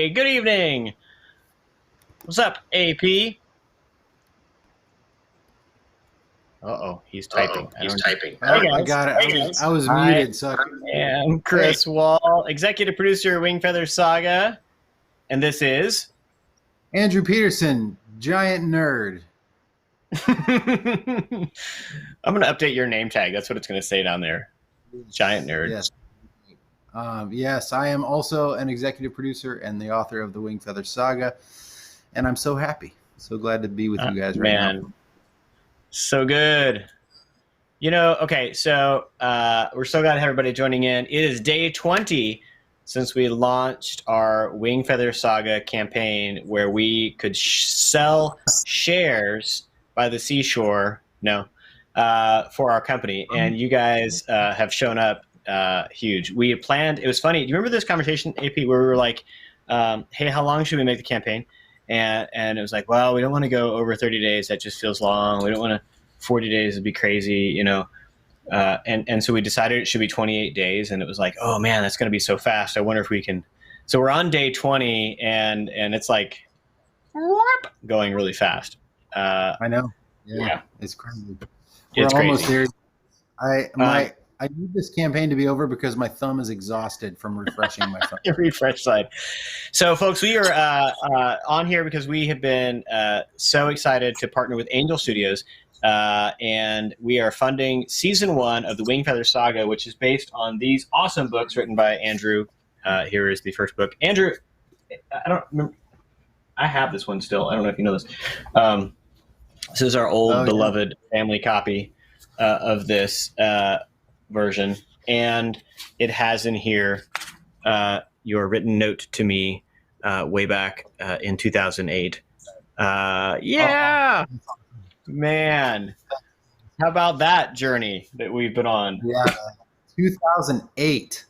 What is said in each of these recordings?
Hey, good evening. What's up, AP? Uh-oh, he's typing. He's typing. Hey, I guys. got it. Hey, guys. I was Hi. muted, so I couldn't. I'm Chris Wall, executive producer of Wingfeather Saga, and this is... Andrew Peterson, giant nerd. I'm going to update your name tag. That's what it's going to say down there. Giant nerd. Yes. Yes, I am also an executive producer and the author of the Wingfeather Saga, and I'm so happy. So glad to be with you guys right now. So good. You know, okay, so we're so glad to have everybody joining in. It is day 20 since we launched our Wingfeather Saga campaign where we could sell shares by the seashore, for our company. And you guys have shown up huge. We had planned, it was funny. Do you remember this conversation, AP, where we were like, hey, how long should we make the campaign? And it was like, well, we don't want to go over 30 days. That just feels long. We don't want to, 40 days would be crazy, you know. And so we decided it should be 28 days. And it was like, oh, man, that's going to be so fast. I wonder if we can. So we're on day 20, and it's like going really fast. I know. Yeah. It's crazy. It's We're almost crazy. there. I need this campaign to be over because my thumb is exhausted from refreshing my thumb. Refresh slide. So, folks, we are on here because we have been so excited to partner with Angel Studios, and we are funding season 1 of the Wingfeather Saga, which is based on these awesome books written by Andrew. Here is the first book. Andrew, I don't remember. I have this one still. I don't know if you know this. This is our old beloved family copy of this version, and it has in here your written note to me way back in 2008. Man, how about that journey that we've been on? Yeah, 2008.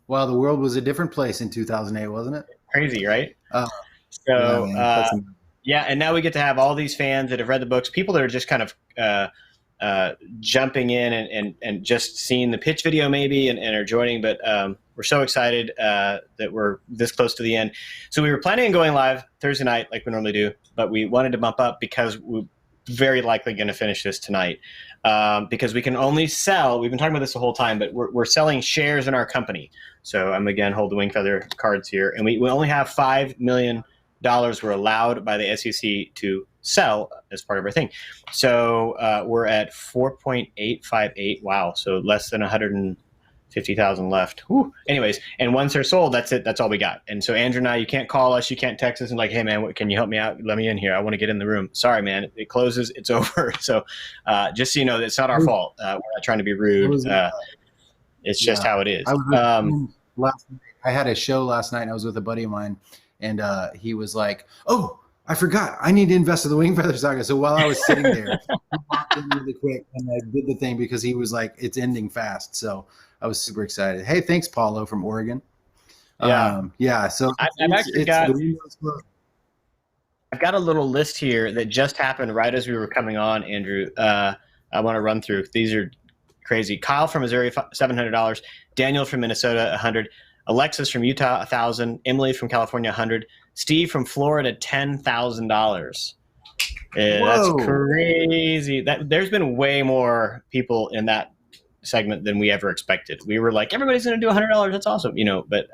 Wow, the world was a different place in 2008, wasn't it? Crazy, right? So, and now we get to have all these fans that have read the books, people that are just kind of jumping in and just seeing the pitch video maybe and are joining, but we're so excited that we're this close to the end. So we were planning on going live Thursday night like we normally do, but we wanted to bump up because we're very likely going to finish this tonight because we can only sell, we've been talking about this the whole time, but we're selling shares in our company. So I'm again hold the Wingfeather cards here, and we only have $5 million we're allowed by the SEC to sell as part of our thing. So we're at 4.858. Wow. So less than 150,000 left. Whew. Anyways, and once they're sold, that's it. That's all we got. And so Andrew and I, you can't call us. You can't text us and like, hey man, can you help me out? Let me in here. I want to get in the room. Sorry, man. It closes. It's over. So just so you know, it's not our fault. We're not trying to be rude. It's just how it is. Last night, I had a show last night and I was with a buddy of mine, and he was like, oh, I forgot. I need to invest in the Wingfeather Saga. So while I was sitting there, he walked in really quick and I did the thing because he was like, it's ending fast. So I was super excited. Hey, thanks, Paulo from Oregon. Yeah. So I've got a little list here that just happened right as we were coming on, Andrew. I want to run through. These are crazy. Kyle from Missouri, $700. Daniel from Minnesota, $100. Alexis from Utah, $1,000. Emily from California, $100. Steve from Florida, $10,000. That's crazy. There's been way more people in that segment than we ever expected. We were like, everybody's going to do $100. That's awesome, you know. But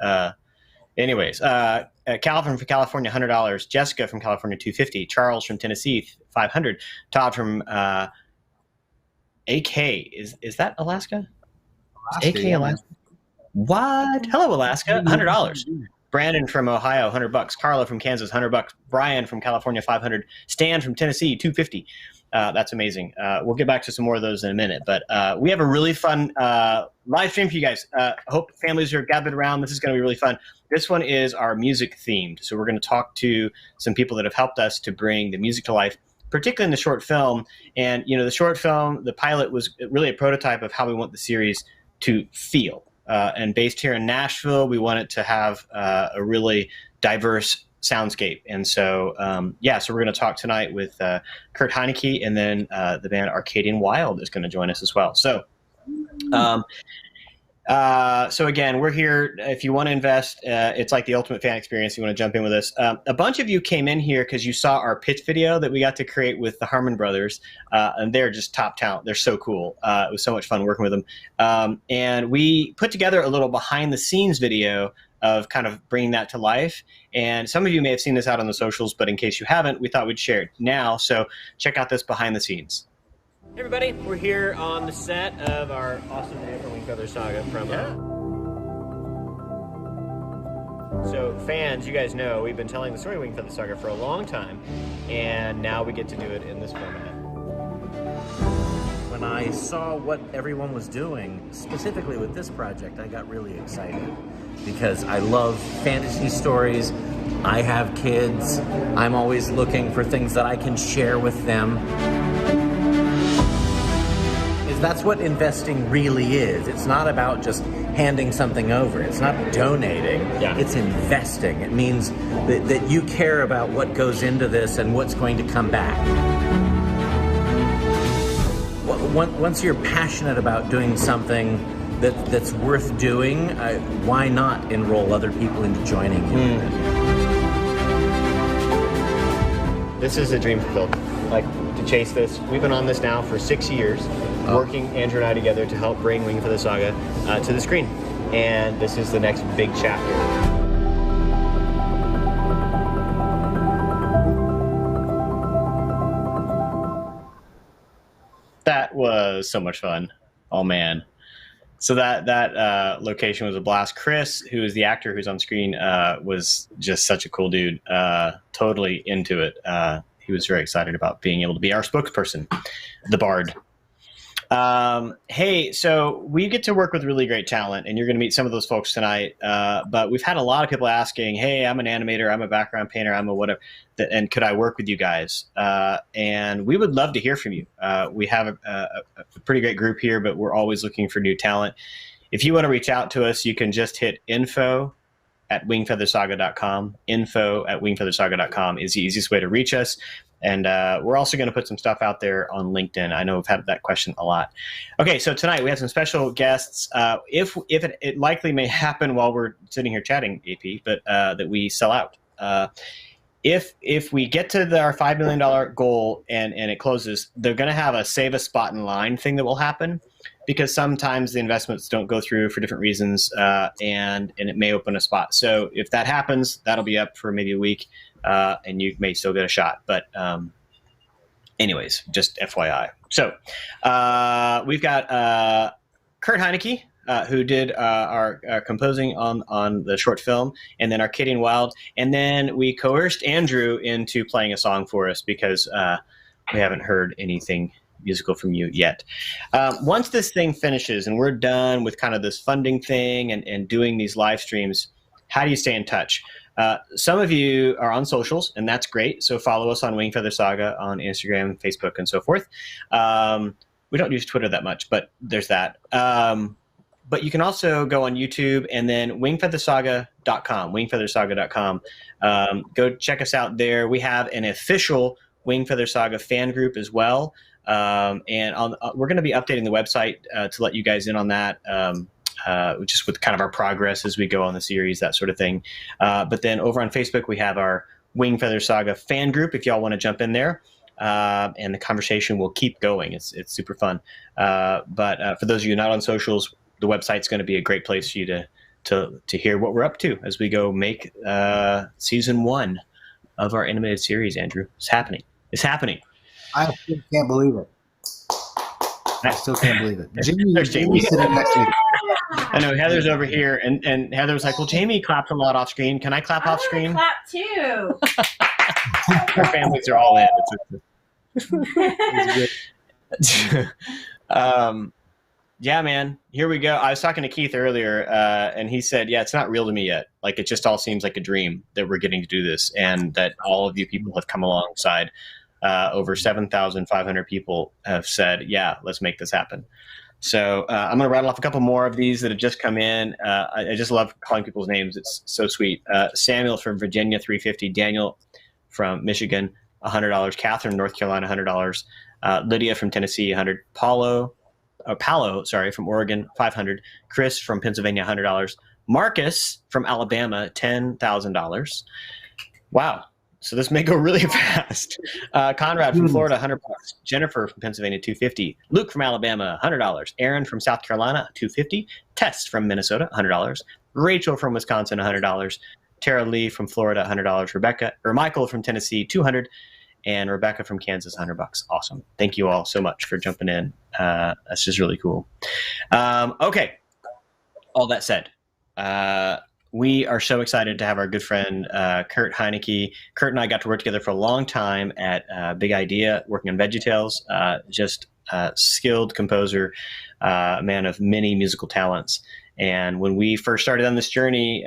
anyways, Calvin from California, $100. Jessica from California, $250. Charles from Tennessee, $500. Todd from AK. Is that Alaska? AK Alaska. What? Hello, Alaska. $100. Brandon from Ohio, $100. Carla from Kansas, $100. Brian from California, $500. Stan from Tennessee, $250. That's amazing. We'll get back to some more of those in a minute, but we have a really fun live stream for you guys. Hope families are gathered around. This is going to be really fun. This one is our music themed, so we're going to talk to some people that have helped us to bring the music to life, particularly in the short film. And you know, the short film, the pilot was really a prototype of how we want the series to feel. And based here in Nashville, we want it to have a really diverse soundscape. And so, so we're going to talk tonight with Kurt Heinecke, and then the band Arcadian Wild is going to join us as well. So So again, we're here. If you want to invest, it's like the ultimate fan experience. You want to jump in with us. A bunch of you came in here because you saw our pitch video that we got to create with the Harmon brothers, and they're just top talent. They're so cool. It was so much fun working with them. And we put together a little behind the scenes video of kind of bringing that to life. And some of you may have seen this out on the socials, but in case you haven't, we thought we'd share it now. So check out this behind the scenes. Hey everybody, we're here on the set of our awesome day for Wingfeather Saga promo. So fans, you guys know we've been telling the story of Wingfeather Saga for a long time, and now we get to do it in this format. When I saw what everyone was doing, specifically with this project, I got really excited because I love fantasy stories. I have kids. I'm always looking for things that I can share with them. That's what investing really is. It's not about just handing something over. It's not donating. Yeah. It's investing. It means that you care about what goes into this and what's going to come back. Once you're passionate about doing something that's worth doing, why not enroll other people into joining you? This is a dream fulfilled. Like, to chase this. We've been on this now for 6 years, working Andrew and I together to help bring Wingfeather Saga to the screen. And this is the next big chapter. That was so much fun. Oh man. So that location was a blast. Chris, who is the actor who's on screen, was just such a cool dude. Totally into it. He was very excited about being able to be our spokesperson, the Bard. Hey, so we get to work with really great talent, and you're going to meet some of those folks tonight. But we've had a lot of people asking, hey, I'm an animator, I'm a background painter, I'm a whatever, and could I work with you guys? And we would love to hear from you. We have a pretty great group here, but we're always looking for new talent. If you want to reach out to us, you can just hit info@wingfeathersaga.com. Info@wingfeathersaga.com is the easiest way to reach us. And we're also going to put some stuff out there on LinkedIn. I know we've had that question a lot. Okay, so tonight we have some special guests. If it likely may happen while we're sitting here chatting, AP, but that we sell out. If we get to our $5 million goal and it closes, they're going to have a save a spot in line thing that will happen, because sometimes the investments don't go through for different reasons, and it may open a spot. So if that happens, that'll be up for maybe a week. And you may still get a shot. But anyways, just FYI. So we've got Kurt Heinecke, who did our composing on the short film, and then Arcadian Wild. And then we coerced Andrew into playing a song for us because we haven't heard anything musical from you yet. Once this thing finishes and we're done with kind of this funding thing and doing these live streams, how do you stay in touch? Some of you are on socials, and that's great. So follow us on Wingfeather Saga on Instagram, Facebook, and so forth. We don't use Twitter that much, but there's that. But you can also go on YouTube and then wingfeathersaga.com, wingfeathersaga.com. Go check us out there. We have an official Wingfeather Saga fan group as well. And we're going to be updating the website to let you guys in on that. Just with kind of our progress as we go on the series, that sort of thing. But then over on Facebook, we have our Wingfeather Saga fan group, if y'all want to jump in there. And the conversation will keep going. It's super fun. But for those of you not on socials, the website's going to be a great place for you to hear what we're up to as we go make season 1 of our animated series, Andrew. It's happening. It's happening. I still can't believe it. I still can't believe it. Jamie's sitting next to me. I know Heather's over here, and Heather was like, "Well, Jamie clapped a lot off screen. Can I clap off screen?" Clap too. Our families are all in. Yeah, man. Here we go. I was talking to Keith earlier, and he said, "Yeah, it's not real to me yet. Like, it just all seems like a dream that we're getting to do this, and that all of you people have come alongside." Over 7,500 people have said, "Yeah, let's make this happen." So I'm going to rattle off a couple more of these that have just come in. I just love calling people's names. It's so sweet. Samuel from Virginia, $350. Daniel from Michigan, $100. Catherine, North Carolina, $100. Lydia from Tennessee, $100. Paulo, Paolo, from Oregon, $500. Chris from Pennsylvania, $100. Marcus from Alabama, $10,000. Wow. So this may go really fast. Conrad from Florida, $100. Jennifer from Pennsylvania, $250. Luke from Alabama, $100. Aaron from South Carolina, $250. Tess from Minnesota, $100. Rachel from Wisconsin, $100. Tara Lee from Florida, $100. Michael from Tennessee, $200. And Rebecca from Kansas, $100. Awesome. Thank you all so much for jumping in. That's just really cool. Okay. All that said, we are so excited to have our good friend Kurt Heinecke. Kurt and I got to work together for a long time at Big Idea, working on VeggieTales. Just skilled composer, a man of many musical talents. And when we first started on this journey,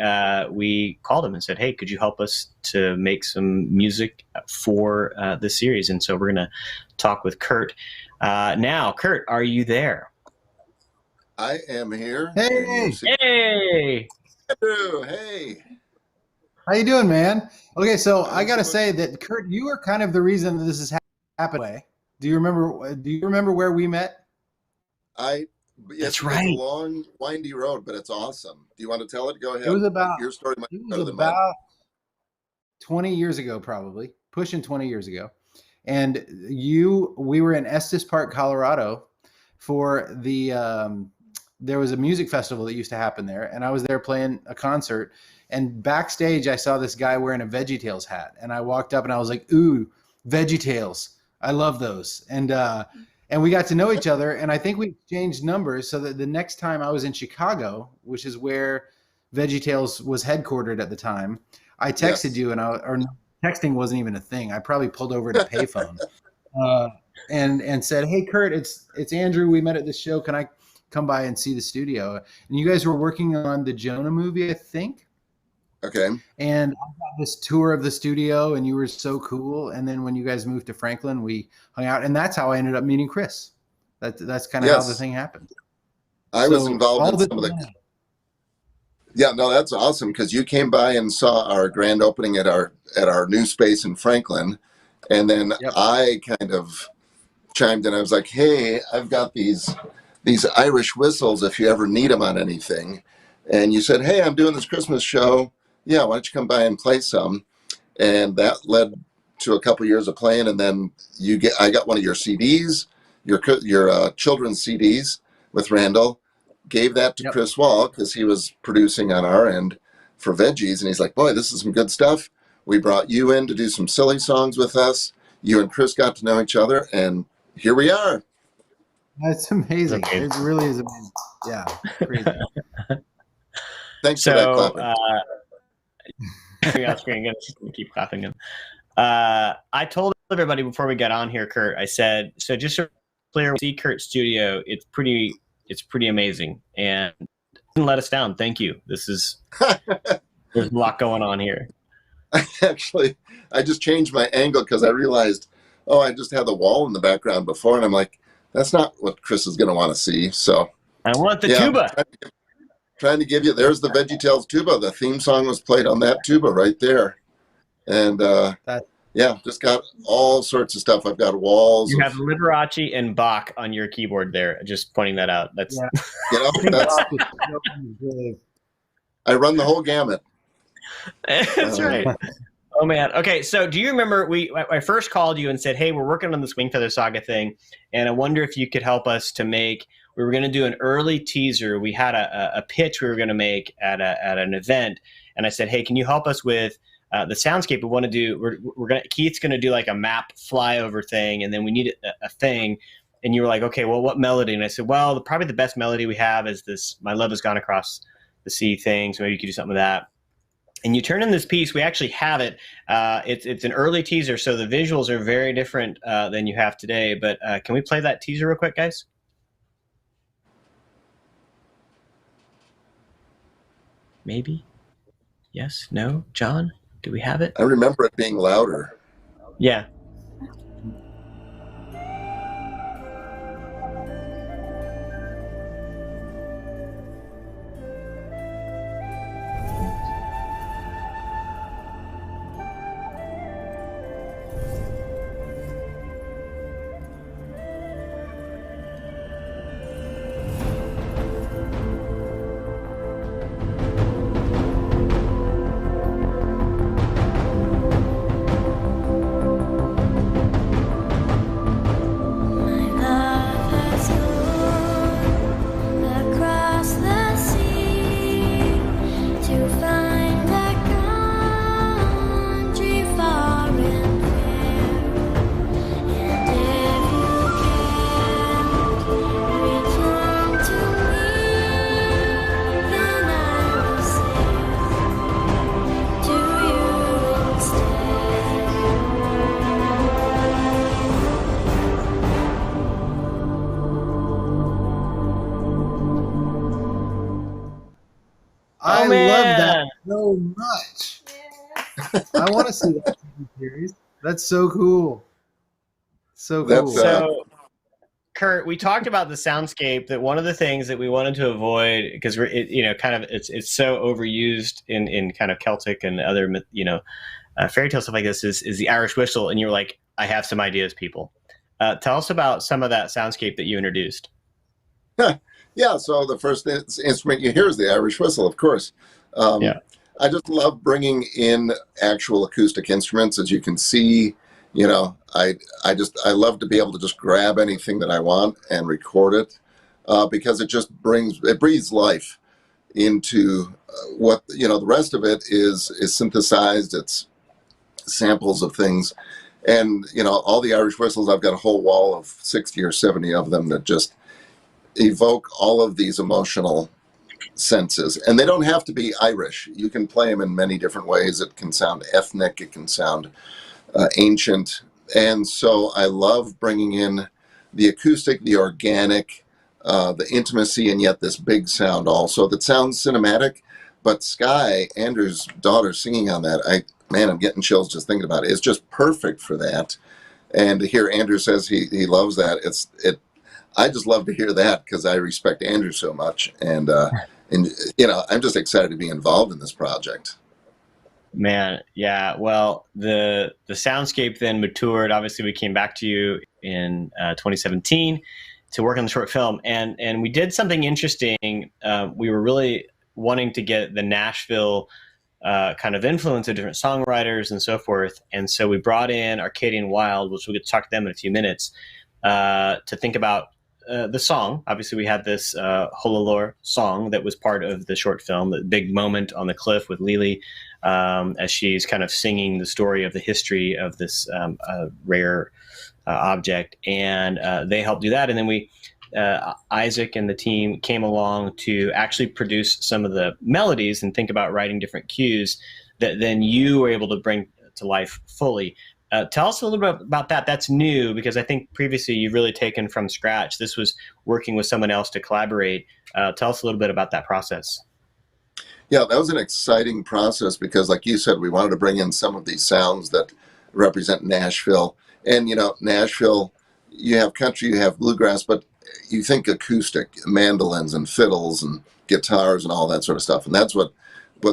we called him and said, hey, could you help us to make some music for this series? And so we're going to talk with Kurt. Now, Kurt, are you there? I am here. Hey! Hey! Hello, hey! How you doing, man? Okay, so I got to say that, Kurt, you are kind of the reason that this is happening. Do you remember where we met? That's right. It's a long, windy road, but it's awesome. Do you want to tell it? Go ahead. It was about your story. It was about 20 years ago, probably pushing 20 years ago, and we were in Estes Park, Colorado, for the there was a music festival that used to happen there, and I was there playing a concert. And backstage, I saw this guy wearing a VeggieTales hat, and I walked up and I was like, "Ooh, VeggieTales! I love those." And we got to know each other, and I think we exchanged numbers so that the next time I was in Chicago, which is where VeggieTales was headquartered at the time, I texted you, or texting wasn't even a thing. I probably pulled over to payphone and said, "Hey, Kurt, it's Andrew. We met at this show. Can I come by and see the studio?" And you guys were working on the Jonah movie, I think. Okay. And I got this tour of the studio, and you were so cool. And then when you guys moved to Franklin, we hung out, and that's how I ended up meeting Chris. That's kind of how the thing happened. I was involved in some of the. Yeah, no, that's awesome, because you came by and saw our grand opening at our new space in Franklin, and then I kind of chimed in. I was like, "Hey, I've got these Irish whistles if you ever need them on anything." And you said, "Hey, I'm doing this Christmas show. Yeah, why don't you come by and play some?" And that led to a couple years of playing. And then I got one of your CDs, your children's CDs with Randall. Gave that to Chris Wall because he was producing on our end for Veggies, and he's like, "Boy, this is some good stuff." We brought you in to do some silly songs with us. You and Chris got to know each other, and here we are. That's amazing. It really is amazing. Yeah, crazy. Thanks for that clapping. I'm going to keep clapping him. I told everybody before we got on here, Kurt, I said, so just so clear, see Kurt's studio, it's pretty amazing. And didn't let us down. Thank you. There's a lot going on here. Actually, I just changed my angle because I realized, I just had the wall in the background before, and I'm like, that's not what Chris is going to want to see. So I want the tuba. Trying to give you, there's the VeggieTales tuba. The theme song was played on that tuba right there. And just got all sorts of stuff. I've got walls. You have Liberace and Bach on your keyboard there. Just pointing that out. That's I run the whole gamut. That's right. Oh man. Okay. So do you remember I first called you and said, "Hey, we're working on this Wingfeather Saga thing, and I wonder if you could help us to make." We were going to do an early teaser. We had a pitch we were going to make at an event, and I said, "Hey, can you help us with the soundscape? We want to do. Keith's going to do like a map flyover thing, and then we need a thing." And you were like, "Okay, well, what melody?" And I said, "Well, probably the best melody we have is this "My Love Has Gone Across the Sea" thing. So maybe you could do something with that." And you turn in this piece. We actually have it. It's an early teaser, so the visuals are very different than you have today. But can we play that teaser real quick, guys? Maybe? Yes? No? John? Do we have it? I remember it being louder. Yeah. I love that so much. I want to see that TV series. That's so cool. So cool. So, Kurt, we talked about the soundscape. That one of the things that we wanted to avoid, because it's so overused in kind of Celtic and other fairy tale stuff like this, is the Irish whistle. And you were like, I have some ideas, people. Tell us about some of that soundscape that you introduced. Yeah, so the first instrument you hear is the Irish whistle, of course. I just love bringing in actual acoustic instruments. As you can see, I love to be able to just grab anything that I want and record it, because it breathes life into what, the rest of it is synthesized. It's samples of things. And, all the Irish whistles, I've got a whole wall of 60 or 70 of them that just evoke all of these emotional senses. And they don't have to be Irish. You can play them in many different ways. It can sound ethnic. It can sound ancient. And so I love bringing in the acoustic, the organic, the intimacy, and yet this big sound also that sounds cinematic. But Sky, Andrew's daughter, singing on that, I'm getting chills just thinking about it. It's just perfect for that. And to hear Andrew says he loves that, I just love to hear that because I respect Andrew so much. And I'm just excited to be involved in this project. Man, yeah. Well, the soundscape then matured. Obviously, we came back to you in 2017 to work on the short film, and we did something interesting. We were really wanting to get the Nashville kind of influence of different songwriters and so forth, and so we brought in Arcadian Wild, which we'll get to talk to them in a few minutes, to think about the song. Obviously, we had this Hololor song that was part of the short film, the big moment on the cliff with Lily, as she's kind of singing the story of the history of this rare object. And they helped do that. And then Isaac and the team came along to actually produce some of the melodies and think about writing different cues that then you were able to bring to life fully. Tell us a little bit about that. That's new, because I think previously you've really taken from scratch. This was working with someone else to collaborate. Tell us a little bit about that process. Yeah, that was an exciting process because, like you said, we wanted to bring in some of these sounds that represent Nashville. And, Nashville, you have country, you have bluegrass, but you think acoustic, mandolins and fiddles and guitars and all that sort of stuff. And that's what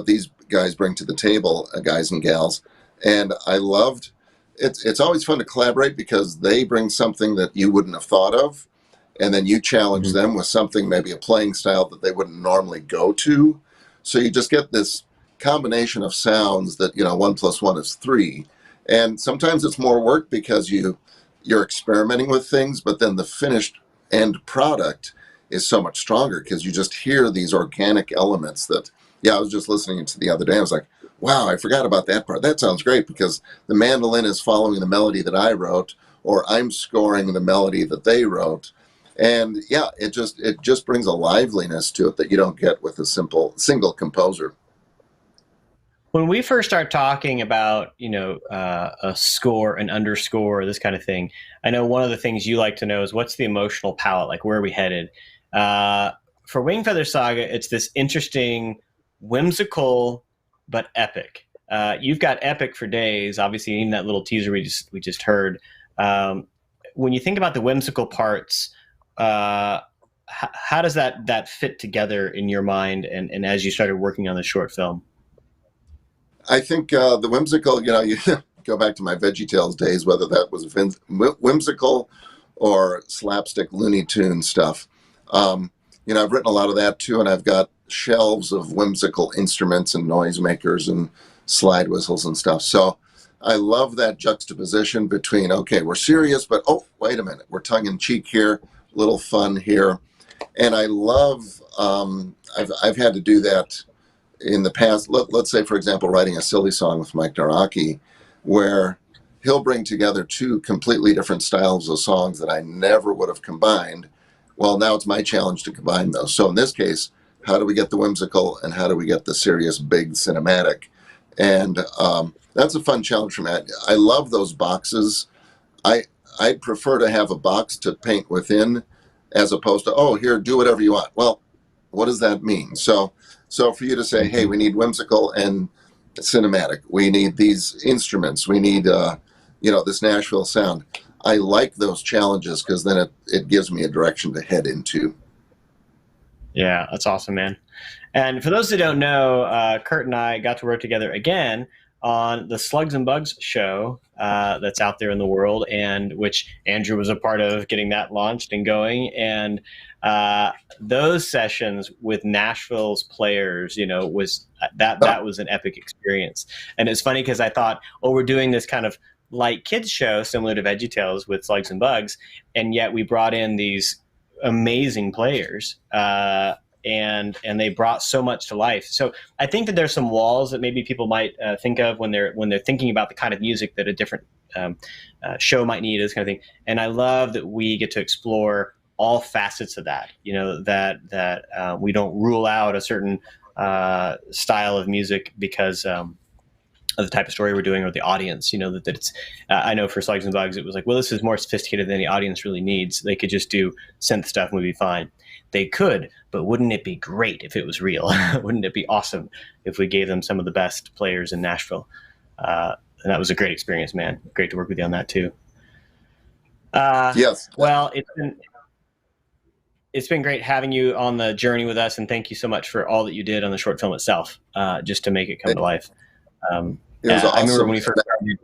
these guys bring to the table, guys and gals. And I loved it's always fun to collaborate because they bring something that you wouldn't have thought of, and then you challenge them with something, maybe a playing style that they wouldn't normally go to. So you just get this combination of sounds that, 1 + 1 is 3. And sometimes it's more work because you're experimenting with things, but then the finished end product is so much stronger because you just hear these organic elements that, I was just listening to the other day. I was like, wow, I forgot about that part. That sounds great because the mandolin is following the melody that I wrote, or I'm scoring the melody that they wrote. And it just brings a liveliness to it that you don't get with a single composer. When we first start talking about, a score, an underscore, this kind of thing, I know one of the things you like to know is what's the emotional palette, like where are we headed? For Wingfeather Saga, it's this interesting, whimsical, but epic. You've got epic for days, obviously, even that little teaser we just heard. When you think about the whimsical parts, how does that fit together in your mind and as you started working on the short film? I think the whimsical, you go back to my VeggieTales days, whether that was whimsical or slapstick Looney Tune stuff. I've written a lot of that too, and I've got shelves of whimsical instruments and noisemakers and slide whistles and stuff. So I love that juxtaposition between, okay, we're serious, but oh, wait a minute, we're tongue-in-cheek here, a little fun here. And I love, I've had to do that in the past. Let's say, for example, writing a silly song with Mike Naraki, where he'll bring together two completely different styles of songs that I never would have combined. Well, now it's my challenge to combine those. So in this case, how do we get the whimsical and how do we get the serious, big cinematic? And that's a fun challenge for me. I love those boxes. I prefer to have a box to paint within as opposed to, oh, here, do whatever you want. Well, What does that mean? So for you to say, hey, we need whimsical and cinematic, we need these instruments, we need this Nashville sound. I like those challenges because then it gives me a direction to head into. Yeah, that's awesome, man. And for those who don't know, Kurt and I got to work together again on the Slugs and Bugs show that's out there in the world, and which Andrew was a part of getting that launched and going. And those sessions with Nashville's players, was that was an epic experience. And it's funny because I thought, we're doing this kind of light kids show similar to VeggieTales with Slugs and Bugs, and yet we brought in these amazing players. And they brought so much to life. So I think that there's some walls that maybe people might think of when they're thinking about the kind of music that a different show might need, this kind of thing. And I love that we get to explore all facets of that. That we don't rule out a certain style of music because of the type of story we're doing or the audience. That it's. I know for Slugs and Bugs, it was like, well, this is more sophisticated than the audience really needs. They could just do synth stuff and we'd be fine. They could, but wouldn't it be great if it was real? Wouldn't it be awesome if we gave them some of the best players in Nashville? And that was a great experience, man. Great to work with you on that too. Yes. Well, it's been great having you on the journey with us, and thank you so much for all that you did on the short film itself, just to make it come to life. It was awesome. I remember when we first started,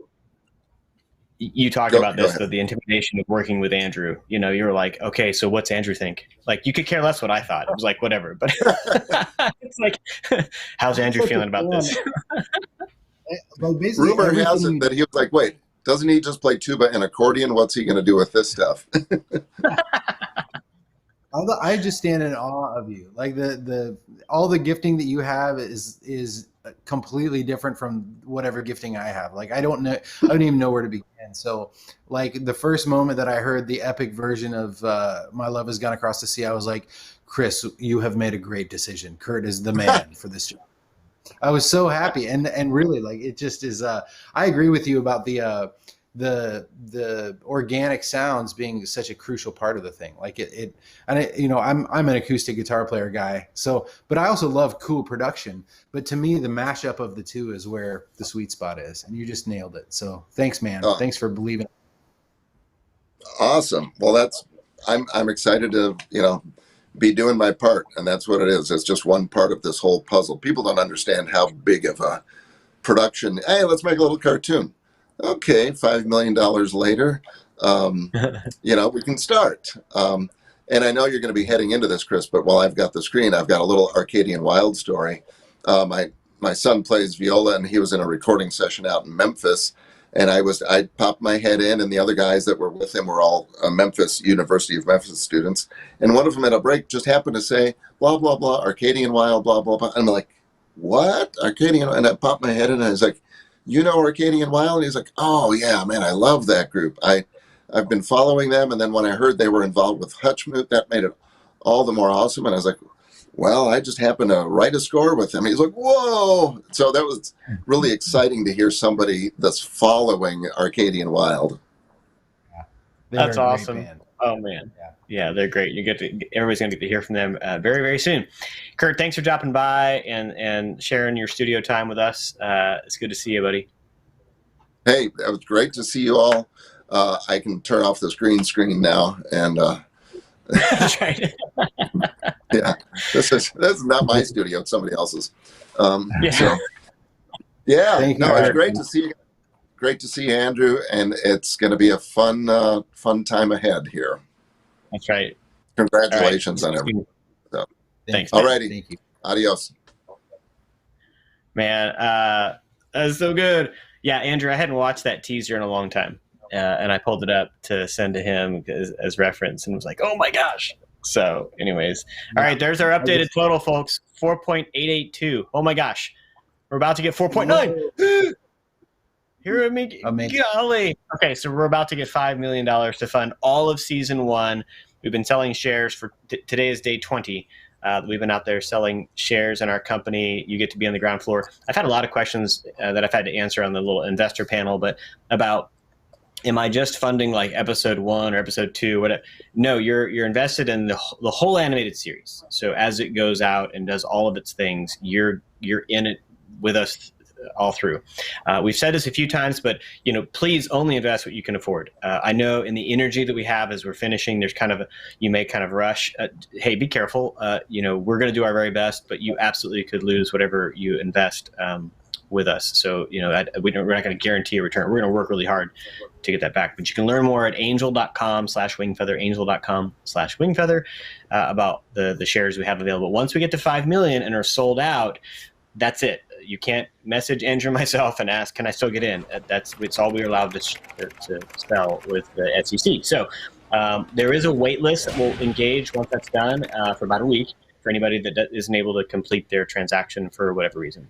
you talked about this, the intimidation of working with Andrew. You were like, okay, so what's Andrew think? Like, you could care less what I thought. It was like, whatever. But it's like, how's Andrew feeling about this? Rumor has it that he was like, wait, doesn't he just play tuba and accordion? What's he going to do with this stuff? I just stand in awe of you. Like all the gifting that you have is completely different from whatever gifting I have. Like, I don't even know where to begin. So like the first moment that I heard the epic version of My Love Has Gone Across the Sea, I was like, Chris, you have made a great decision. Kurt is the man for this job. I was so happy. And really, like, it just is, I agree with you about the organic sounds being such a crucial part of the thing. Like I'm an acoustic guitar player guy. So, but I also love cool production. But to me, the mashup of the two is where the sweet spot is, and you just nailed it. So thanks, man. Thanks for believing. Awesome. Well, I'm excited to, be doing my part, and that's what it is. It's just one part of this whole puzzle. People don't understand how big of a production. Hey, let's make a little cartoon. Okay, $5 million later, we can start. And I know you're going to be heading into this, Chris, but while I've got the screen, I've got a little Arcadian Wild story. My son plays viola, and he was in a recording session out in Memphis, and I popped my head in, and the other guys that were with him were all University of Memphis students. And one of them at a break just happened to say, blah, blah, blah, Arcadian Wild, blah, blah, blah. And I'm like, what? Arcadian? And I popped my head in, and I was like, Arcadian Wild? And he's like, oh, yeah, man, I love that group. I've been following them, and then when I heard they were involved with Hutchmoot, that made it all the more awesome. And I was like, well, I just happened to write a score with him. He's like, whoa. So that was really exciting to hear somebody that's following Arcadian Wild. Yeah. That's awesome. Oh, man. Yeah, they're great. Everybody's going to get to hear from them very, very soon. Kurt, thanks for dropping by and sharing your studio time with us. It's good to see you, buddy. Hey, that was great to see you all. I can turn off this green screen now, and that's right. Yeah, this is not my studio; it's somebody else's. It's great to see you. Great to see you, Andrew, and it's going to be a fun time ahead here. That's right. Congratulations on everything. So, thanks. All righty. Thank you. Adios. Man, that's so good. Yeah, Andrew, I hadn't watched that teaser in a long time. And I pulled it up to send to him as reference and was like, oh my gosh. So anyways, all right, there's our updated total, folks. 4.882. Oh my gosh. We're about to get 4.9. Here at me. Golly. Okay, so we're about to get $5 million to fund all of season 1. We've been selling shares for today is day 20. We've been out there selling shares in our company. You get to be on the ground floor. I've had a lot of questions that I've had to answer on the little investor panel, but about am I just funding like episode 1 or episode 2? Whatever. No, you're invested in the whole animated series. So as it goes out and does all of its things, you're in it with us all through. We've said this a few times, but please only invest what you can afford. I know in the energy that we have as we're finishing, there's kind of you may kind of rush. Hey, be careful. We're going to do our very best, but you absolutely could lose whatever you invest with us. So we're not going to guarantee a return. We're going to work really hard to get that back. But you can learn more at angel.com/wingfeather, angel.com/wingfeather about the shares we have available. Once we get to 5 million and are sold out, that's it. You can't message Andrew and myself and ask, can I still get in? It's all we're allowed to sell with the SEC. So there is a wait list that will engage once that's done for about a week for anybody that isn't able to complete their transaction for whatever reason.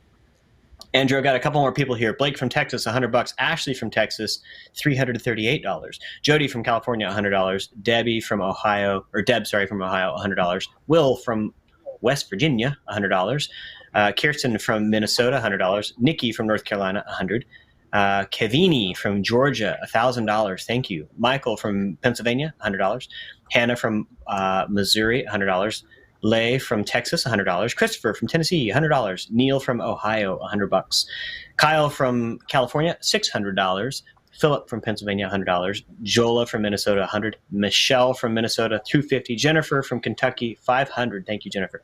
Andrew, I got a couple more people here. Blake from Texas, $100. Ashley from Texas, $338. Jody from California, $100. Deb from Ohio, $100. Will from West Virginia, $100. Kirsten from Minnesota, $100. Nikki from North Carolina, $100. Kevini from Georgia, $1,000. Thank you. Michael from Pennsylvania, $100. Hannah from Missouri, $100. Lay from Texas, $100. Christopher from Tennessee, $100. Neil from Ohio, $100. Kyle from California, $600. Philip from Pennsylvania, $100. Jola from Minnesota, $100. Michelle from Minnesota, $250. Jennifer from Kentucky, $500. Thank you, Jennifer.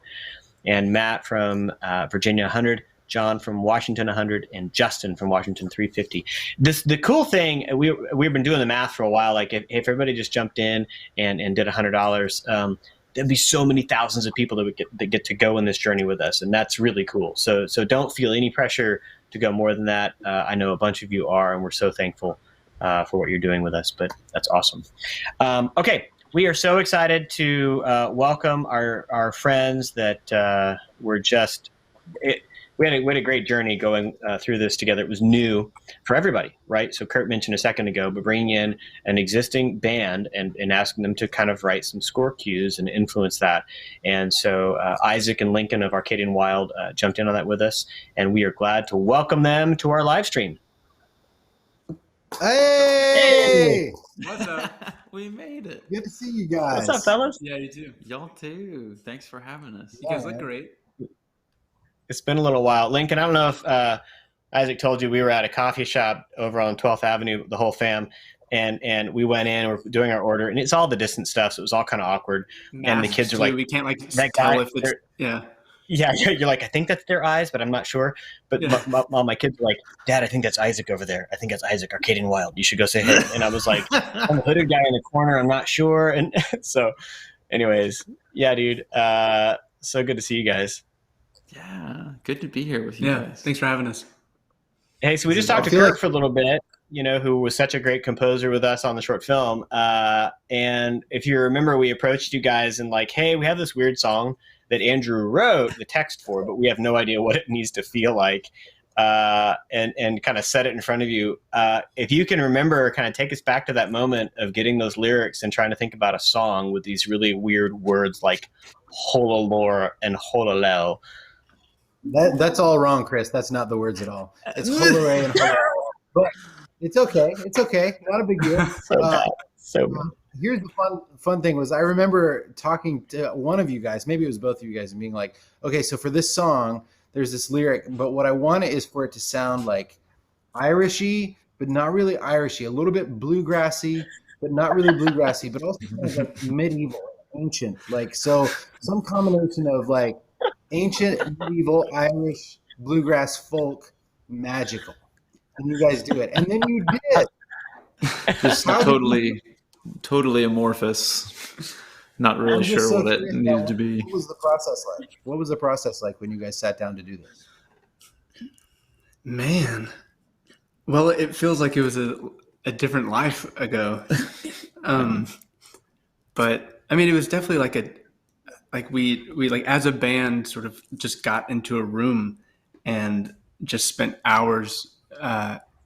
And Matt from Virginia, $100. John from Washington, $100. And Justin from Washington, $350. The cool thing, we've been doing the math for a while. Like if everybody just jumped in and did $100, there'd be so many thousands of people that get to go in this journey with us, and that's really cool. So don't feel any pressure to go more than that. I know a bunch of you are, and we're so thankful for what you're doing with us. But that's awesome. Okay. We are so excited to welcome our friends that were just we had a great journey going through this together. It was new for everybody, right? So Kurt mentioned a second ago, but bringing in an existing band and asking them to kind of write some score cues and influence that. And so Isaac and Lincoln of Arcadian Wild jumped in on that with us, and we are glad to welcome them to our live stream. Hey! What's up? We made it. Good to see you guys. What's up, fellas? Yeah, you too. Y'all too. Thanks for having us. You guys look great. It's been a little while. Lincoln, I don't know if Isaac told you we were at a coffee shop over on 12th Avenue, the whole fam, and we went in, we're doing our order, and it's all the distant stuff, so it was all kind of awkward. And the kids are like, we can't that guy, if it's, Yeah, you're like, I think that's their eyes, but I'm not sure. But my kids are like, Dad, I think that's Isaac over there. I think that's Isaac, Arcadian Wild. You should go say hey. And I was like, I'm the hooded guy in the corner. I'm not sure. And so anyways, yeah, dude. So good to see you guys. Yeah, good to be here with you guys. Thanks for having us. Hey, so we just talked to Kurt for a little bit, who was such a great composer with us on the short film. And if you remember, we approached you guys and like, hey, we have this weird song that Andrew wrote the text for, but we have no idea what it needs to feel like, and kind of set it in front of you. If you can remember, kind of take us back to that moment of getting those lyrics and trying to think about a song with these really weird words like holalore and holalel. That's all wrong, Chris. That's not the words at all. It's holore and holalele. But it's okay. It's okay. Not a big deal. So bad. Here's the fun thing was I remember talking to one of you guys, maybe it was both of you guys, and being like, okay, so for this song, there's this lyric, but what I want is for it to sound like Irishy, but not really Irishy, a little bit bluegrassy, but not really bluegrassy, but also kind of like medieval, ancient, like, so some combination of like ancient, medieval, Irish, bluegrass, folk, magical. And you guys do it. And then you did. Just totally amorphous. Not really sure what it needed to be. What was the process like? What was the process like when you guys sat down to do this? Man, well, it feels like it was a different life ago. But I mean, it was definitely like we like as a band sort of just got into a room and just spent hours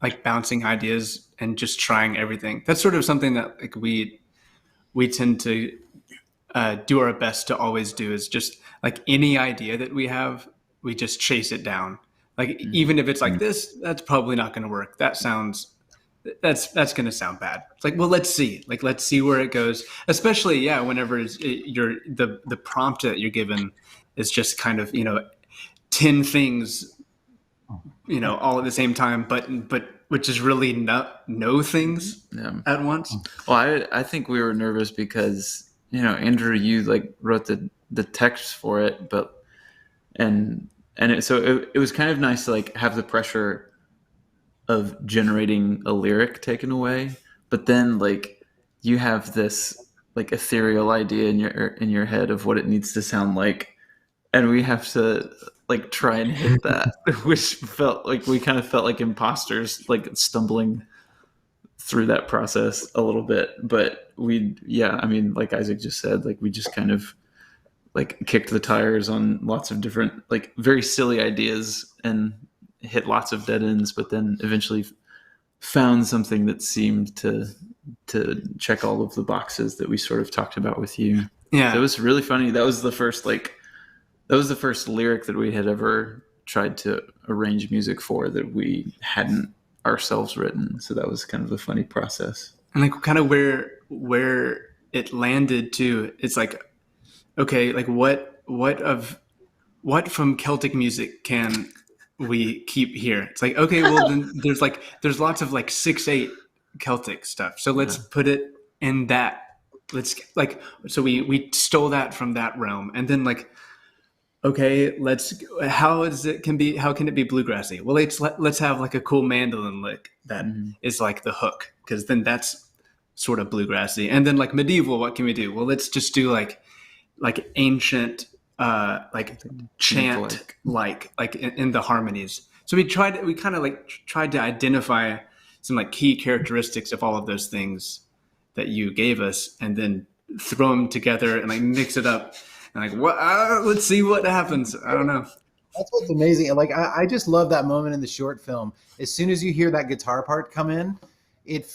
like bouncing ideas and just trying everything. That's sort of something that like we tend to do our best to always do, is just like any idea that we have, we just chase it down. Like even if it's like this, that's probably not going to work. That sounds that's going to sound bad. It's like, well, let's see where it goes. Especially, yeah, whenever the prompt that you're given is just kind of, 10 things, all at the same time, but which is really no things at once. Well, I think we were nervous because, Andrew, you like wrote the text for it, so it was kind of nice to like have the pressure of generating a lyric taken away, but then like you have this like ethereal idea in your head of what it needs to sound like, and we have to like try and hit that, which felt like we kind of felt like imposters, like stumbling through that process a little bit. But like Isaac just said, like we just kind of like kicked the tires on lots of different like very silly ideas and hit lots of dead ends, but then eventually found something that seemed to check all of the boxes that we sort of talked about with you. Yeah, so it was really funny. That was the first lyric that we had ever tried to arrange music for that we hadn't ourselves written. So that was kind of the funny process. And like kind of where it landed too. It's like, okay, like what from Celtic music can we keep here? It's like, okay, well then there's lots of like 6/8 Celtic stuff. So let's put it in that. Let's like, so we stole that from that realm, and then like, okay, how can it be bluegrassy? Well, let's have like a cool mandolin lick that is like the hook, because then that's sort of bluegrassy. And then like medieval, what can we do? Well, let's just do like ancient like chant like in the harmonies. So we tried to identify some like key characteristics of all of those things that you gave us, and then throw them together and like mix it up and like what let's see what happens. I don't know. That's what's amazing. Like I just love that moment in the short film. As soon as you hear that guitar part come in, it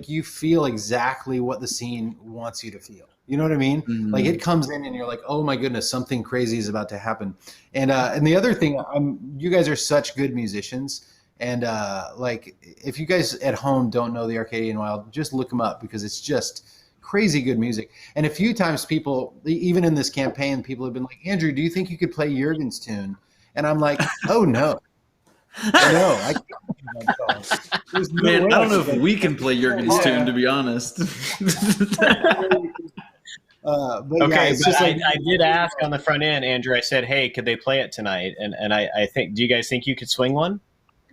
you feel exactly what the scene wants you to feel. You know what I mean? Mm-hmm. Like it comes in and you're like, oh my goodness, something crazy is about to happen. And the other thing, you guys are such good musicians. And like if you guys at home don't know the Arcadian Wild, just look them up, because it's just crazy good music. And a few times people, even in this campaign, people have been like, Andrew, do you think you could play Jürgen's tune? And I'm like, oh no. No, I can't. Man, I don't know if we can play Jürgen's tune, to be honest. Okay, but I did ask on the front end, Andrew. I said, "Hey, could they play it tonight?" And I think, do you guys think you could swing one?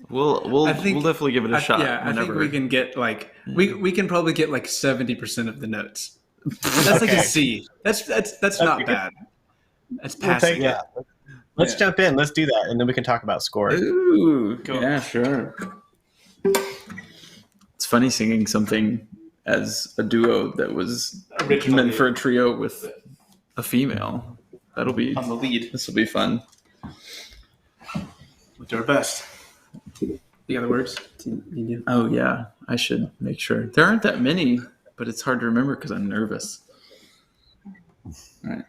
We'll definitely give it a shot. Yeah, I think we can get like we can probably get like 70% of the notes. That's like a C. That's not bad. That's passing. Yeah. Let's jump in. Let's do that, and then we can talk about score. Ooh, yeah, sure. It's funny singing something as a duo that was originally meant for a trio with a female. That'll be on the lead. This will be fun. We'll do our best. The other words? Oh yeah, I should make sure. There aren't that many, but it's hard to remember because I'm nervous. All right.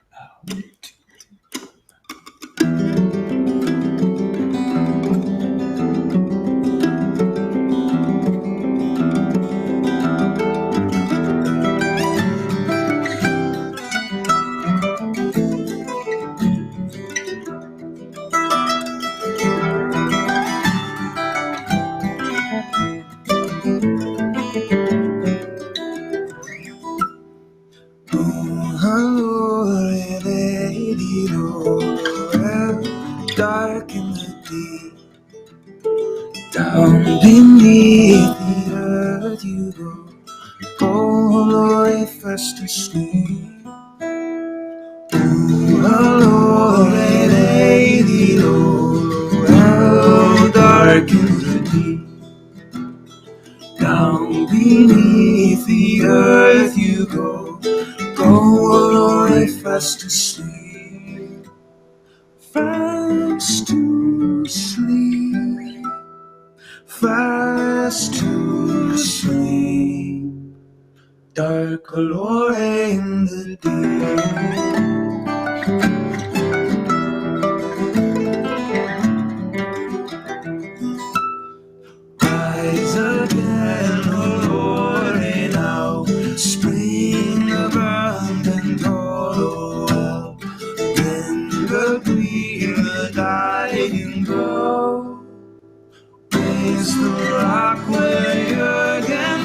Down beneath the earth you go, Lord, fast asleep. Lord, lady low, how dark in the deep. Down beneath the earth you go, Lord, fast asleep. Fast to sleep. Fast to sleep, dark allure in the day. Rise again, go. Raise the rock where Jürgen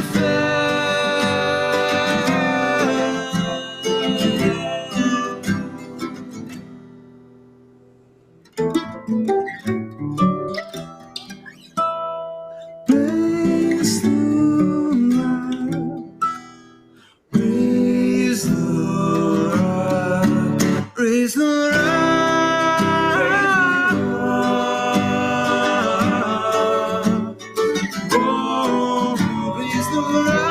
raise the rock, oh, raise the rock.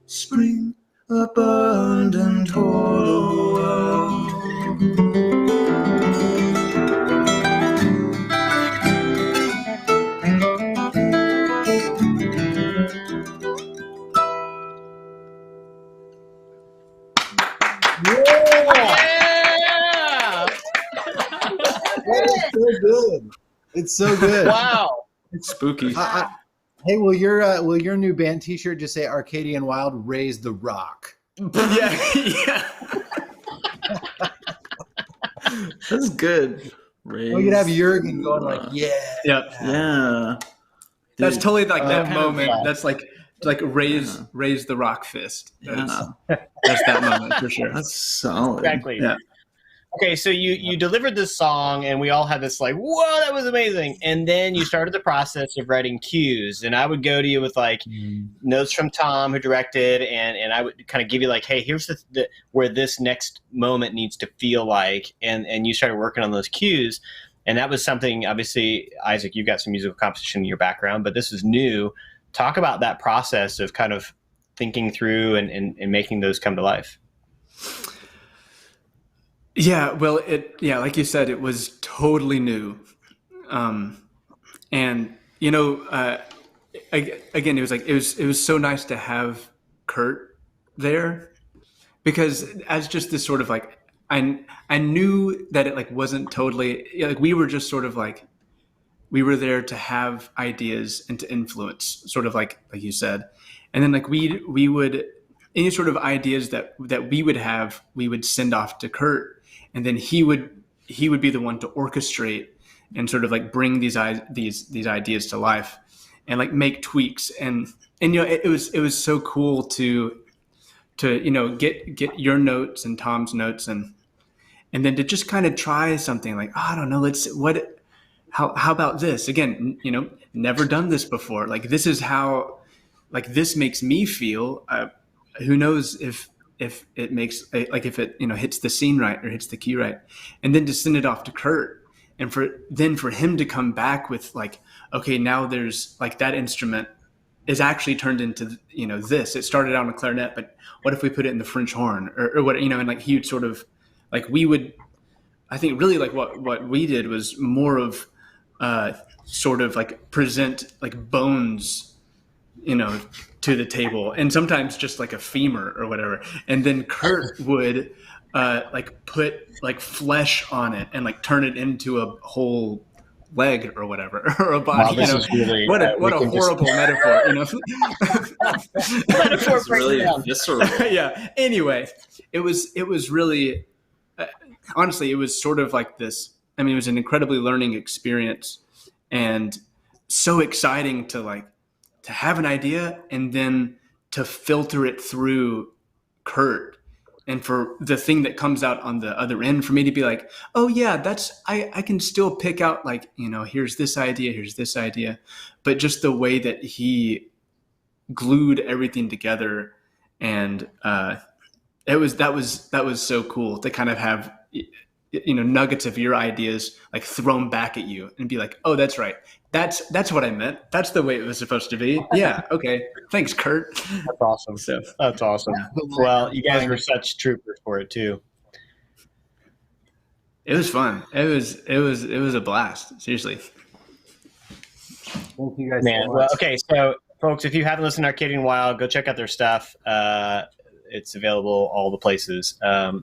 Spring abundant hollow. So good. It's so good. Wow. It's spooky. Hey, will your new band T-shirt just say Arcadian Wild raise the rock? Yeah. That's good. Raise. Well, you'd have Jürgen going like, yeah. Yep. Yeah. That's Dude, totally like that kind of, moment. That's like raise the rock fist. That's that moment for sure. That's solid. Exactly. Yeah. Okay, so you delivered this song, and we all had this like, whoa, that was amazing. And then you started the process of writing cues, and I would go to you with like notes from Tom, who directed, and I would kind of give you like, hey, here's the where this next moment needs to feel like, and you started working on those cues, and that was something. Obviously, Isaac, you've got some musical composition in your background, but this is new. Talk about that process of kind of thinking through and making those come to life. Yeah, well, like you said, it was totally new, and again, it was so nice to have Kurt there, because as just this sort of like, I knew that it like wasn't totally like we were just sort of like we were there to have ideas and to influence, sort of like you said, and then like we would any sort of ideas that we would have, we would send off to Kurt. And then he would be the one to orchestrate and sort of like bring these ideas to life and like make tweaks. And it was so cool to get your notes and Tom's notes and then to just kind of try something like, I don't know, how about this? Again, never done this before. Like, this is how, like, this makes me feel. Who knows if it makes, like, if it, hits the scene right or hits the key right, and then to send it off to Kurt, and for him to come back with like, okay, now there's like that instrument is actually turned into, this. It started out on a clarinet, but what if we put it in the French horn or what, and like he would sort of like, I think really like what we did was more of sort of like present like bones, to the table, and sometimes just like a femur or whatever. And then Kurt would like put like flesh on it and like turn it into a whole leg or whatever, or a body. Wow, really, what a horrible metaphor, Metaphor really visceral. Yeah. Anyway, it was really, honestly, it was sort of like this. I mean, it was an incredibly learning experience, and so exciting to have an idea and then to filter it through Kurt, and for the thing that comes out on the other end for me to be like, oh yeah, I can still pick out like, here's this idea, but just the way that he glued everything together. And that was so cool to kind of have, nuggets of your ideas like thrown back at you and be like, oh, that's right. That's what I meant. That's the way it was supposed to be. Yeah. Okay. Thanks, Kurt. That's awesome. So that's awesome. Yeah. Well, you guys were such troopers for it too. It was fun. It was a blast. Seriously. Thank you guys. Man. So much. Well, okay. So folks, if you haven't listened to Arcadian Wild, go check out their stuff. It's available all the places.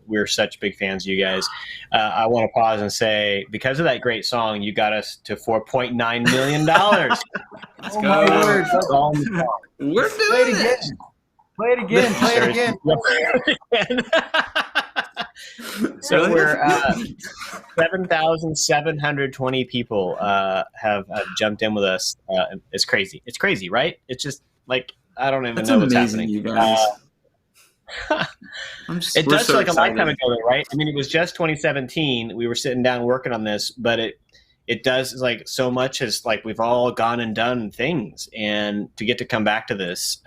We're such big fans of you guys. I want to pause and say, because of that great song, you got us to $4.9 million. Let's oh go. My word. We're doing Play it again. Play it again. Play it again. So we're 7,720 people have jumped in with us. It's crazy. It's crazy, right? It's just like I don't even know what's happening. You guys. It does feel like a lifetime ago, right? I mean, it was just 2017. We were sitting down working on this, but it does like so much as like we've all gone and done things, and to get to come back to this,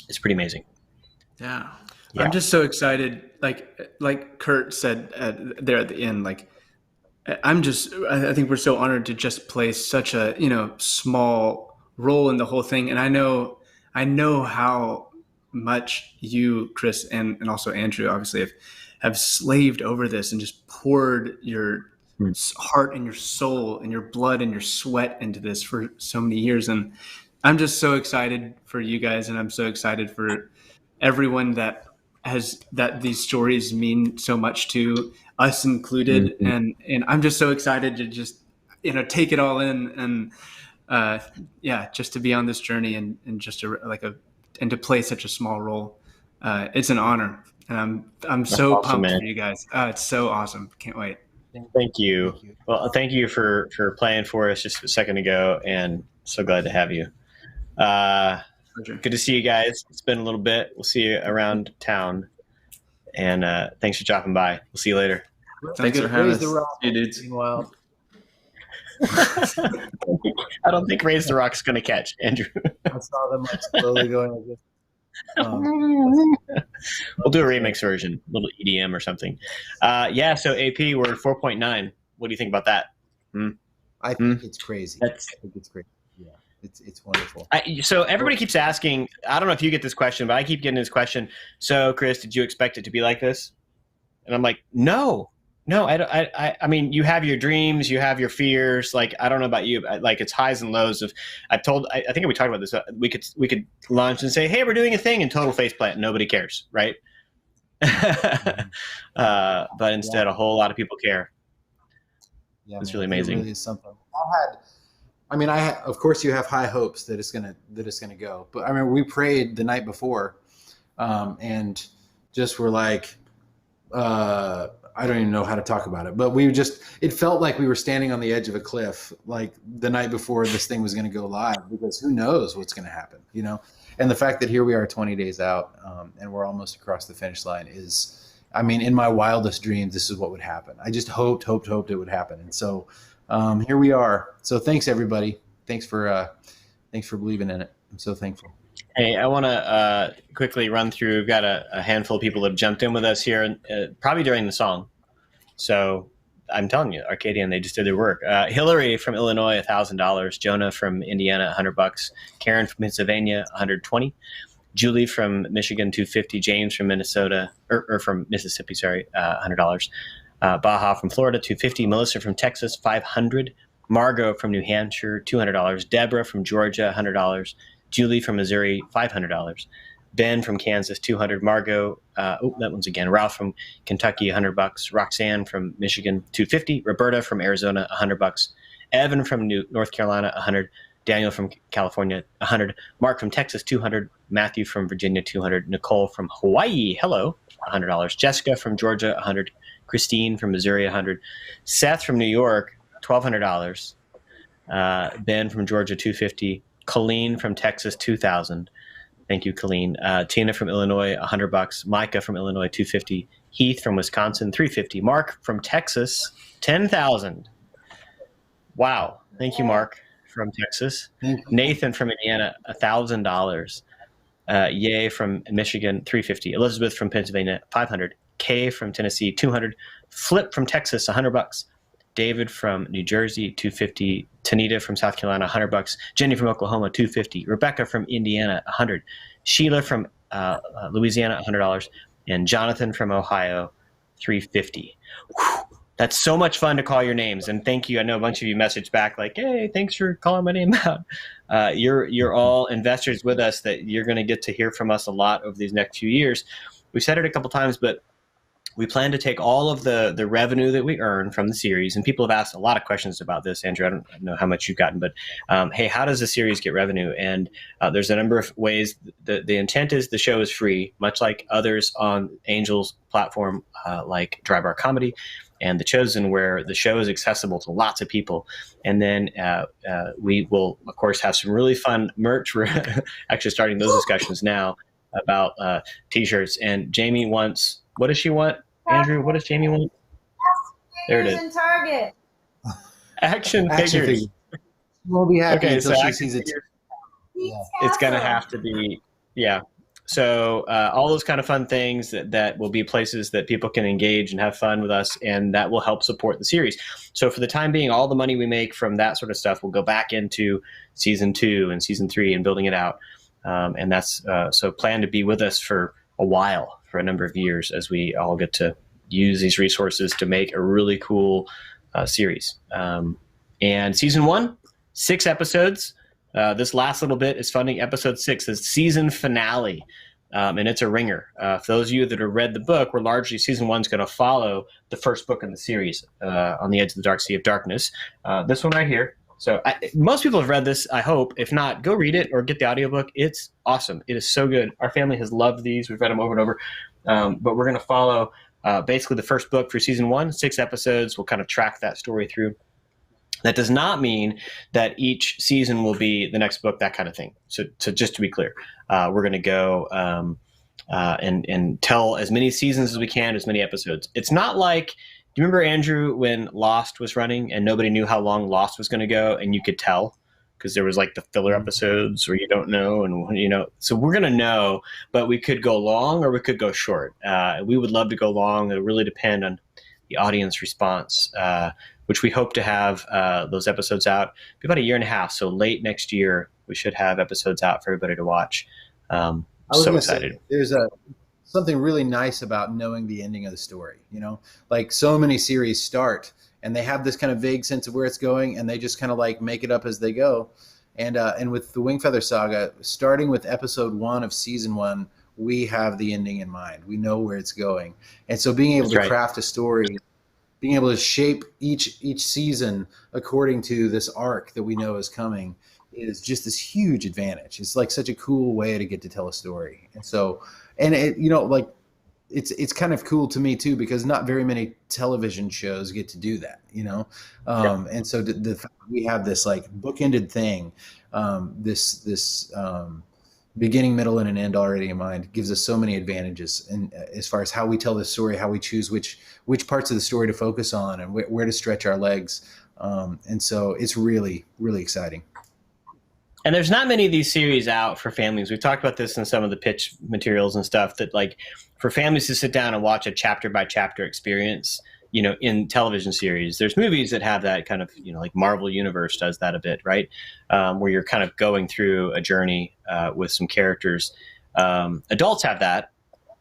it's pretty amazing. Yeah. I'm just so excited. Like Kurt said there at the end, like I think we're so honored to just play such a, small role in the whole thing. And I know how much you, Chris, and also Andrew, obviously have slaved over this and just poured your heart and your soul and your blood and your sweat into this for so many years. And I'm just so excited for you guys. And I'm so excited for everyone that these stories mean so much to, us included. And I'm just so excited to just, take it all in and just to be on this journey and just and to play such a small role. It's an honor. And I'm so pumped for you guys. It's so awesome. Can't wait. Thank you. Well, thank you for playing for us just a second ago, and so glad to have you. Good to see you guys. It's been a little bit. We'll see you around town. And thanks for dropping by. We'll see you later. Thanks for having us. See you, dudes. Wild. I don't think Raise the Rock's going to catch, Andrew. I saw them like slowly going like this. We'll do a remix version, a little EDM or something. So AP, we're at 4.9. What do you think about that? I think it's crazy. I think it's great. Yeah, it's wonderful. So everybody keeps asking, I don't know if you get this question, but I keep getting this question. So Chris, did you expect it to be like this? And I'm like, no, I mean, you have your dreams, you have your fears. Like, I don't know about you, but like it's highs and lows of, I think we talked about this. We could launch and say, hey, we're doing a thing, and total faceplant. Nobody cares. Right. But instead a whole lot of people care. Yeah, it's really amazing. It really is something. Of course you have high hopes that it's gonna go. But I mean, we prayed the night before, and just were like, I don't even know how to talk about it, but it felt like we were standing on the edge of a cliff, like the night before this thing was going to go live, because who knows what's going to happen, And the fact that here we are 20 days out, and we're almost across the finish line is, I mean, in my wildest dreams, this is what would happen. I just hoped it would happen. And so here we are. So thanks everybody. Thanks for believing in it. I'm so thankful. Hey, I want to quickly run through. We've got a handful of people that have jumped in with us here, probably during the song. So I'm telling you, Arcadian, they just did their work. Hillary from Illinois, $1,000. Jonah from Indiana, $100. Karen from Pennsylvania, $120. Julie from Michigan, $250. James from Minnesota, or from Mississippi, sorry, $100. Baja from Florida, $250. Melissa from Texas, $500. Margot from New Hampshire, $200. Deborah from Georgia, $100. Julie from Missouri, $500. Ben from Kansas, $200. Margot, that one's again. Ralph from Kentucky, $100. Roxanne from Michigan, $250. Roberta from Arizona, $100. Evan from North Carolina, $100. Daniel from California, $100. Mark from Texas, $200. Matthew from Virginia, $200. Nicole from Hawaii, hello, $100. Jessica from Georgia, $100. Christine from Missouri, $100. Seth from New York, $1,200. Ben from Georgia, $250. Colleen from Texas, $2,000. Thank you, Colleen. Tina from Illinois, $100. Micah from Illinois, $250. Heath from Wisconsin, $350. Mark from Texas, $10,000. Wow. Thank you, Mark from Texas. Nathan from Indiana, $1,000. Ye from Michigan, $350. Elizabeth from Pennsylvania, $500. Kay from Tennessee, $200. Flip from Texas, $100. David from New Jersey, $250. Tanita from South Carolina, $100. Jenny from Oklahoma, $250. Rebecca from Indiana, $100. Sheila from Louisiana, $100. And Jonathan from Ohio, $350. Whew. That's so much fun to call your names, and thank you. I know a bunch of you messaged back like, "Hey, thanks for calling my name out." You're all investors with us that you're going to get to hear from us a lot over these next few years. We've said it a couple times, but we plan to take all of the revenue that we earn from the series, and people have asked a lot of questions about this, Andrew. I don't know how much you've gotten, but hey, how does the series get revenue? And there's a number of ways. The intent is the show is free, much like others on Angel's platform, like Dry Bar Comedy and The Chosen, where the show is accessible to lots of people. And then we will, of course, have some really fun merch. We're actually starting those discussions now about T-shirts. And Jamie wants, what does she want? Andrew, what does Jamie want? There it is. In Target. Action figures. We'll be happy until she sees it. Yeah. It's going to have to be, yeah. So all those kind of fun things that will be places that people can engage and have fun with us, and that will help support the series. So for the time being, all the money we make from that sort of stuff will go back into season 2 and season 3 and building it out. And that's so plan to be with us for a while, for a number of years, as we all get to use these resources to make a really cool series. And season 1, 6 episodes. This last little bit is funding episode 6, the season finale. And it's a ringer. For those of you that have read the book, we're largely, season 1 is going to follow the first book in the series, On the Edge of the Dark Sea of Darkness. This one right here. So most people have read this, I hope. If not, go read it or get the audiobook. It's awesome. It is so good. Our family has loved these. We've read them over and over. But we're going to follow basically the first book for season 1, 6 episodes. We'll kind of track that story through. That does not mean that each season will be the next book, that kind of thing. So just to be clear, we're going to go and tell as many seasons as we can, as many episodes. It's not like, do you remember, Andrew, when Lost was running and nobody knew how long Lost was going to go, and you could tell because there was like the filler episodes where you don't know, and you know. So we're going to know, but we could go long or we could go short. We would love to go long. It'll really depend on the audience response, which we hope to have those episodes out about a year and a half. So late next year, we should have episodes out for everybody to watch. So excited. There's something really nice about knowing the ending of the story. You know, like so many series start and they have this kind of vague sense of where it's going, and they just kind of like make it up as they go. And with the Wingfeather Saga, starting with episode 1 of season 1, we have the ending in mind. We know where it's going. And so being able to craft a story, being able to shape each season according to this arc that we know is coming, is just this huge advantage. It's like such a cool way to get to tell a story. And so, and it, you know, like it's kind of cool to me too, because not very many television shows get to do that, you know? And so we have this like bookended thing, this beginning, middle, and an end already in mind, gives us so many advantages. And as far as how we tell the story, how we choose which parts of the story to focus on, and where to stretch our legs. And so it's really, really exciting. And there's not many of these series out for families. We've talked about this in some of the pitch materials and stuff, that like for families to sit down and watch a chapter by chapter experience, you know, in television series. There's movies that have that kind of, you know, like Marvel Universe does that a bit, right? Where you're kind of going through a journey with some characters. Adults have that,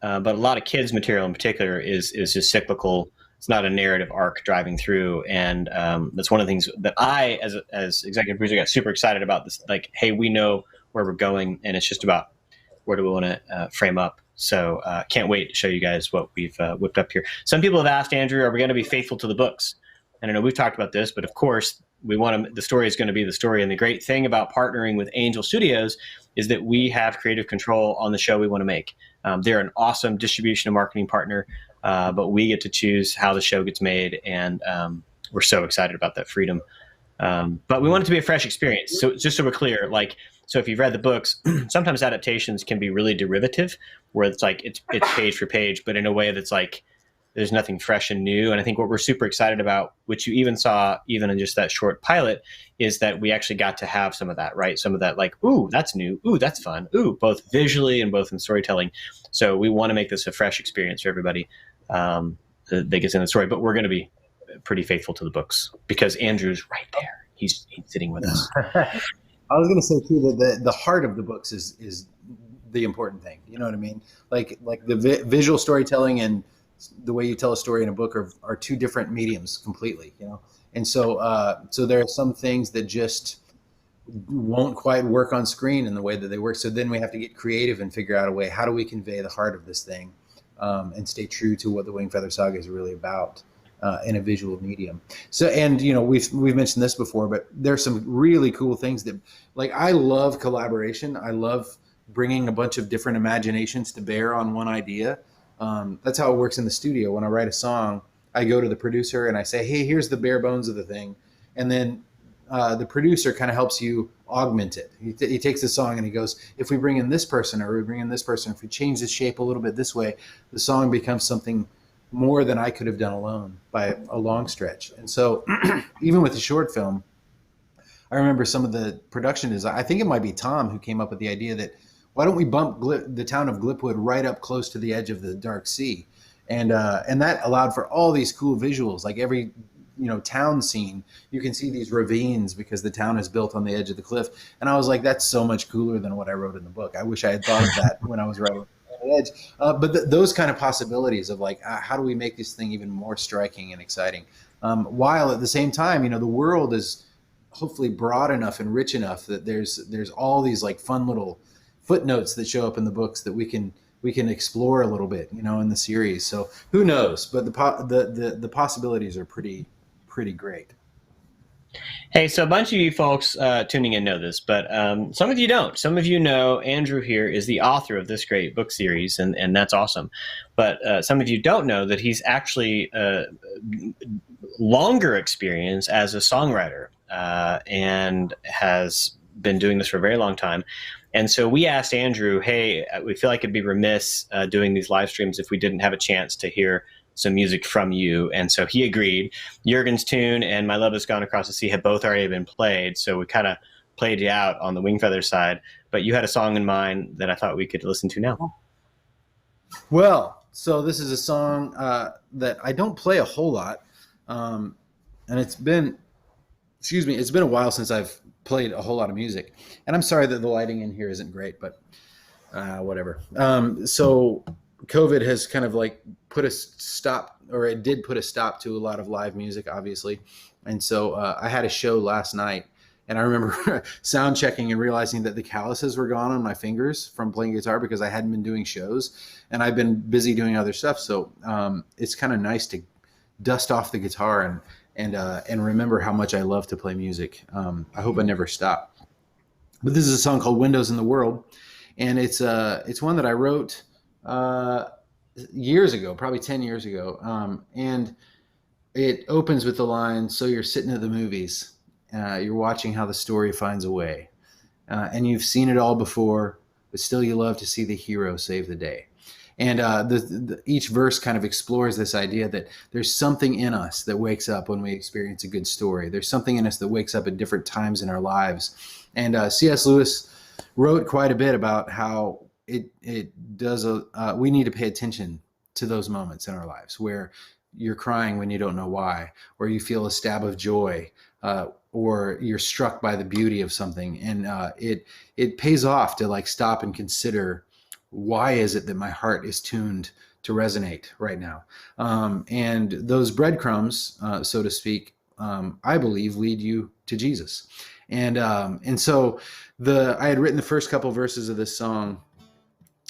but a lot of kids material in particular is just cyclical. It's not a narrative arc driving through. And that's one of the things that I, as executive producer, got super excited about this. Like, hey, we know where we're going, and it's just about where do we want to frame up. So can't wait to show you guys what we've whipped up here. Some people have asked, Andrew, are we going to be faithful to the books? And I know we've talked about this, but of course, the story is going to be the story. And the great thing about partnering with Angel Studios is that we have creative control on the show we want to make. They're an awesome distribution and marketing partner, but we get to choose how the show gets made. And we're so excited about that freedom. But we want it to be a fresh experience. So just so we're clear, like, so if you've read the books, sometimes adaptations can be really derivative, where it's like it's page for page, but in a way that's like there's nothing fresh and new. And I think what we're super excited about, which you even saw even in just that short pilot, is that we actually got to have some of that, right? Some of that like, ooh, that's new. Ooh, that's fun. Ooh, both visually and both in storytelling. So we want to make this a fresh experience for everybody that gets in the story. But we're going to be pretty faithful to the books because Andrew's right there. He's sitting with us. I was going to say too that the heart of the books is the important thing. You know what I mean? Like the visual storytelling and the way you tell a story in a book are two different mediums completely. You know, and so there are some things that just won't quite work on screen in the way that they work. So then we have to get creative and figure out a way. How do we convey the heart of this thing and stay true to what the Wingfeather Saga is really about in a visual medium. So, and we've mentioned this before, but there's some really cool things that, like, I love collaboration. I love bringing a bunch of different imaginations to bear on one idea. That's how it works in the studio. When I write a song, I go to the producer and I say, hey, here's the bare bones of the thing. And then the producer kind of helps you augment it. He takes the song and he goes, if we bring in this person, or we bring in this person, if we change the shape a little bit this way, the song becomes something more than I could have done alone by a long stretch. And so even with the short film, I remember some of the production design. I think it might be Tom who came up with the idea that, why don't we bump the town of Glipwood right up close to the edge of the Dark Sea? And that allowed for all these cool visuals. Like every town scene, you can see these ravines because the town is built on the edge of the cliff. And I was like, that's so much cooler than what I wrote in the book. I wish I had thought of that when I was writing on the edge. But those kind of possibilities of like, how do we make this thing even more striking and exciting? While at the same time, the world is hopefully broad enough and rich enough that there's all these like fun little footnotes that show up in the books that we can explore a little bit, in the series. So who knows? But the possibilities are pretty great. Hey, so a bunch of you folks tuning in know this, but some of you don't. Some of you know Andrew here is the author of this great book series, and that's awesome. But some of you don't know that he's actually longer experience as a songwriter and has been doing this for a very long time. And so we asked Andrew, hey, we feel like it'd be remiss doing these live streams if we didn't have a chance to hear some music from you. And so he agreed. Jurgen's tune and My Love Has Gone Across the Sea had both already been played. So we kind of played you out on the Wingfeather side. But you had a song in mind that I thought we could listen to now. Well, so this is a song that I don't play a whole lot. And it's been a while since I've played a whole lot of music, and I'm sorry that the lighting in here isn't great, but whatever. So COVID has kind of like put a stop, or it did put a stop to a lot of live music, obviously. And so I had a show last night, and I remember sound checking and realizing that the calluses were gone on my fingers from playing guitar because I hadn't been doing shows, and I've been busy doing other stuff. So it's kind of nice to dust off the guitar and remember how much I love to play music. I hope I never stop. But this is a song called Windows in the World, and it's one that I wrote years ago, probably 10 years ago. And it opens with the line, so you're sitting at the movies, you're watching how the story finds a way, and you've seen it all before, but still you love to see the hero save the day. And each verse kind of explores this idea that there's something in us that wakes up when we experience a good story. There's something in us that wakes up at different times in our lives. And C.S. Lewis wrote quite a bit about how it does we need to pay attention to those moments in our lives where you're crying when you don't know why, or you feel a stab of joy, or you're struck by the beauty of something. And it pays off to like stop and consider, why is it that my heart is tuned to resonate right now? And those breadcrumbs, so to speak, I believe lead you to Jesus. And so I had written the first couple verses of this song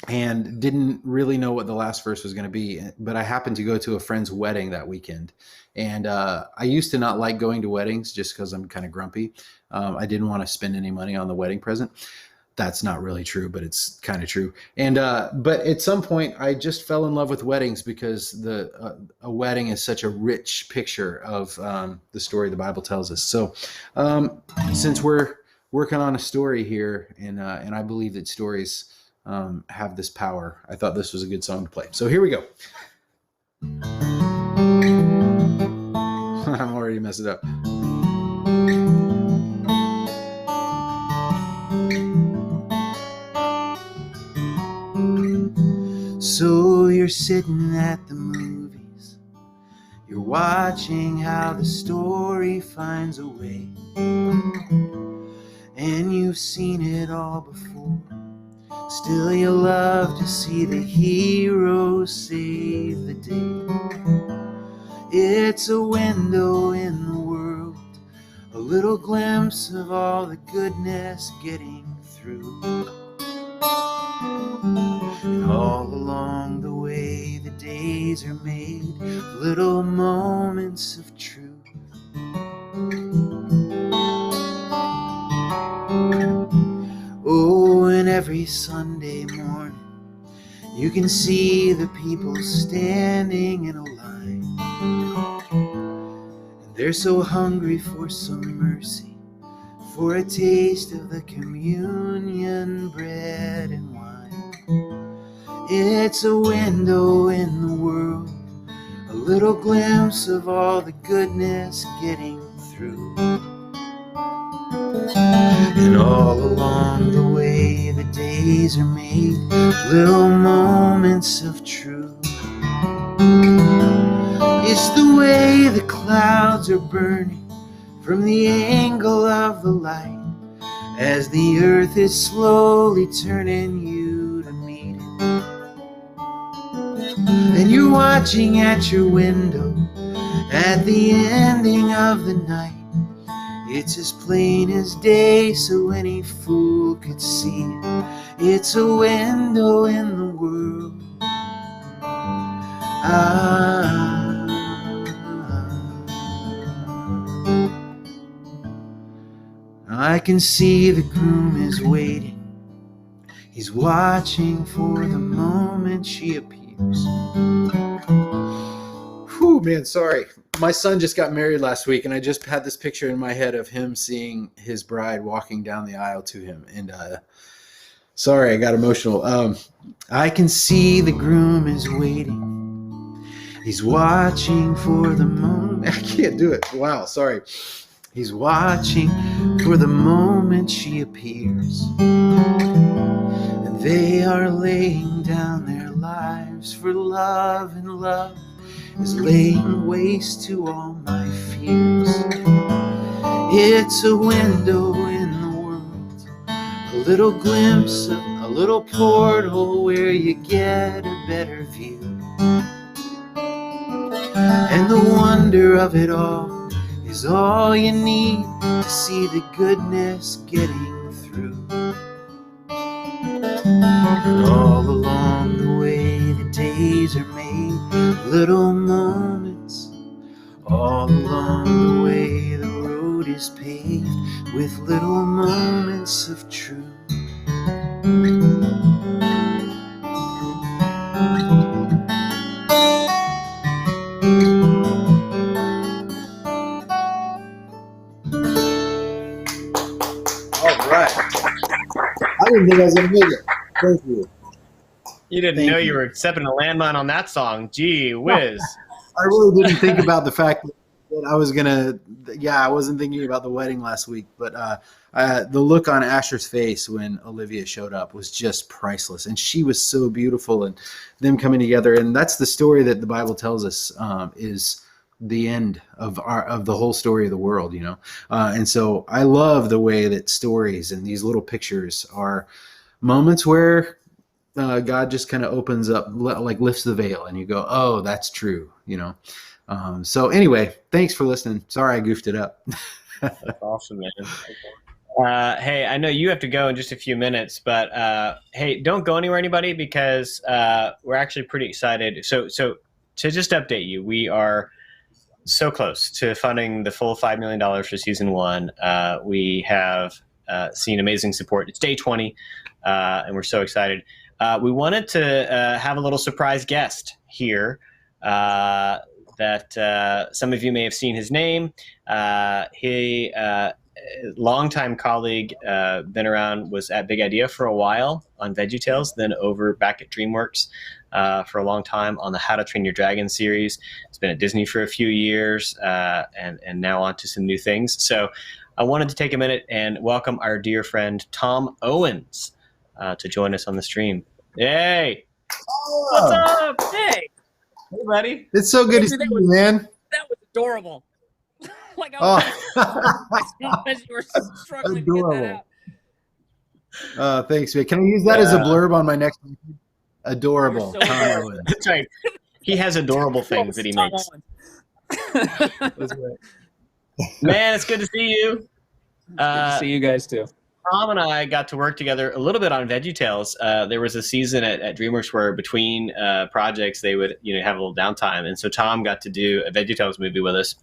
and didn't really know what the last verse was going to be, but I happened to go to a friend's wedding that weekend. And I used to not like going to weddings just because I'm kind of grumpy. I didn't want to spend any money on the wedding present. That's not really true, but it's kind of true. And but at some point, I just fell in love with weddings because a wedding is such a rich picture of the story the Bible tells us. So since we're working on a story here, and I believe that stories have this power, I thought this was a good song to play. So here we go. I'm already messed it up. So you're sitting at the movies, you're watching how the story finds a way, and you've seen it all before, still you love to see the hero save the day. It's a window in the world, a little glimpse of all the goodness getting through. And all along the way days are made of little moments of truth. Oh, and every Sunday morning you can see the people standing in a line, and they're so hungry for some mercy, for a taste of the communion bread and wine. It's a window in the world, a little glimpse of all the goodness getting through. And all along the way the days are made, little moments of truth. It's the way the clouds are burning from the angle of the light, as the earth is slowly turning you to meet it. And you're watching at your window at the ending of the night. It's as plain as day, so any fool could see it. It's a window in the world. I can see the groom is waiting. He's watching for the moment she appears. Whew, man, sorry. My son just got married last week, and I just had this picture in my head of him seeing his bride walking down the aisle to him. And sorry, I got emotional. I can see the groom is waiting. He's watching for the moment. I can't do it. Wow, sorry. He's watching for the moment she appears. And they are laying down their lives for love, and love is laying waste to all my fears. It's a window in the world, a little glimpse of a little portal where you get a better view. And the wonder of it all is all you need to see the goodness getting through. And all along the way the days are made, little moments. All along the way the road is paved with little moments of truth. All right. I didn't think I was going to make it. Thank you. You didn't know you were accepting a landmine on that song. Gee whiz. I really didn't think about the fact that I was going to, I wasn't thinking about the wedding last week, but the look on Asher's face when Olivia showed up was just priceless. And she was so beautiful, and them coming together. And that's the story that the Bible tells us is the end of the whole story of the world, you know? And so I love the way that stories and these little pictures are moments where God just kind of opens up, like lifts the veil, and you go, oh, that's true, you know? So anyway, thanks for listening. Sorry I goofed it up. That's awesome, man. Hey, I know you have to go in just a few minutes, but hey, don't go anywhere, anybody, because we're actually pretty excited. So to just update you, we are so close to funding the full $5 million for season 1. We have seen amazing support. It's day 20, and we're so excited. We wanted to have a little surprise guest here that some of you may have seen his name. He, longtime colleague, been around, was at Big Idea for a while on VeggieTales, then over back at DreamWorks for a long time on the How to Train Your Dragon series. It's been at Disney for a few years, and now on to some new things. So I wanted to take a minute and welcome our dear friend Tom Owens to join us on the stream. Yay! Oh, What's up? Hey! Hey, buddy. it's so good to see you, man. That was adorable. Like I was, as you were struggling to get that out. Thanks, man. Can I use that as a blurb on my next one? Adorable. So Tom Owens. That's right. He has adorable things that he makes. That's right. Man, it's good to see you. Good to see you guys too. Tom and I got to work together a little bit on VeggieTales. There was a season at DreamWorks where between projects they would have a little downtime, and so Tom got to do a VeggieTales movie with us,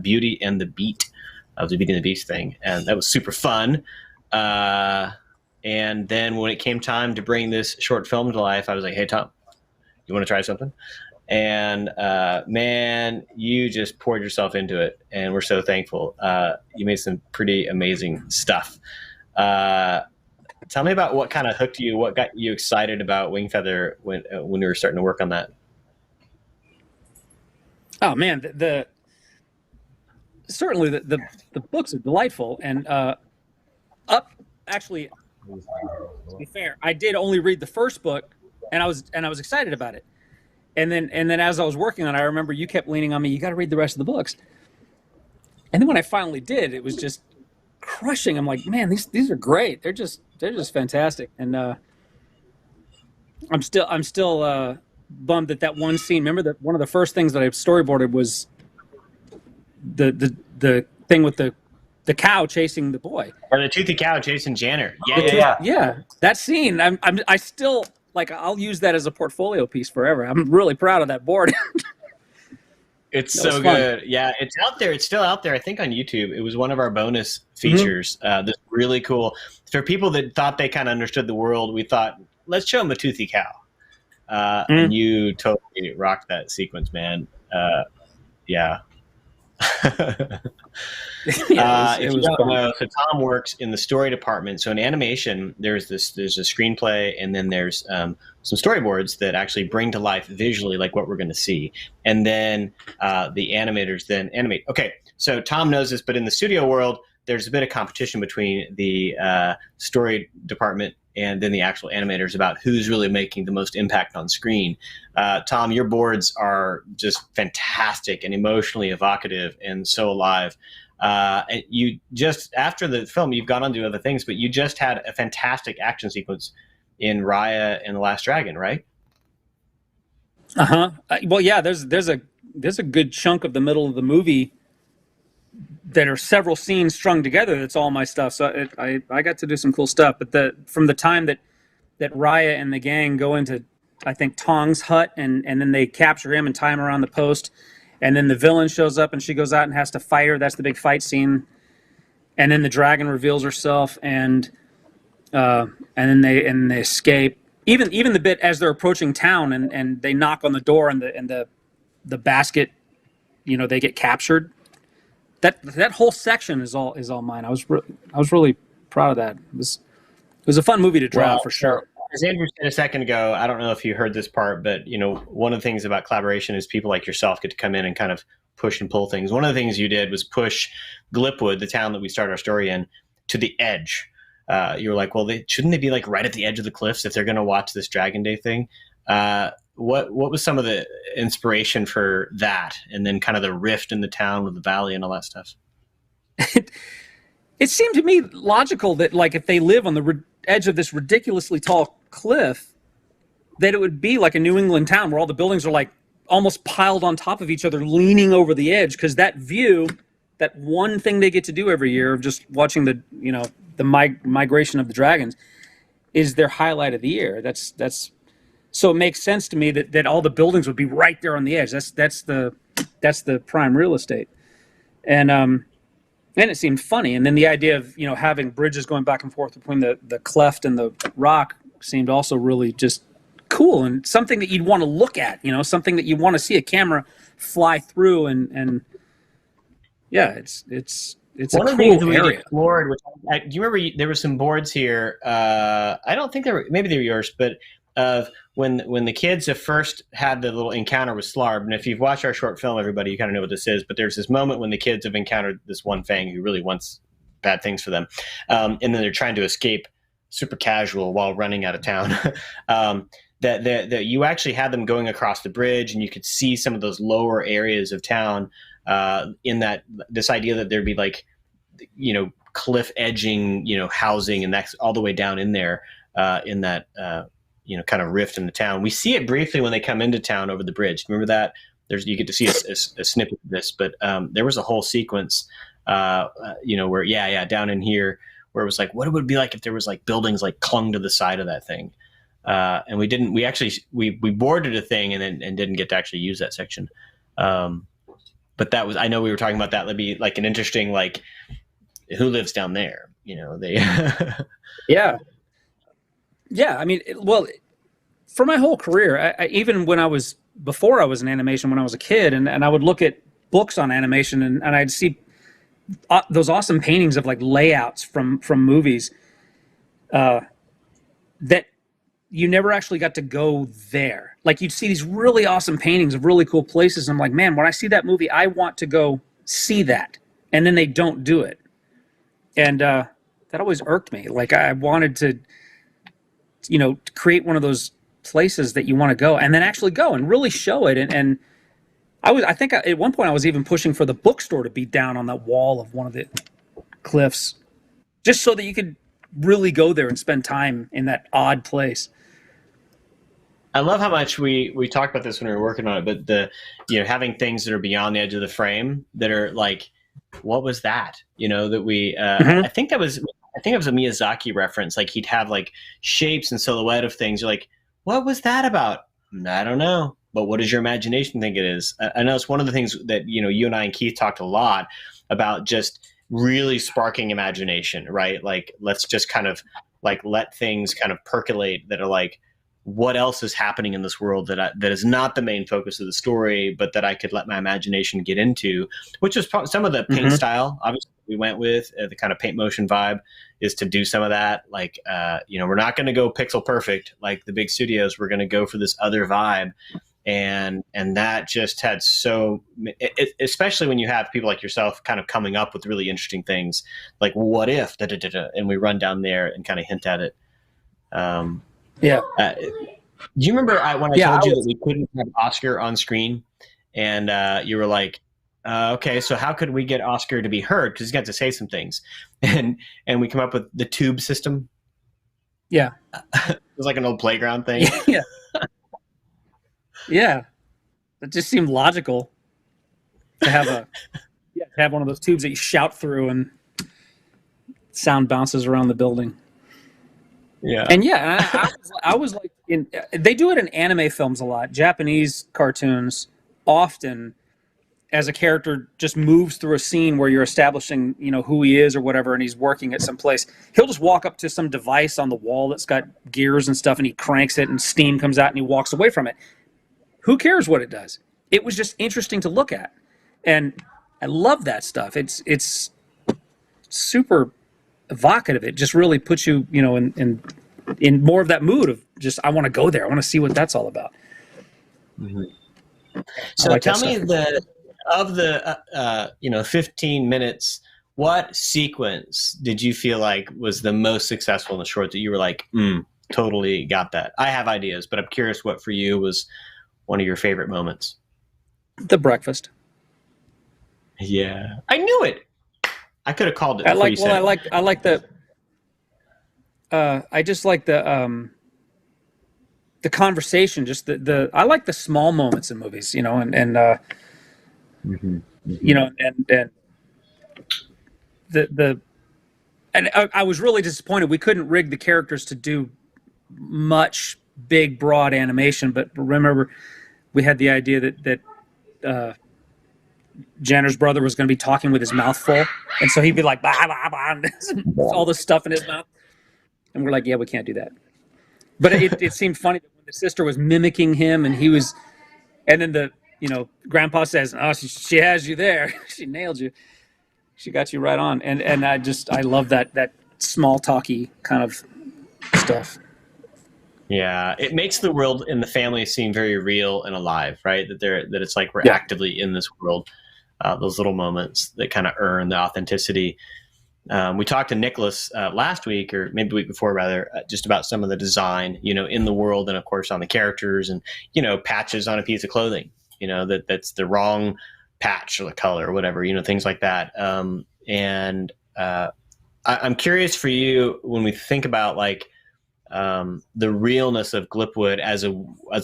Beauty and the Beat. That was the Beauty and the Beast thing, and that was super fun. And then when it came time to bring this short film to life, I was like, "Hey Tom, you want to try something?" And man, you just poured yourself into it, and we're so thankful. You made some pretty amazing stuff. Tell me about what kind of hooked you, what got you excited about Wingfeather when you were starting to work on that. Oh man, certainly the books are delightful, and actually, to be fair, I did only read the first book, and I was excited about it. And then as I was working on it, I remember you kept leaning on me, you got to read the rest of the books. And then when I finally did, it was just crushing. I'm like, man, these are great. They're just fantastic. And I'm still bummed that one scene. Remember that one of the first things that I storyboarded was the thing with the cow chasing the boy, or the toothy cow chasing Janner. Yeah. That scene, I still. Like, I'll use that as a portfolio piece forever. I'm really proud of that board. It's so good. Yeah, it's out there. It's still out there, I think, on YouTube. It was one of our bonus features. That's really cool. For people that thought they kind of understood the world, we thought, let's show them a toothy cow. And you totally rocked that sequence, man. Yeah. If you don't know, so Tom works in the story department. So in animation, there's a screenplay, and then there's some storyboards that actually bring to life visually like what we're going to see, and then the animators then animate. Okay, so Tom knows this, but in the studio world, there's a bit of competition between the story department and then the actual animators about who's really making the most impact on screen. Tom, your boards are just fantastic and emotionally evocative and so alive. And you just, after the film, you've gone on to do other things, but you just had a fantastic action sequence in Raya and the Last Dragon, right? Well, yeah, there's a good chunk of the middle of the movie that are several scenes strung together. That's all my stuff. So I got to do some cool stuff. But from the time that Raya and the gang go into, I think, Tong's hut, and then they capture him and tie him around the post, and then the villain shows up and she goes out and has to fight her. That's the big fight scene. And then the dragon reveals herself, and then they escape. Even the bit as they're approaching town and they knock on the door and the basket, they get captured. That whole section is all mine. I was really proud of that. It was a fun movie to draw, for sure. As Andrew said a second ago, I don't know if you heard this part, but one of the things about collaboration is people like yourself get to come in and kind of push and pull things. One of the things you did was push Glipwood, the town that we start our story in, to the edge. You were like, well, shouldn't they be like right at the edge of the cliffs if they're going to watch this Dragon Day thing? What was some of the inspiration for that, and then kind of the rift in the town with the valley and all that stuff? It seemed to me logical that, like, if they live on the edge of this ridiculously tall cliff, that it would be like a New England town where all the buildings are like almost piled on top of each other, leaning over the edge, because that view, that one thing they get to do every year of just watching the migration of the dragons, is their highlight of the year. That's so it makes sense to me that all the buildings would be right there on the edge. That's the prime real estate, and it seemed funny. And then the idea of having bridges going back and forth between the cleft and the rock seemed also really just cool, and something that you'd want to look at. Something that you want to see a camera fly through, and yeah, it's one a of the things cool we area. explored. Which do you remember? There were some boards here. I don't think they were. Maybe they were yours, but of when the kids have first had the little encounter with Slarb. And if you've watched our short film, everybody, you kind of know what this is. But there's this moment when the kids have encountered this one Fang who really wants bad things for them, and then they're trying to escape super casual while running out of town. That you actually had them going across the bridge, and you could see some of those lower areas of town. In this idea that there'd be like, cliff edging, housing, and that's all the way down in there, in that, kind of rift in the town. We see it briefly when they come into town over the bridge. Remember that? You get to see a snippet of this, but there was a whole sequence, where, down in here where it was like, what it would be like if there was like buildings like clung to the side of that thing. And we boarded a thing and didn't get to actually use that section. But that was, I know we were talking about that would be like an interesting, like, who lives down there? You know, they. Yeah. Yeah. I mean, for my whole career, even before I was in animation, when I was a kid, and I would look at books on animation and I'd see those awesome paintings of like layouts from movies that you never actually got to go there. Like you'd see these really awesome paintings of really cool places. And I'm like, man, when I see that movie, I want to go see that. And then they don't do it. And that always irked me. Like I wanted to, create one of those places that you want to go and then actually go and really show it. And I think at one point I was even pushing for the bookstore to be down on that wall of one of the cliffs, just so that you could really go there and spend time in that odd place. I love how much we talked about this when we were working on it, but having things that are beyond the edge of the frame that are like, what was that? That we, I think it was a Miyazaki reference. Like he'd have like shapes and silhouette of things. You're like, what was that about? I don't know. But what does your imagination think it is? I know it's one of the things that, you and I and Keith talked a lot about, just really sparking imagination, right? Like, let's just kind of like let things kind of percolate that are like, what else is happening in this world that is not the main focus of the story, but that I could let my imagination get into, which is some of the paint style. Obviously we went with the kind of paint motion vibe is to do some of that. Like, we're not going to go pixel perfect like the big studios. We're going to go for this other vibe. And that just had especially when you have people like yourself kind of coming up with really interesting things like, what if, and we run down there and kind of hint at it. Yeah. Do you remember when I told you that we couldn't have Oscar on screen, and you were like, okay, so how could we get Oscar to be heard? Because he's got to say some things, and we come up with the tube system. Yeah. It was like an old playground thing. Yeah. Yeah. It just seemed logical to have one of those tubes that you shout through and sound bounces around the building. Yeah. And I was like, they do it in anime films a lot. Japanese cartoons often, as a character just moves through a scene where you're establishing, who he is or whatever, and he's working at some place, he'll just walk up to some device on the wall that's got gears and stuff, and he cranks it and steam comes out and he walks away from it. Who cares what it does? It was just interesting to look at. And I love that stuff. It's super evocative. It just really puts you, in more of that mood of just, I want to go there. I want to see what that's all about. Mm-hmm. So tell me of the 15 minutes, what sequence did you feel like was the most successful in the short that you were like, totally got that? I have ideas, but I'm curious what for you was one of your favorite moments. The breakfast. Yeah. I knew it. I could have called it. I just like the conversation, just I like the small moments in movies, and I was really disappointed we couldn't rig the characters to do much big, broad animation, but remember we had the idea that Janner's brother was going to be talking with his mouth full, and so he'd be like, bah, bah, bah, all this stuff in his mouth. And we're like, yeah, we can't do that. But it seemed funny that when the sister was mimicking him, and then the grandpa says, oh, she has you there. She nailed you. She got you right on. And I love that small talky kind of stuff. Yeah, it makes the world and the family seem very real and alive, right? That it's like we're actively in this world. Those little moments that kind of earn the authenticity. We talked to Nicholas last week, or maybe the week before, rather, just about some of the design, in the world, and of course on the characters, and patches on a piece of clothing, that's the wrong patch or the color or whatever, things like that. I'm curious for you when we think about like the realness of Glipwood as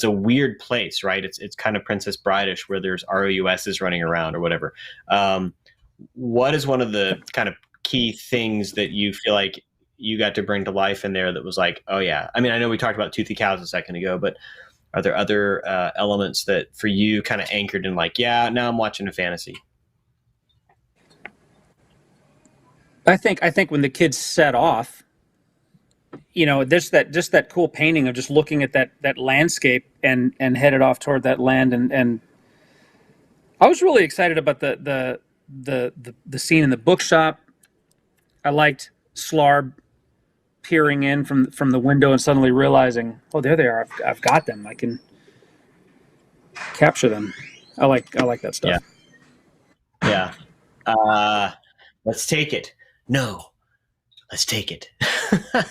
a weird place, right? It's kind of Princess Bride-ish where there's ROUSs running around or whatever. What is one of the kind of key things that you feel like you got to bring to life in there that was like, oh yeah. I mean, I know we talked about Toothy Cows a second ago, but are there other elements that for you kind of anchored in like, yeah, now I'm watching a fantasy? I think when the kids set off, there's just that cool painting of just looking at that landscape and headed off toward that land, and I was really excited about the scene in the bookshop. I liked Slarb peering in from the window and suddenly realizing, oh, there they are. I've got them. I can capture them. I like that stuff. Yeah. Let's take it. No, let's take it.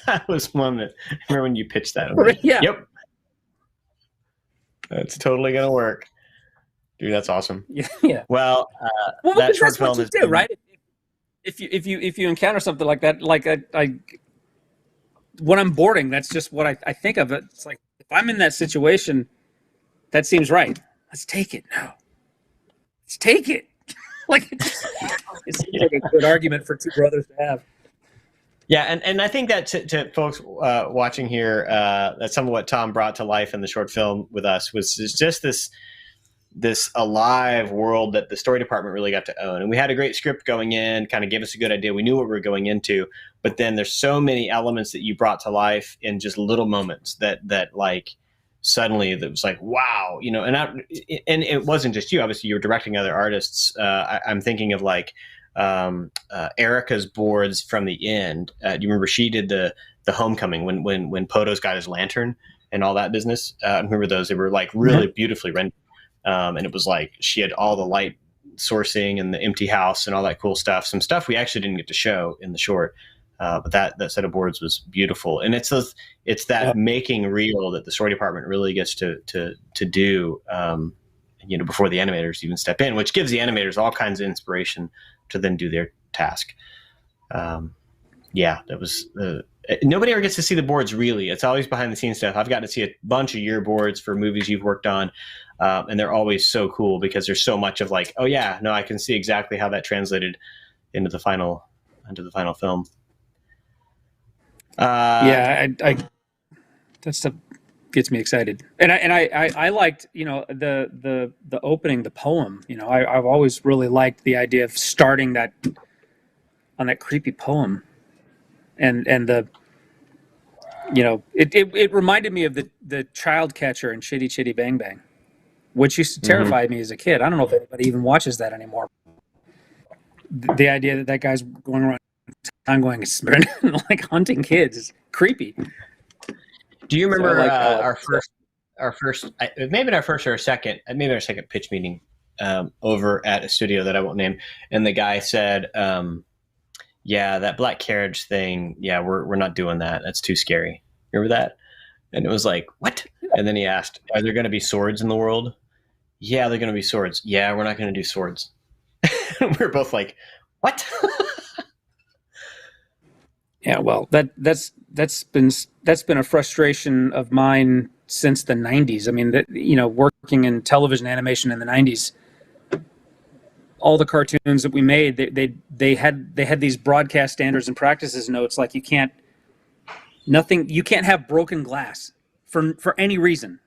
That was one that I remember when you pitched that. Like, yeah. Yep. That's totally gonna work, dude. That's awesome. Yeah. Well, that short that's film what you do, right? If you encounter something like that, like I when I'm boarding, that's just what I think of. It's like if I'm in that situation, that seems right. Let's take it. No, let's take it. Like it seems like a good argument for two brothers to have. Yeah, and I think that to folks watching here, that's some of what Tom brought to life in the short film with us was just this alive world that the story department really got to own. And we had a great script going in, kind of gave us a good idea. We knew what we were going into, but then there's so many elements that you brought to life in just little moments that like suddenly it was like, wow, and it wasn't just you. Obviously, you were directing other artists. I'm thinking of like Erica's boards from the end. Do you remember she did the homecoming when Poto's got his lantern and all that business? I remember those. They were like really beautifully rendered. And it was like she had all the light sourcing and the empty house and all that cool stuff. Some stuff we actually didn't get to show in the short. But that set of boards was beautiful, and it's that making real that the story department really gets to do, before the animators even step in, which gives the animators all kinds of inspiration to then do their task. That was nobody ever gets to see the boards really. It's always behind the scenes stuff. I've gotten to see a bunch of your boards for movies you've worked on, and they're always so cool because there's so much of like, oh yeah, no, I can see exactly how that translated into the final film. I that stuff gets me excited, and I liked the opening, the poem. I've always really liked the idea of starting that on that creepy poem, and the it reminded me of the child catcher in Chitty Chitty Bang Bang, which used to terrify me as a kid. I don't know if anybody even watches that anymore. The idea that guy's going around town going like hunting kids is creepy. Do you remember our first maybe our first or our second pitch meeting over at a studio that I won't name, and the guy said, that black carriage thing, we're not doing that, that's too scary. Remember that? And it was like, what? And then he asked, are there going to be swords in the world? Yeah, they're going to be swords. Yeah, we're not going to do swords. We're both like, what? Yeah, well, that's been a frustration of mine since the 90s. I mean, working in television animation in the 90s, all the cartoons that we made, they had these broadcast standards and practices notes like you can't have broken glass for any reason,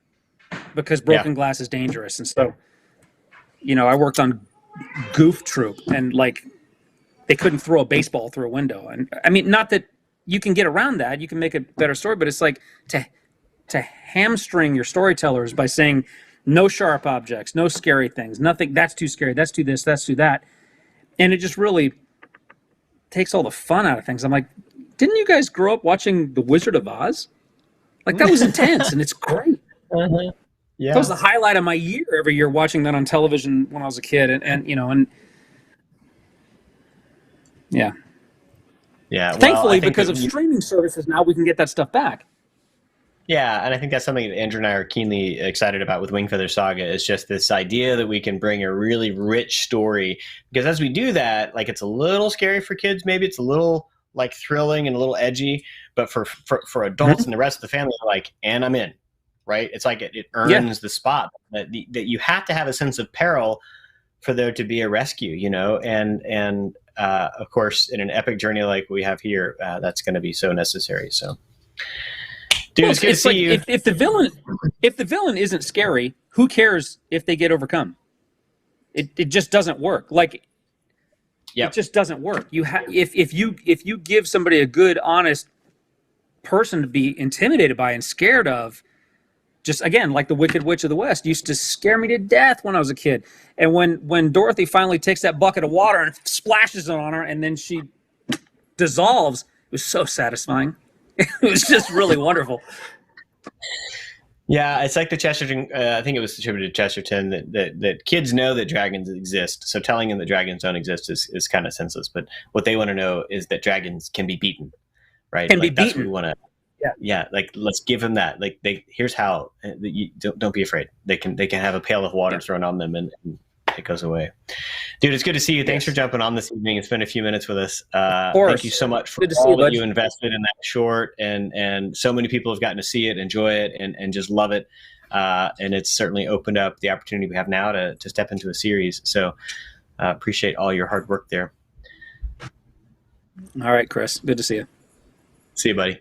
because broken glass is dangerous. And so, I worked on Goof Troop, and like they couldn't throw a baseball through a window. And I mean, not that you can get around that, you can make a better story, but it's like to hamstring your storytellers by saying no sharp objects, no scary things, nothing, that's too scary, that's too this, that's too that. And it just really takes all the fun out of things. I'm like, didn't you guys grow up watching The Wizard of Oz? Like, that was intense, and it's great. Yeah. That was the highlight of my year every year, watching that on television when I was a kid. And yeah. Yeah. Thankfully, because of streaming services, now we can get that stuff back. Yeah, and I think that's something that Andrew and I are keenly excited about with Wingfeather Saga, is just this idea that we can bring a really rich story. Because as we do that, like, it's a little scary for kids, maybe it's a little like thrilling and a little edgy, but for adults and the rest of the family, like, and I'm in, right? It's like it earns the spot that you have to have a sense of peril for there to be a rescue, and of course, in an epic journey like we have here, that's going to be so necessary. So, dude, it's good to see you. If the villain isn't scary, who cares if they get overcome? It just doesn't work. Like, it just doesn't work. If you give somebody a good, honest person to be intimidated by and scared of, just again, like the Wicked Witch of the West used to scare me to death when I was a kid. And when Dorothy finally takes that bucket of water and splashes it on her, and then she dissolves, it was so satisfying. It was just really wonderful. Yeah, it's like the Chesterton. I think it was attributed to Chesterton that kids know that dragons exist. So telling them that dragons don't exist is kind of senseless. But what they want to know is that dragons can be beaten, right? Can be beaten. That's what we want to. Yeah. Like, let's give them that. Like, here's how. You don't be afraid. They can have a pail of water thrown on them, and it goes away. Dude, it's good to see you. Thanks for jumping on this evening and spending a few minutes with us. Thank you so much for all that you invested in that short, and so many people have gotten to see it, enjoy it, and just love it. And it's certainly opened up the opportunity we have now to step into a series. So appreciate all your hard work there. All right, Chris. Good to see you. See you, buddy.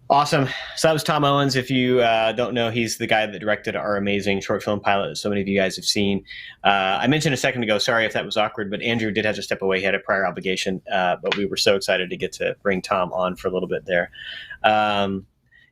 Awesome. So that was Tom Owens. If you don't know, he's the guy that directed our amazing short film pilot that so many of you guys have seen. I mentioned a second ago, sorry if that was awkward, but Andrew did have to step away. He had a prior obligation, but we were so excited to get to bring Tom on for a little bit there.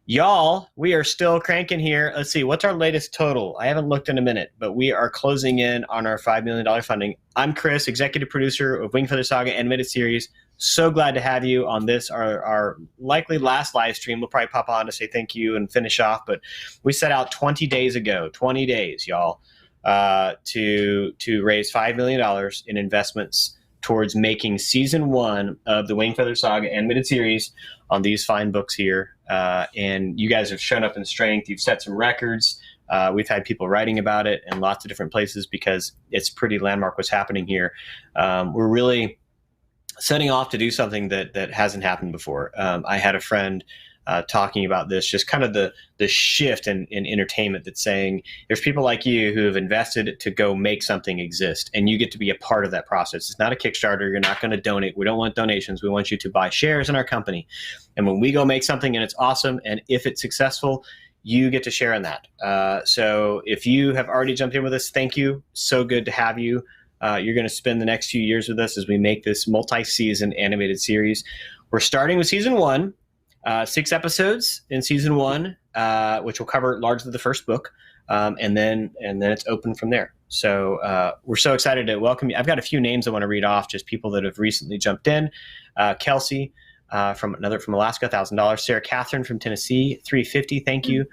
Y'all, we are still cranking here. Let's see, what's our latest total? I haven't looked in a minute, but we are closing in on our $5 million funding. I'm Chris, executive producer of Wingfeather Saga animated series. So glad to have you on this, our likely last live stream. We'll probably pop on to say thank you and finish off, but we set out 20 days ago, 20 days, y'all, to raise $5 million in investments towards making season 1 of the Wingfeather Saga animated series on these fine books here. And you guys have shown up in strength. You've set some records. We've had people writing about it in lots of different places because it's pretty landmark what's happening here. We're really setting off to do something that hasn't happened before. I had a friend talking about this, just kind of the shift in entertainment, that's saying there's people like you who have invested to go make something exist, and you get to be a part of that process. It's not a Kickstarter. You're not going to donate. We don't want donations. We want you to buy shares in our company. And when we go make something and it's awesome, and if it's successful, you get to share in that. So if you have already jumped in with us, thank you. So good to have you. You're going to spend the next few years with us as we make this multi-season animated series. We're starting with season 1, 6 episodes in season 1, which will cover largely the first book, and then it's open from there. So we're so excited to welcome you. I've got a few names I want to read off, just people that have recently jumped in. Kelsey from Alaska, $1,000. Sarah Catherine from Tennessee, $350. Thank you.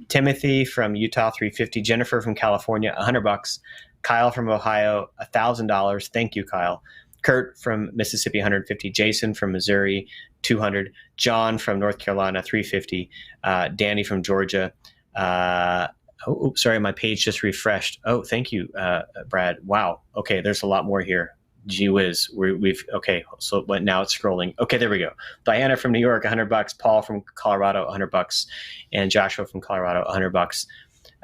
Timothy from Utah, $350. Jennifer from California, $100. Kyle from Ohio, $1,000. Thank you, Kyle. Kurt from Mississippi, $150. Jason from Missouri, $200. John from North Carolina, $350. Danny from Georgia. Sorry, my page just refreshed. Oh, thank you, Brad. Wow. Okay, there's a lot more here. Gee whiz. Okay, so now it's scrolling. Okay, there we go. Diana from New York, $100. Paul from Colorado, $100. And Joshua from Colorado, $100.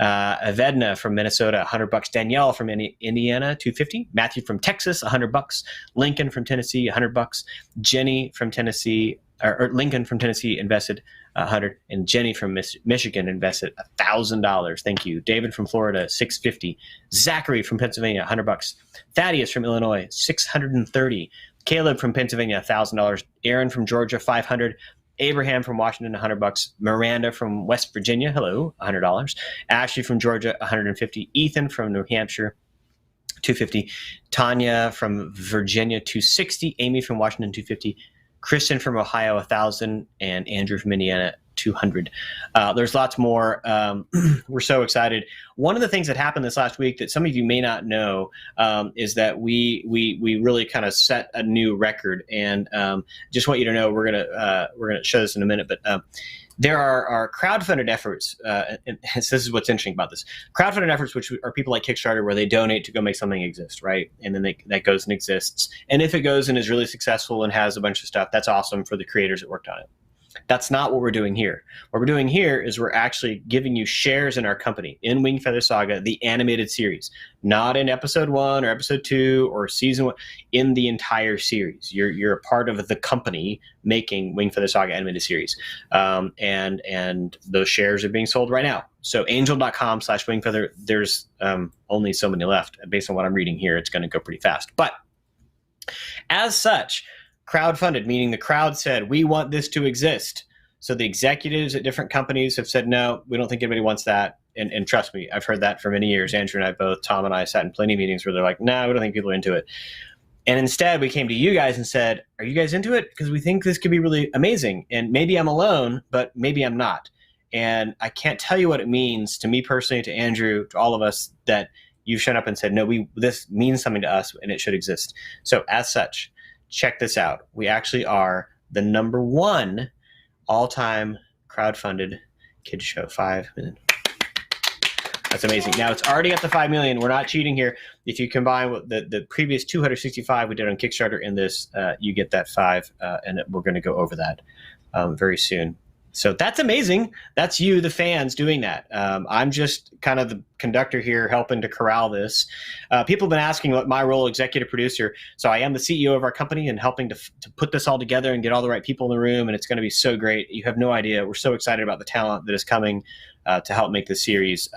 Avedna from Minnesota, $100. Danielle from Indiana, $250. Matthew from Texas, $100. Lincoln from Tennessee, $100. Jenny from Tennessee, or Lincoln from Tennessee invested $100, and Jenny from Michigan invested $1,000. Thank you. David from Florida, $650. Zachary from Pennsylvania, $100. Thaddeus from Illinois, $630. Caleb from Pennsylvania, $1,000. Aaron from Georgia, $500. Abraham from Washington, $100. Miranda from West Virginia, hello, $100. Ashley from Georgia, $150. Ethan from New Hampshire, $250. Tanya from Virginia, $260. Amy from Washington, $250. Kristen from Ohio, $1,000. And Andrew from Indiana, $200. There's lots more. We're so excited. One of the things that happened this last week that some of you may not know is that we really kind of set a new record. And just want you to know, we're gonna show this in a minute, but there are crowdfunded efforts, and this is what's interesting about this. Crowdfunded efforts, which are people like Kickstarter, where they donate to go make something exist, right? And then that goes and exists. And if it goes and is really successful and has a bunch of stuff, that's awesome for the creators that worked on it. That's not what we're doing here. What we're doing here is we're actually giving you shares in our company, in Wingfeather Saga, the animated series, not in episode 1 or episode 2 or season 1, in the entire series. You're a part of the company making Wingfeather Saga animated series. And those shares are being sold right now. So angel.com/wingfeather, there's only so many left. Based on what I'm reading here, it's going to go pretty fast. But as such, crowdfunded, meaning the crowd said, we want this to exist. So the executives at different companies have said, no, we don't think anybody wants that. And trust me, I've heard that for many years. Andrew and I both, Tom and I sat in plenty of meetings where they're like, no, we don't think people are into it. And instead we came to you guys and said, are you guys into it? Because we think this could be really amazing. And maybe I'm alone, but maybe I'm not. And I can't tell you what it means to me personally, to Andrew, to all of us, that you've shown up and said, no, this means something to us and it should exist. So as such, check this out. We actually are the #1 all-time crowdfunded kids show. 5 million. That's amazing. Now it's already at the 5 million. We're not cheating here. If you combine what the previous 265 we did on Kickstarter and this, you get that 5, and we're going to go over that very soon. So that's amazing. That's you, the fans, doing that. I'm just kind of the conductor here helping to corral this. People have been asking what my role, executive producer. So I am the CEO of our company and helping to put this all together and get all the right people in the room. And it's going to be so great. You have no idea. We're so excited about the talent that is coming to help make this series.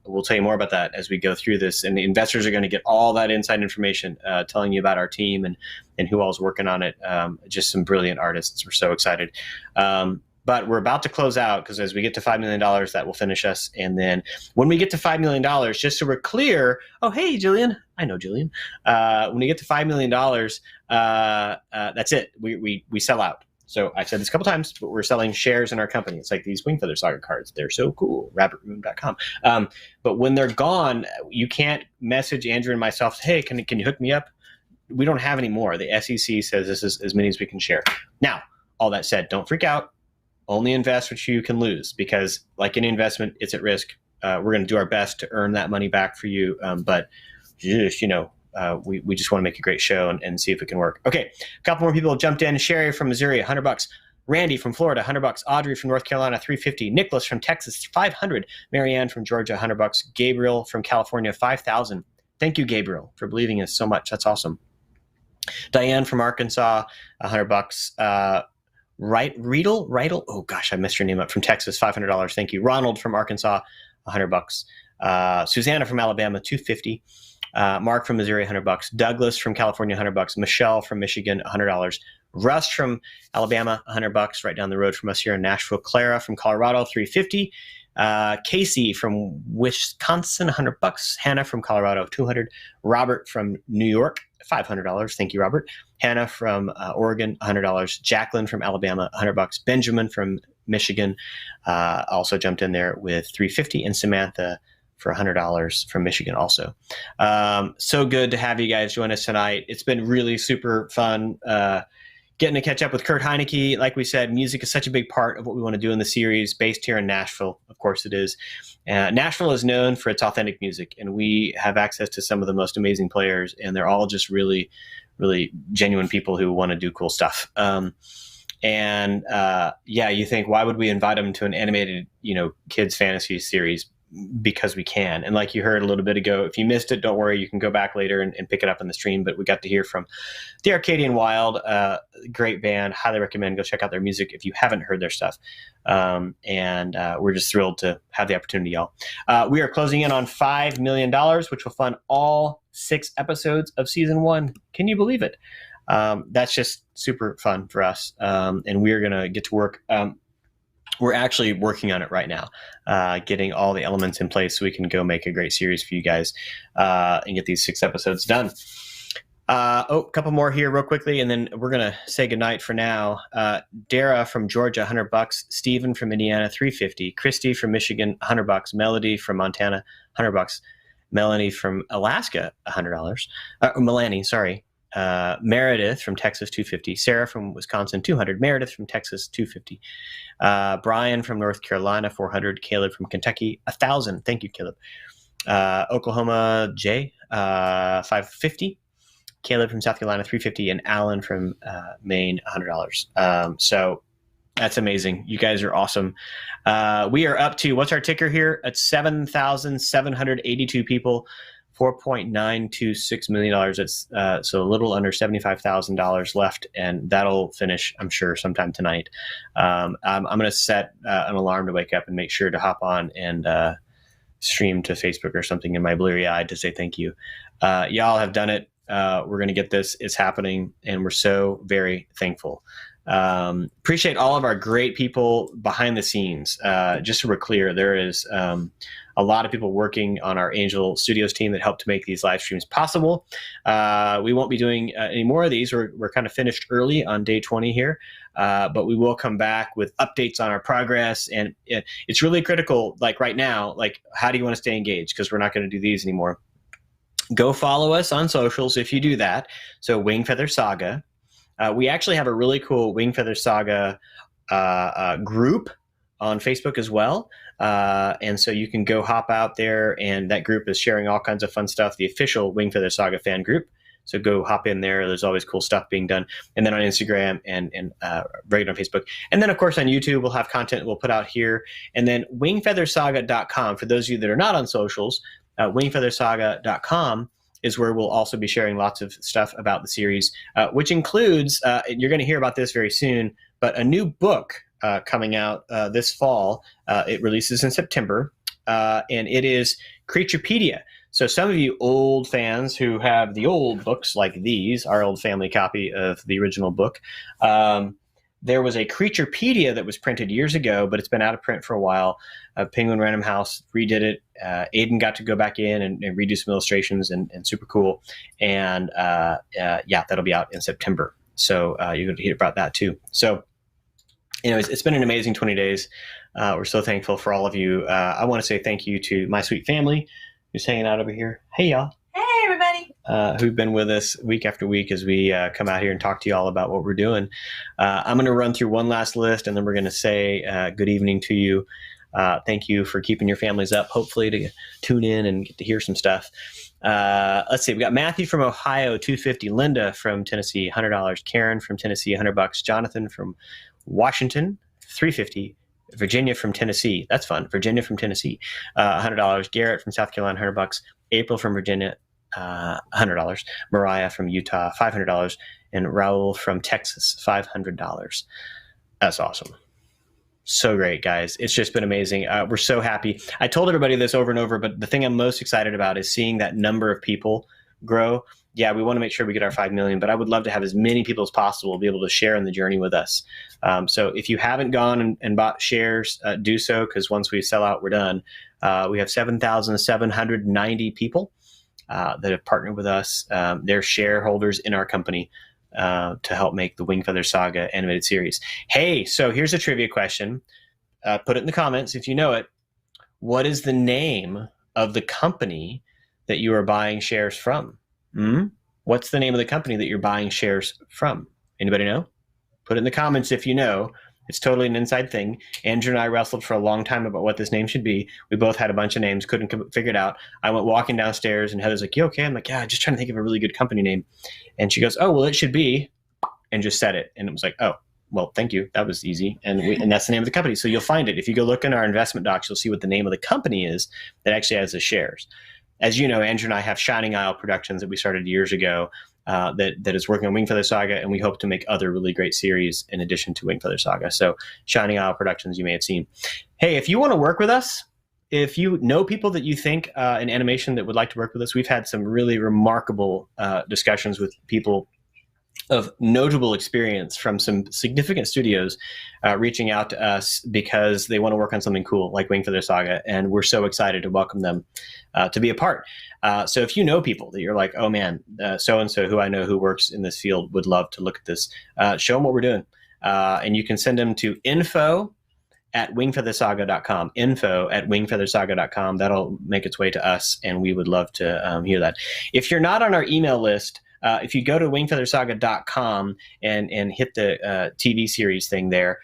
We'll tell you more about that as we go through this. And the investors are going to get all that inside information, telling you about our team and who all is working on it. Just some brilliant artists. We're so excited. But we're about to close out because as we get to $5 million, that will finish us. And then when we get to $5 million, just so we're clear, oh, hey, Jillian. I know Jillian. When we get to $5 million, that's it. We sell out. So I've said this a couple times, but we're selling shares in our company. It's like these Wingfeather Saga cards. They're so cool, rabbitroom.com. But when they're gone, you can't message Andrew and myself, hey, can you hook me up? We don't have any more. The SEC says this is as many as we can share. Now, all that said, don't freak out. Only invest what you can lose, because like any investment, it's at risk. We're going to do our best to earn that money back for you. But just, we just want to make a great show and see if it can work. Okay. A couple more people have jumped in. Sherry from Missouri, $100. Randy from Florida, $100. Audrey from North Carolina, $350. Nicholas from Texas, $500. Marianne from Georgia, $100. Gabriel from California, $5,000. Thank you, Gabriel, for believing us so much. That's awesome. Diane from Arkansas, $100. Riedel. Oh gosh, I messed your name up. From Texas, $500. Thank you. Ronald from Arkansas, $100. Susanna from Alabama, $250. Mark from Missouri, $100. Douglas from California, $100. Michelle from Michigan, $100. Russ from Alabama, $100. Right down the road from us here in Nashville. Clara from Colorado, $350. Casey from Wisconsin, $100. Hannah from Colorado, $200. Robert from New York, $500. Thank you, Robert. Hannah from Oregon, $100. Jacqueline from Alabama, $100. Benjamin from Michigan also jumped in there with $350, and Samantha for $100 from Michigan also. So good to have you guys join us tonight. It's been really super fun getting to catch up with Kurt Heinecke. Like we said, music is such a big part of what we want to do in the series, based here in Nashville. Of course it is. Nashville is known for its authentic music, and we have access to some of the most amazing players, and they're all just really, really genuine people who want to do cool stuff. You think, why would we invite them to an animated, kids fantasy series? Because we can. And like you heard a little bit ago, if you missed it, don't worry, you can go back later and pick it up in the stream. But we got to hear from the Arcadian Wild, great band, highly recommend. Go check out their music if you haven't heard their stuff. We're just thrilled to have the opportunity, y'all. We are closing in on $5 million, which will fund all 6 episodes of season 1. Can you believe it? That's just super fun for us. And we're going to get to work. We're actually working on it right now, getting all the elements in place so we can go make a great series for you guys and get these 6 episodes done. A couple more here real quickly, and then we're going to say goodnight for now. Dara from Georgia, $100. Stephen from Indiana, $350. Christy from Michigan, $100. Melody from Montana, $100. Melanie from Alaska, $100. Melanie, sorry. Meredith from Texas, $250. Sarah from Wisconsin, $200. Meredith from Texas, $250. Brian from North Carolina, $400. Caleb from Kentucky, $1,000. Thank you, Caleb. Oklahoma, Jay, $550. Caleb from South Carolina, $350. And Alan from Maine, $100. So That's amazing. You guys are awesome. We are up to, what's our ticker here? At 7,782 people, $4.926 million. It's so a little under $75,000 left, and that'll finish, I'm sure, sometime tonight. I'm going to set an alarm to wake up and make sure to hop on and stream to Facebook or something in my bleary eye to say thank you. Y'all have done it. We're going to get this. It's happening, and we're so very thankful. Appreciate all of our great people behind the scenes. Just so we're clear, there is a lot of people working on our Angel Studios team that help to make these live streams possible. We won't be doing any more of these. We're kind of finished early on day 20 here, but we will come back with updates on our progress. And it's really critical, like right now, like how do you want to stay engaged? Because we're not going to do these anymore. Go follow us on socials if you do that. So Wingfeather Saga. We actually have a really cool Wingfeather Saga group on Facebook as well. And so you can go hop out there, and that group is sharing all kinds of fun stuff, the official Wingfeather Saga fan group. So go hop in there. There's always cool stuff being done. And then on Instagram and regular on Facebook. And then, of course, on YouTube, we'll have content we'll put out here. And then wingfeathersaga.com, for those of you that are not on socials, wingfeathersaga.com is where we'll also be sharing lots of stuff about the series, which includes, you're going to hear about this very soon, but a new book coming out this fall. It releases in September, and it is Creaturepedia. So some of you old fans who have the old books like these, our old family copy of the original book, there was a Creaturepedia that was printed years ago, but it's been out of print for a while. Penguin Random House redid it. Aiden got to go back in and redo some illustrations, and super cool. And yeah, that'll be out in September. So you're going to hear about that too. So anyways, it's been an amazing 20 days. We're so thankful for all of you. I want to say thank you to my sweet family who's hanging out over here. Hey, y'all. Hey, everybody. Who've been with us week after week as we come out here and talk to you all about what we're doing. I'm going to run through one last list, and then we're going to say good evening to you. Thank you for keeping your families up, hopefully to tune in and get to hear some stuff. Let's see. We got Matthew from Ohio, $250. Linda from Tennessee, $100. Karen from Tennessee, $100. Jonathan from Washington, $350. Virginia from Tennessee. That's fun. Virginia from Tennessee, $100. Garrett from South Carolina, $100. April from Virginia, $100. Mariah from Utah, $500. And Raul from Texas, $500. That's awesome. So great, guys. It's just been amazing. We're so happy. I told everybody this over and over, but the thing I'm most excited about is seeing that number of people grow. Yeah, we want to make sure we get our 5 million, but I would love to have as many people as possible be able to share in the journey with us. So if you haven't gone and bought shares, do so, because once we sell out, we're done. We have 7,790 people that have partnered with us. They're shareholders in our company to help make the Wingfeather Saga animated series. Hey, so here's a trivia question. Put it in the comments if you know it. What is the name of the company that you are buying shares from? What's the name of the company that you're buying shares from? Anybody know? Put it in the comments if you know. It's totally an inside thing. Andrew and I wrestled for a long time about what this name should be. We both had a bunch of names, couldn't figure it out. I went walking downstairs, and Heather's like, you okay? I'm like, yeah, just trying to think of a really good company name. And she goes, oh, well, it should be, and just said it. And it was like, oh, well, thank you. That was easy. And that's the name of the company. So you'll find it. If you go look in our investment docs, you'll see what the name of the company is that actually has the shares. As you know, Andrew and I have Shining Isle Productions that we started years ago that is working on Wingfeather Saga, and we hope to make other really great series in addition to Wingfeather Saga. So Shining Isle Productions, you may have seen. Hey, if you want to work with us, if you know people that you think in animation that would like to work with us, we've had some really remarkable discussions with people of notable experience from some significant studios reaching out to us because they want to work on something cool like Wingfeather Saga, and we're so excited to welcome them to be a part. So if you know people that you're like, oh man, so-and-so who I know who works in this field would love to look at this, show them what we're doing. And you can send them to info@wingfeathersaga.com, info@wingfeathersaga.com. That'll make its way to us, and we would love to hear that. If you're not on our email list, if you go to wingfeathersaga.com and hit the TV series thing there,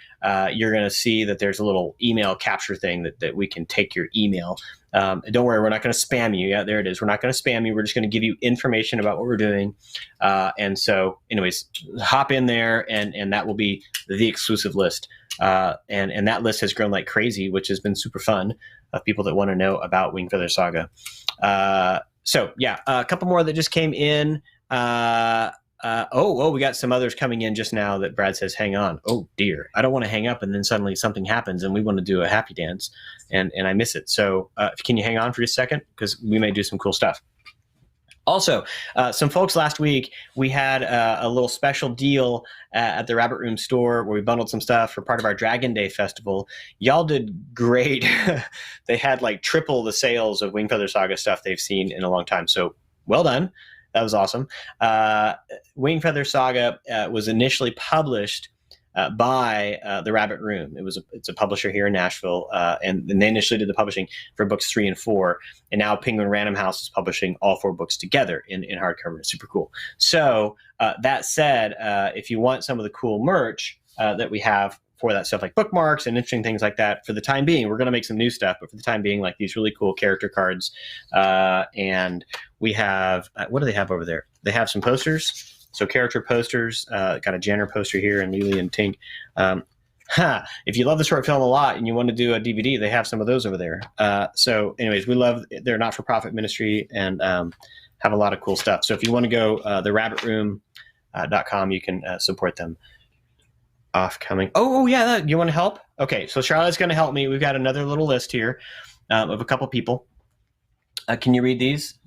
you're going to see that there's a little email capture thing that we can take your email Don't worry, we're not going to spam you. Yeah, there it is. We're not going to spam you. We're just going to give you information about what we're doing. And so, anyways, hop in there, and that will be the exclusive list. And that list has grown like crazy, which has been super fun of people that want to know about Wingfeather Saga. So yeah, a couple more that just came in. We got some others coming in just now that Brad says, hang on. Oh dear. I don't want to hang up and then suddenly something happens and we want to do a happy dance and I miss it. So can you hang on for just a second? Because we may do some cool stuff. Also, some folks last week, we had a little special deal at the Rabbit Room store where we bundled some stuff for part of our Dragon Day festival. Y'all did great. They had like triple the sales of Wingfeather Saga stuff they've seen in a long time. So well done. That was awesome. Wingfeather Saga was initially published by the Rabbit Room. It's a publisher here in Nashville, and they initially did the publishing for books 3 and 4, and now Penguin Random House is publishing all 4 books together in hardcover. It's super cool. So that said, if you want some of the cool merch that we have for that stuff, like bookmarks and interesting things like that, for the time being, we're going to make some new stuff, but for the time being, like these really cool character cards, and we have what do they have over there? They have some posters. So character posters, got a Jenner poster here and Lily and Tink. If you love the short film a lot and you want to do a DVD, they have some of those over there. So anyways, we love their not-for-profit ministry and have a lot of cool stuff. So if you want to go therabbitroom.com, you can support them. Offcoming. Oh yeah, you want to help? Okay, so Charlotte's going to help me. We've got another little list here of a couple people. Can you read these?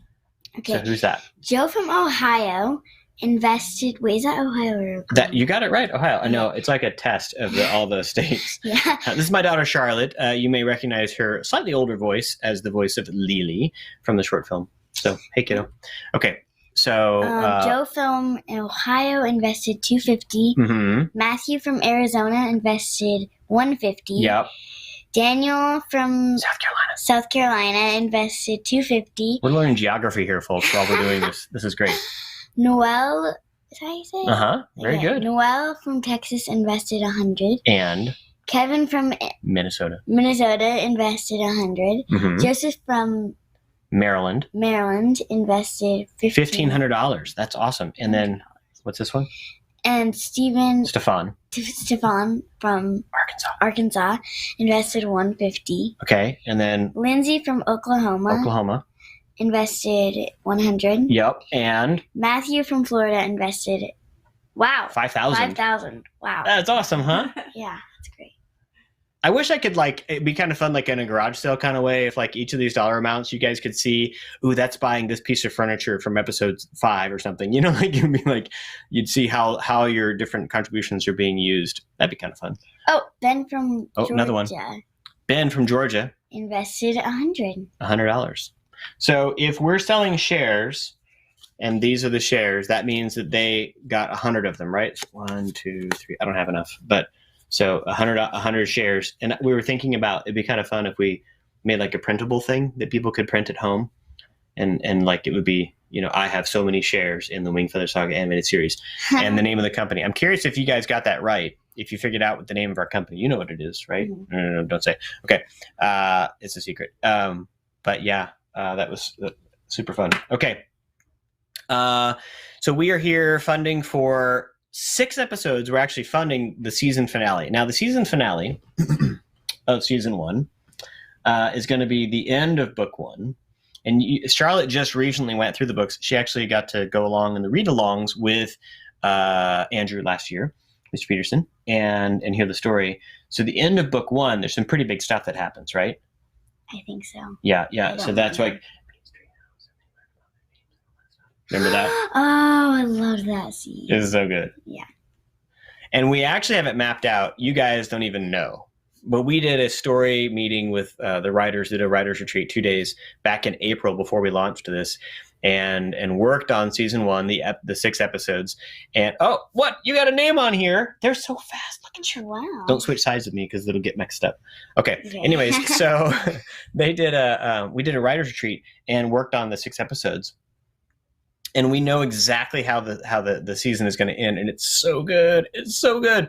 Okay. So who's that? Joe from Ohio invested. Wait, is that Ohio or? That you got it right, Ohio. I know it's like a test of all the states. Yeah. This is my daughter Charlotte. You may recognize her slightly older voice as the voice of Lily from the short film. So hey, kiddo. Okay. So Joe from Ohio invested $250. Mm-hmm. Matthew from Arizona invested $150. Yep. Daniel from South Carolina invested $250. We're learning geography here, folks, while we're doing this. This is great. Noel, is that how you say it? Very good. Noel from Texas invested $100. And Kevin from Minnesota invested $100. Mm-hmm. Joseph from Maryland invested $1,500. That's awesome. And then what's this one? And Stefan from Arkansas invested $150. Okay. And then Lindsay from Oklahoma invested $100. Yep. And Matthew from Florida invested $5,000. Wow. That's awesome, huh? Yeah, that's great. I wish I could, like, it'd be kind of fun, like in a garage sale kind of way, if like each of these dollar amounts you guys could see, ooh, that's buying this piece of furniture from episode 5 or something. You know, like you'd be like, you'd see how your different contributions are being used. That'd be kind of fun. Oh, Ben from Georgia. Another one. Ben from Georgia invested $100. So if we're selling shares, and these are the shares, that means that they got 100 of them, right? 1, 2, 3. I don't have enough, but. So 100 shares. And we were thinking about, it'd be kind of fun if we made like a printable thing that people could print at home. And like it would be, you know, I have so many shares in the Wingfeather Saga animated series and the name of the company. I'm curious if you guys got that right. If you figured out what the name of our company, you know what it is, right? Mm-hmm. No, don't say. Okay. It's a secret. But yeah, that was super fun. Okay. So we are here funding for 6 episodes. We're actually funding the season finale. Now, the season finale of season 1 is going to be the end of book 1. And Charlotte just recently went through the books. She actually got to go along in the read-alongs with Andrew last year, Mr. Peterson, and hear the story. So the end of book 1, there's some pretty big stuff that happens, right? I think so. Yeah. So that's like... Remember that? Oh, I love that scene. This is so good. Yeah. And we actually have it mapped out. You guys don't even know. But we did a story meeting with the writers, did a writer's retreat 2 days back in April before we launched this, and worked on season 1, the 6 episodes. And, oh, what? You got a name on here. They're so fast. Look at you. Wow. Don't switch sides with me because it'll get mixed up. Okay. Anyways, so we did a writer's retreat and worked on the 6 episodes. And we know exactly how the season is going to end, and it's so good. It's so good.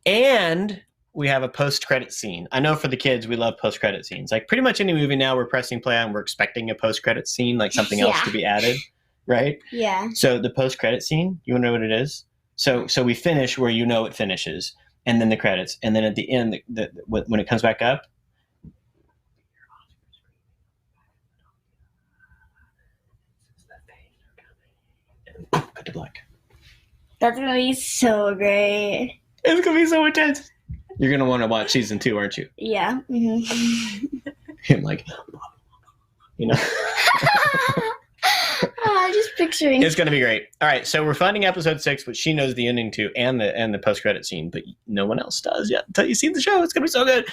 And we have a post-credit scene. I know for the kids, we love post-credit scenes. Like pretty much any movie now we're pressing play on, we're expecting a post-credit scene, like something else to be added, right? Yeah. So the post-credit scene, you want to know what it is? So we finish where you know it finishes, and then the credits, and then at the end, when it comes back up, cut to black. That's going to be so great. It's going to be so intense. You're going to want to watch season 2, aren't you? Yeah. Mm-hmm. Him like, you know. Just picturing. It's going to be great. All right, so we're finding episode 6, which she knows the ending to, and the post-credit scene, but no one else does yet until you see the show. It's going to be so good.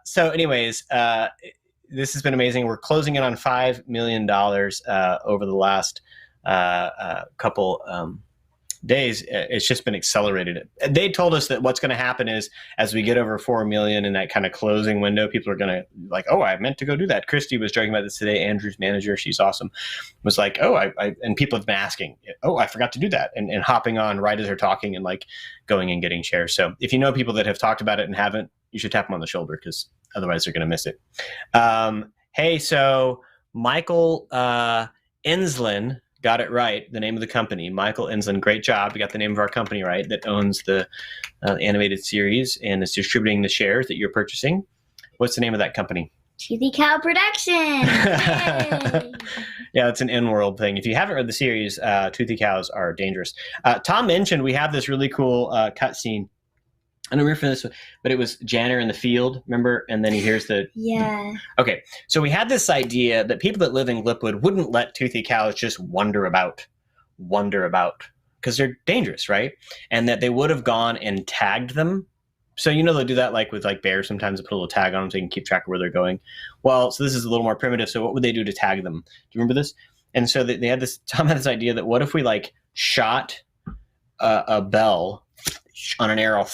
So anyways, this has been amazing. We're closing in on $5 million over the last couple days. It's just been accelerated. They told us that what's going to happen is as we get over 4 million in that kind of closing window, people are going to like, oh, I meant to go do that. Christy was joking about this today. Andrew's manager, she's awesome, was like, oh, I and people have been asking, oh, I forgot to do that, and hopping on right as they're talking and like going and getting shares. So if you know people that have talked about it and haven't, you should tap them on the shoulder because otherwise they're going to miss it. Hey, so Michael Enslin got it right, the name of the company. Michael Enslin, great job. We got the name of our company right, that owns the animated series and is distributing the shares that you're purchasing. What's the name of that company? Toothy Cow Productions. Yeah, it's an in-world thing. If you haven't read the series, Toothy Cows are dangerous. Tom mentioned we have this really cool cutscene. I don't remember this, but it was Janner in the field, remember? And then he hears the... Yeah. Okay, so we had this idea that people that live in Glipwood wouldn't let toothy cows just wander about, because they're dangerous, right? And that they would have gone and tagged them. So, you know, they'll do that like with like bears sometimes. They put a little tag on them so they can keep track of where they're going. Well, so this is a little more primitive. So what would they do to tag them? Do you remember this? And so they had this, Tom had this idea that what if we like shot a bell on an arrow,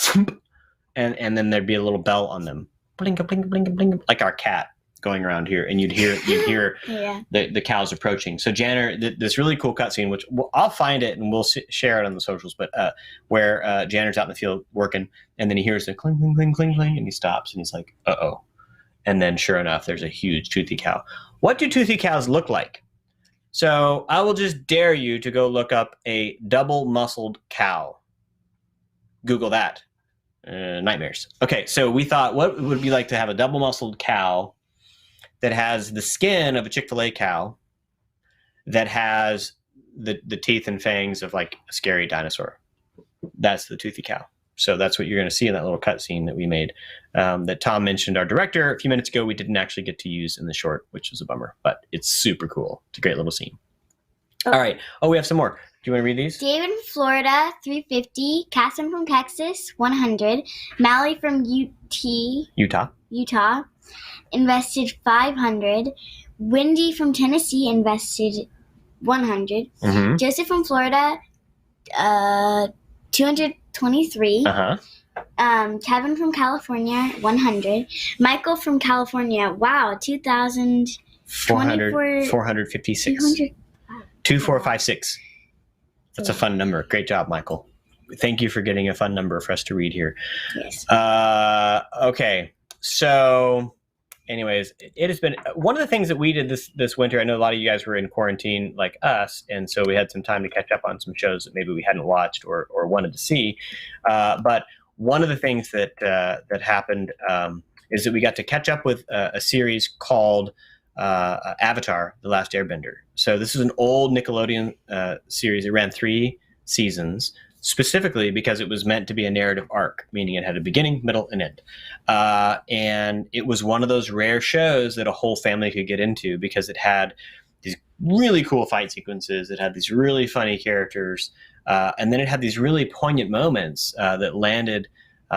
and then there'd be a little bell on them, blink, blink, blink, blink, like our cat going around here, and you'd hear Yeah. the cows approaching. So Janner, this really cool cutscene, which I'll find it and we'll share it on the socials, but where Janner's out in the field working, and then he hears the cling, cling, cling, cling, cling, and he stops and he's like, uh-oh. And then sure enough, there's a huge toothy cow. What do toothy cows look like? So I will just dare you to go look up a double-muscled cow. Google that. Nightmares. Okay, so we thought, what it would be like to have a double-muscled cow that has the skin of a Chick-fil-A cow that has the teeth and fangs of like a scary dinosaur. That's the toothy cow. So that's what you're going to see in that little cutscene that we made, that Tom mentioned, our director, a few minutes ago. We didn't actually get to use in the short, which was a bummer, but it's super cool. It's a great little scene. All right. Oh, we have some more. Do you want to read these? David from Florida, 350. Catherine from Texas, 100. Mallory from Utah, invested 500. Wendy from Tennessee invested 100. Mm-hmm. Joseph from Florida, 223. Kevin from California, 100. Michael from California, wow, 456. 2456. That's a fun number. Great job, Michael. Thank you for getting a fun number for us to read here. Yes. Okay. So anyways, it has been one of the things that we did this winter. I know a lot of you guys were in quarantine like us, and so we had some time to catch up on some shows that maybe we hadn't watched or wanted to see. But one of the things that happened is that we got to catch up with a series called Avatar: The Last Airbender. So this is an old Nickelodeon series. It ran 3 seasons, specifically because it was meant to be a narrative arc, meaning it had a beginning, middle, and end. And it was one of those rare shows that a whole family could get into because it had these really cool fight sequences. It had these really funny characters. And then it had these really poignant moments that landed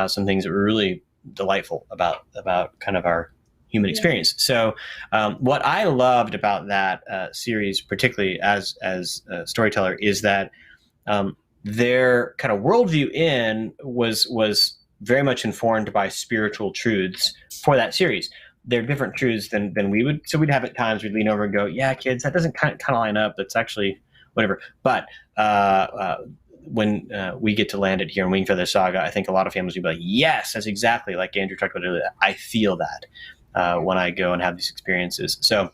some things that were really delightful about kind of our human experience. So what I loved about that series, particularly as a storyteller, is that their kind of worldview was very much informed by spiritual truths for that series. They're different truths than we would. So we'd have at times we'd lean over and go, yeah, kids, that doesn't kind of line up. That's actually whatever. But when we get to land it here in Wingfeather Saga, I think a lot of families will be like, yes, that's exactly like Andrew talked about earlier. I feel that when I go and have these experiences. So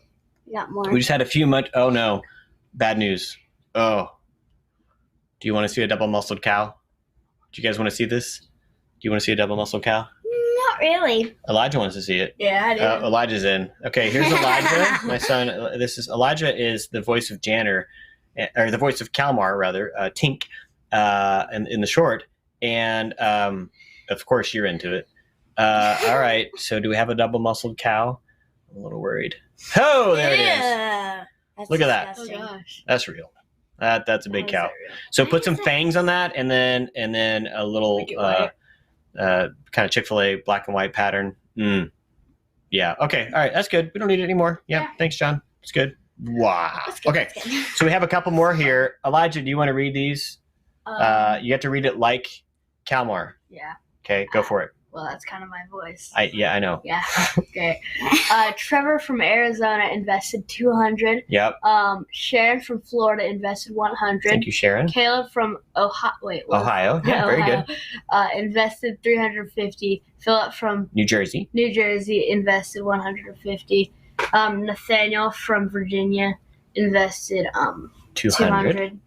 we just had a few oh no, bad news. Oh, do you want to see a double-muscled cow? Do you guys want to see this? Do you want to see a double-muscled cow? Not really. Elijah wants to see it. Yeah, I do. Elijah's in. Okay, here's Elijah, my son. Elijah is the voice of Janner, or the voice of Kalmar, rather, Tink, in the short. And, of course, you're into it. All right, so do we have a double-muscled cow? I'm a little worried. Oh, there it is. Look at Oh that. gosh. That's real. That's a big cow. So put some fangs on that, and then a little kind of Chick-fil-A black and white pattern. Yeah. Okay. All right. That's good. We don't need it anymore. Yeah. Thanks, John. It's good. Wow. Okay. So we have a couple more here. Elijah, do you want to read these? You have to read it like Kalmar. Yeah. Okay. Go for it. Well, that's kind of my voice. I know. Yeah. Okay. Trevor from Arizona invested $200. Yep. Sharon from Florida invested $100. Thank you, Sharon. Caleb from Ohio. Yeah, very good. Invested $350. Philip from New Jersey invested $150. Nathaniel from Virginia invested $200.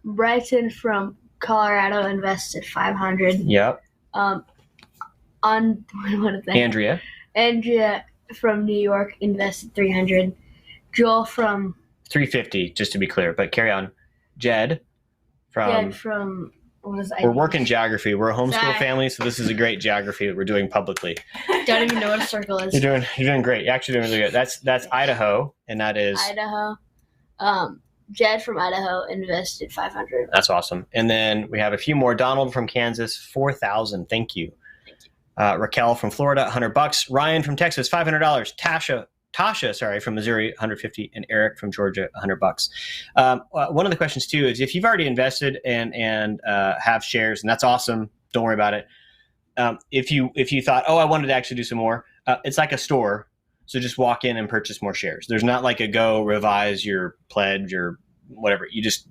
Brighton from Colorado invested $500. Yep. Andrea from New York invested $300. Joel from $350, just to be clear, but carry on. Jed from we're working geography. We're a homeschool family, so this is a great geography that we're doing publicly. Don't even know what a circle is. You're doing great. You're actually doing really good. That's Idaho, and that is Idaho. Jed from Idaho invested $500. That's awesome. And then we have a few more. Donald from Kansas, $4,000. Thank you. Raquel from Florida, $100. Ryan from Texas, $500. Tasha, from Missouri, $150, and Eric from Georgia, $100. One of the questions too is if you've already invested and have shares, and that's awesome. Don't worry about it. If you thought, oh, I wanted to actually do some more, it's like a store. So just walk in and purchase more shares. There's not like a go revise your pledge or whatever. You just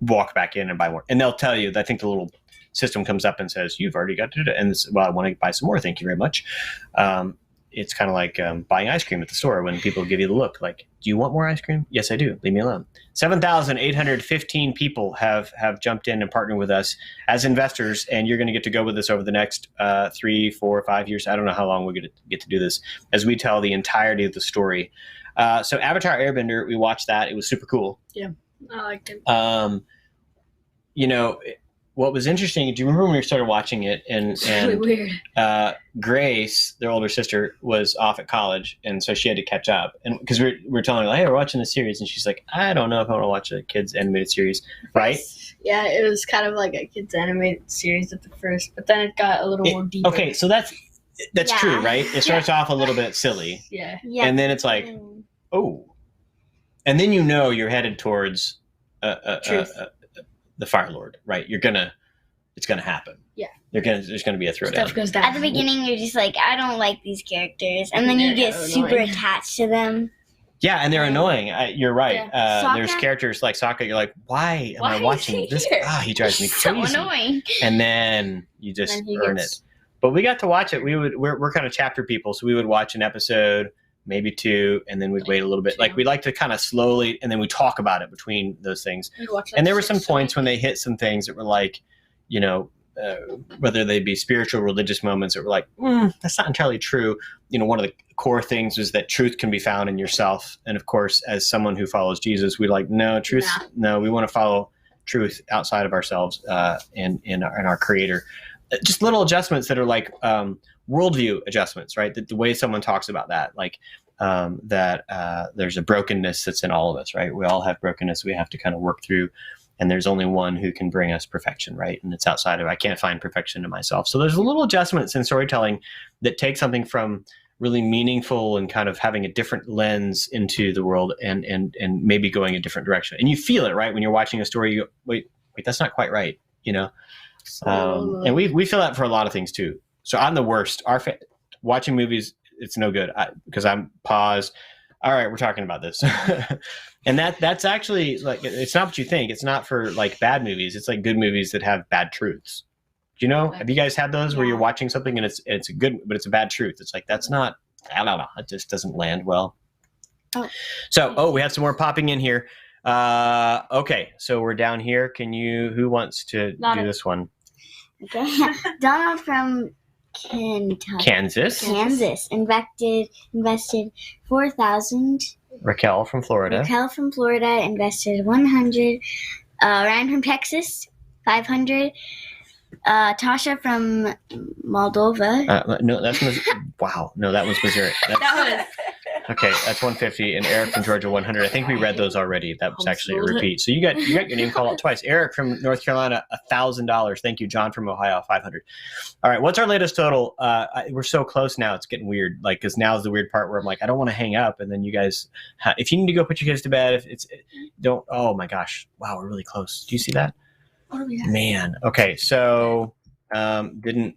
walk back in and buy more. And they'll tell you, I think the little system comes up and says, you've already got to do it. And I want to buy some more. Thank you very much. It's kind of like buying ice cream at the store when people give you the look like, do you want more ice cream? Yes, I do. Leave me alone. 7,815 people have jumped in and partnered with us as investors, and you're going to get to go with us over the next 3, 4, 5 years. I don't know how long we're going to get to do this as we tell the entirety of the story. So Avatar Airbender, we watched that. It was super cool. Yeah, I liked it. What was interesting, do you remember when we started watching it and really weird. Grace, their older sister, was off at college, and so she had to catch up. And because we're telling her, hey, we're watching this series, and she's like, I don't know if I want to watch a kids animated series, right? Yeah, it was kind of like a kids animated series at the first, but then it got a little more deep. Okay, so that's true, right? It starts off a little bit silly. Yeah. And then it's like, oh. And then you're headed towards the Fire Lord, right? It's gonna happen. Yeah. There's gonna be a throwdown. Stuff goes down. At the beginning, you're just like, I don't like these characters, and then you get super attached to them. Yeah, and they're annoying. You're right. Yeah. There's characters like Sokka. You're like, why am I watching this? He drives me crazy. So annoying. And then you just earn it. But we got to watch it. We're kind of chapter people, so we would watch an episode, maybe 2, and then we'd wait a little bit. Like we like to kind of slowly, and then we talk about it between those things. And there were some points when they hit some things that were like, whether they be spiritual, religious moments that were like, that's not entirely true. One of the core things is that truth can be found in yourself. And of course, as someone who follows Jesus, we like, no, we want to follow truth outside of ourselves in our Creator. Just little adjustments that are like worldview adjustments, right? The way someone talks about that, like there's a brokenness that's in all of us, right? We all have brokenness we have to kind of work through. And there's only one who can bring us perfection, right? And it's outside of, I can't find perfection in myself. So there's a little adjustments in storytelling that take something from really meaningful and kind of having a different lens into the world and maybe going a different direction. And you feel it, right? When you're watching a story, you go, wait, that's not quite right, And we feel that for a lot of things too. So I'm the worst. Watching movies, it's no good because I'm paused. All right, we're talking about this. And that's actually like, it's not what you think. It's not for like bad movies. It's like good movies that have bad truths. Do you know? Have you guys had those where you're watching something and it's a good, but it's a bad truth? It's like, that's not, I don't know. It just doesn't land well. So, we have some more popping in here. Okay, so we're down here. Who wants to do this one? Okay. Donald from Kansas invested 4,000. Raquel from Florida invested 100. Ryan from Texas, 500. Tasha from Moldova. No, that's wow. No, that was Missouri. Okay, that's 150, and Eric from Georgia 100. I think we read those already. That was actually a repeat. So you got your name called out twice. Eric from North Carolina, $1,000. Thank you. John from Ohio, 500. All right, what's our latest total? We're so close now. It's getting weird. Like, because now is the weird part where I'm like, I don't want to hang up, and then you guys, if you need to go put your kids to bed, don't. Oh my gosh, wow, we're really close. Do you see that? What do we have? Man. Okay, so didn't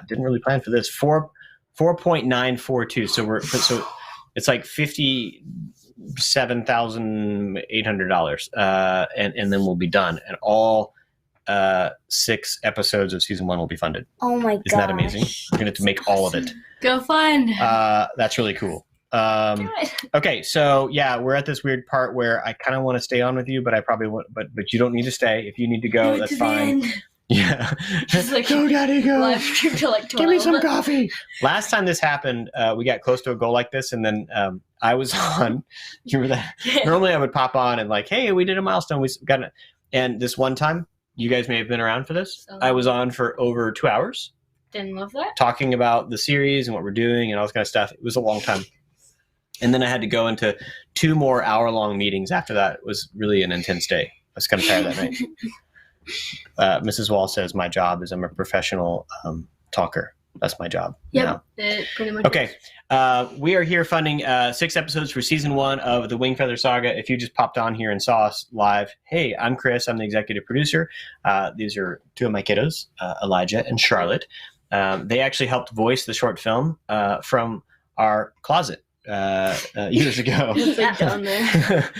really plan for this. 4.942. So it's like $57,800, and then we'll be done, and all 6 episodes of season 1 will be funded. Oh my god! Isn't that amazing? We're gonna have to make all of it. Go fund. That's really cool. Okay, so yeah, we're at this weird part where I kind of want to stay on with you, but I probably won't. But you don't need to stay. If you need to go, that's fine. Yeah. Just like, go, daddy, go. Live stream to like 12. Give me some coffee. Last time this happened, we got close to a goal like this, and then I was on. You remember that? Normally, I would pop on and like, hey, we did a milestone. We got it. And this one time, you guys may have been around for this. I was on for over 2 hours. Didn't love that. Talking about the series and what we're doing and all this kind of stuff. It was a long time. And then I had to go into 2 more hour-long meetings after that. It was really an intense day. I was kind of tired that night. Mrs. Wall says my job is I'm a professional talker. That's my job. Yep, pretty much. Okay, we are here funding 6 episodes for season 1 of the Wingfeather Saga. If you just popped on here and saw us live, hey, I'm Chris. I'm the executive producer. These are 2 of my kiddos, Elijah and Charlotte. They actually helped voice the short film from our closet years ago. It's like down there.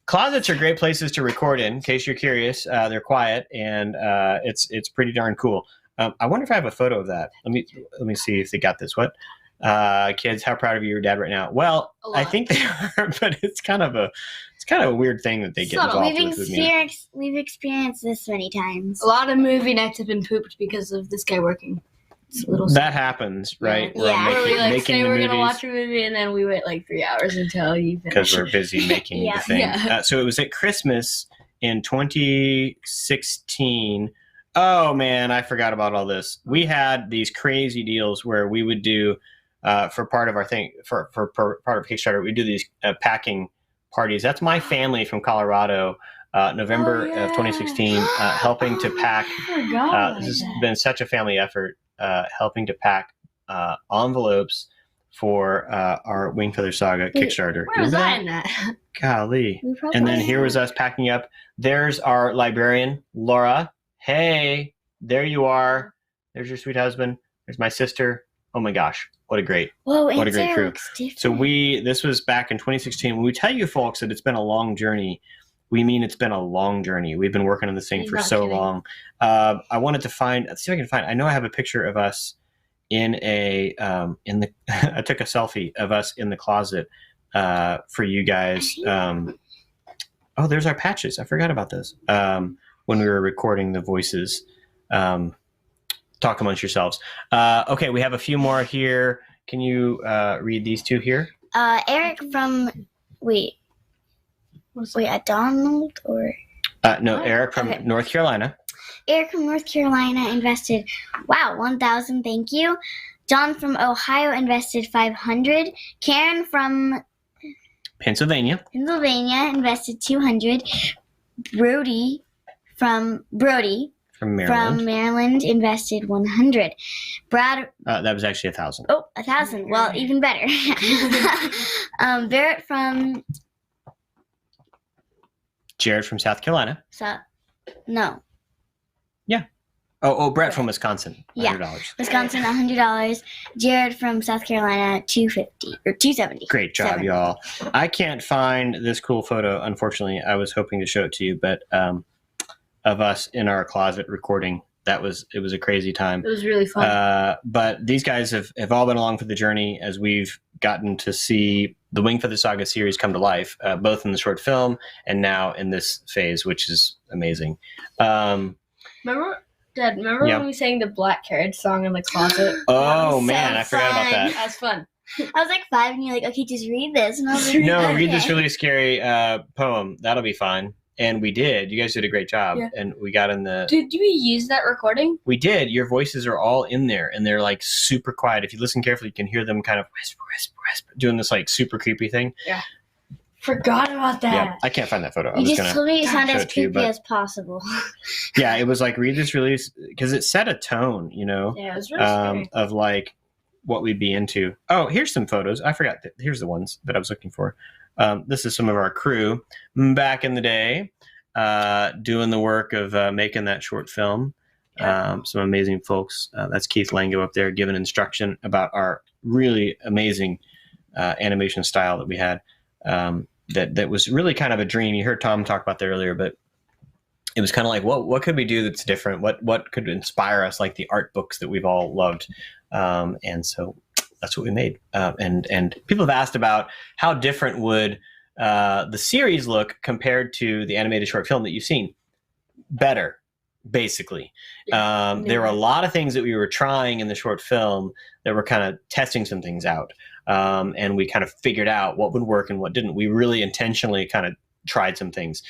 Closets are great places to record in case you're curious. They're quiet, and it's pretty darn cool. I wonder if I have a photo of that. Let me see if they got this. What? Kids, how proud of your dad right now? Well, I think they are, but it's kind of a weird thing that they get involved with me. We've experienced this many times. A lot of movie nights have been pooped because of this guy working. That happens, right? Yeah. We're we making say the we're movies. Gonna watch a movie, and then we wait like 3 hours until you finish. Because we're busy making the thing. Yeah. So it was at Christmas in 2016. Oh man, I forgot about all this. We had these crazy deals where we would do for part of our thing for part of Kickstarter. We do these packing parties. That's my family from Colorado. November of 2016, helping to pack. This has been such a family effort. Helping to pack envelopes for our Wingfeather Saga Kickstarter. Where was I in that? Golly. And then here was us packing up. There's our librarian, Laura. Hey, there you are. There's your sweet husband. There's my sister. Oh my gosh. What a great crew. So this was back in 2016. When we tell you folks that it's been a long journey, we mean it's been a long journey. We've been working on this thing for so long. I wanted to see if I can find. I know I have a picture of us in I took a selfie of us in the closet for you guys. There's our patches. I forgot about those. When we were recording the voices. Talk amongst yourselves. Okay, we have a few more here. Can you read these 2 here? Eric from Donald or no, Eric from North Carolina. Eric from North Carolina invested 1,000. Thank you. John from Ohio invested 500. Karen from Pennsylvania invested 200. Brody from Maryland invested 100. Brad. That was actually 1,000. Oh, 1,000. Well, even better. Barrett from. Jared from South Carolina. No. Yeah. Oh, Brett from Wisconsin, $100. Yeah, Wisconsin, $100. Jared from South Carolina, $250 or $270. Great job, y'all. I can't find this cool photo, unfortunately. I was hoping to show it to you, but of us in our closet recording. It was a crazy time. It was really fun. But these guys have all been along for the journey as we've gotten to see the Wingfeather Saga series come to life, both in the short film and now in this phase, which is amazing. Remember when we sang the Black Carriage song in the closet? Oh, man, I forgot about that. That was fun. I was like 5, and you're like, okay, just read this. And I was like, No, okay. read this really scary poem. That'll be fine. And we did. You guys did a great job. Yeah. And we got in the... Did we use that recording? We did. Your voices are all in there, and they're like super quiet. If you listen carefully, you can hear them kind of whisper, doing this like super creepy thing. Yeah. Forgot about that. Yeah, I can't find that photo. You just told me to sound as to you, creepy as possible. Yeah, it was like read this release because it set a tone, you know, Yeah, it was really scary. of like what we'd be into. Oh, here's some photos. I forgot. Here's the ones that I was looking for. This is some of our crew back in the day. Doing the work of making that short film. Some amazing folks. That's Keith Lango up there giving instruction about our really amazing animation style that we had. That was really kind of a dream. You heard Tom talk about that earlier, but it was kind of like, what could we do that's different? What could inspire us, like the art books that we've all loved? And so that's what we made. And people have asked about how different would the series look compared to the animated short film that you've seen. Better, basically. There were a lot of things that we were trying in the short film that were kind of testing some things out. And we kind of figured out what would work and what didn't. We really intentionally kind of tried some things.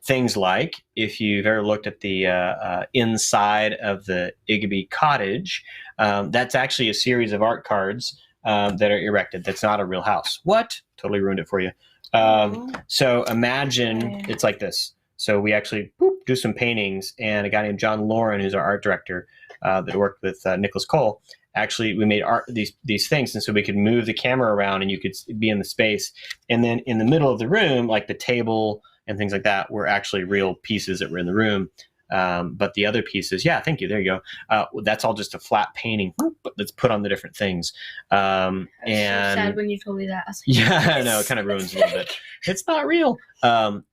Things like, if you've ever looked at the inside of the Igiby cottage, that's actually a series of art cards that are erected. That's not a real house. What? Totally ruined it for you. So imagine it's like this. So we actually do some paintings, and a guy named John Lauren, who's our art director that worked with Nicholas Cole, actually we made these things, and so we could move the camera around and you could be in the space. And then in the middle of the room, like the table and things like that, were actually real pieces that were in the room. But the other pieces, thank you, there you go. That's all just a flat painting that's put on the different things. And so sad when you told me that. I was like, yeah, I know, it kind of ruins a little bit. It's not real.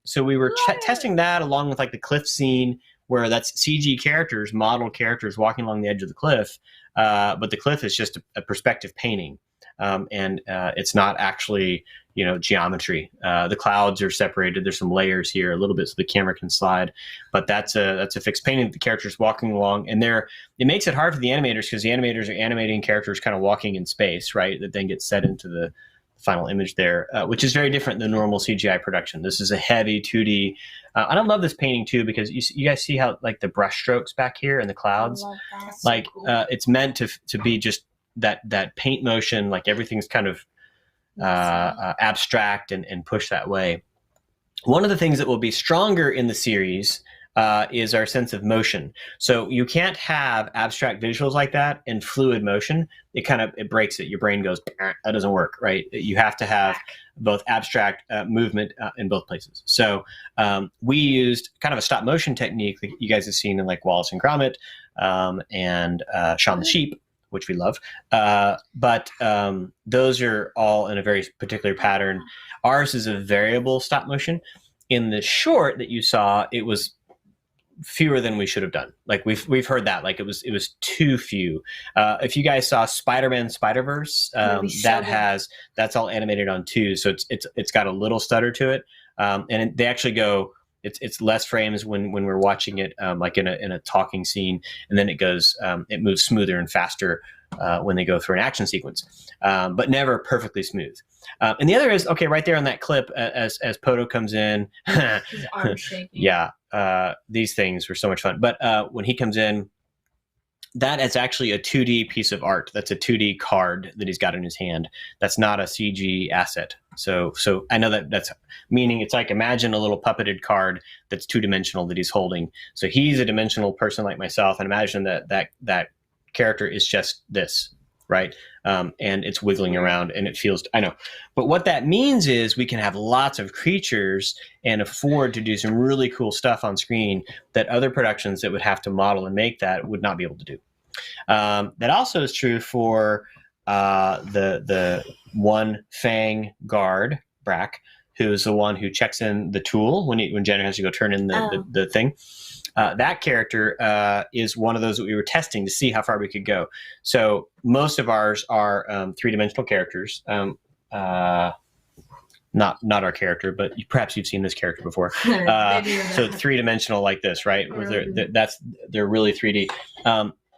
So we were testing that along with like the cliff scene, where that's CG characters, model characters walking along the edge of the cliff. But the cliff is just a perspective painting. And it's not actually, geometry. The clouds are separated. There's some layers here a little bit so the camera can slide, but that's a fixed painting. The characters walking along, and it makes it hard for the animators because the animators are animating characters kind of walking in space, right? That then gets set into the final image there, which is very different than normal CGI production. This is a heavy 2D. And I love this painting too, because you guys see how like the brush strokes back here in the clouds, like cool. It's meant to be just that paint motion, like everything's kind of abstract and pushed that way. One of the things that will be stronger in the series is our sense of motion. So you can't have abstract visuals like that and fluid motion. It breaks it. Your brain goes, that doesn't work, right? You have to have both abstract movement in both places. So we used kind of a stop motion technique that you guys have seen in like Wallace and Gromit and Shaun the Sheep, which we love. But those are all in a very particular pattern. Ours is a variable stop motion. In the short that you saw, it was fewer than we should have done. Like we've heard that, like it was too few. If you guys saw Spider-Man Spider-Verse, that's all animated on 2, so it's got a little stutter to it, and they actually go. It's less frames when we're watching it, like in a talking scene, and then it moves smoother and faster when they go through an action sequence, but never perfectly smooth. And the other is, okay, right there on that clip, as Poto comes in, his arm shaking. Yeah, these things were so much fun. But when he comes in, that is actually a 2D piece of art. That's a 2D card that he's got in his hand. That's not a CG asset. So I know that's meaning it's like, imagine a little puppeted card that's 2-dimensional that he's holding. So he's a dimensional person like myself, and imagine that character is just this. right? And it's wiggling around and it feels, I know. But what that means is we can have lots of creatures and afford to do some really cool stuff on screen that other productions that would have to model and make that would not be able to do. That also is true for the one Fang guard, Brack, who is the one who checks in the tool when Jenna has to go turn in the thing. That character is one of those that we were testing to see how far we could go. So most of ours are three-dimensional characters. Not our character, but perhaps you've seen this character before. So three-dimensional like this, right? Where they're really 3D.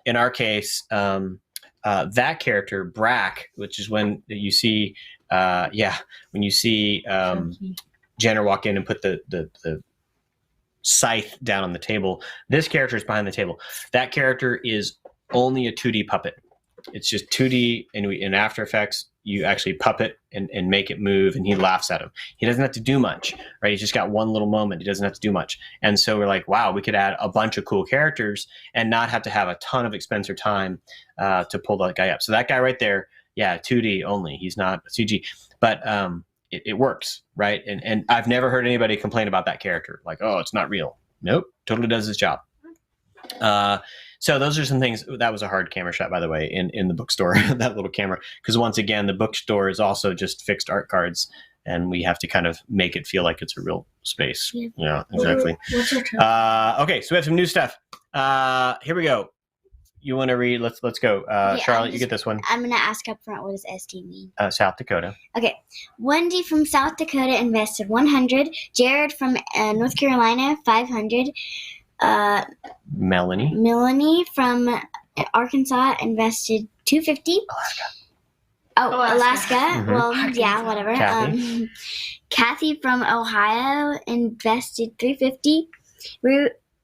In our case, that character, Brack, which is when you see, when you see Jenner walk in and put the scythe down on the table. This character is behind the table. That character is only a 2D puppet. It's just 2D, and in After Effects, you actually puppet and make it move, and he laughs at him. He doesn't have to do much, right? He's just got one little moment. He doesn't have to do much. And so we're like, wow, we could add a bunch of cool characters and not have to have a ton of expense or time to pull that guy up. So that guy right there, 2D only. He's not CG. But it works, right? And I've never heard anybody complain about that character. Like, oh, it's not real. Nope, totally does his job. So those are some things. That was a hard camera shot, by the way, in the bookstore, that little camera. Because once again, the bookstore is also just fixed art cards, and we have to kind of make it feel like it's a real space. Yeah, exactly. What's your turn? Okay, so we have some new stuff. Here we go. You want to read? Let's go. Charlotte, you get this one. I'm going to ask up front, what does ST mean? South Dakota. Okay. Wendy from South Dakota invested 100. Jared from North Carolina, 500. Melanie from Arkansas invested $250. Alaska. Mm-hmm. Well, yeah, whatever. Kathy. Kathy from Ohio invested $350.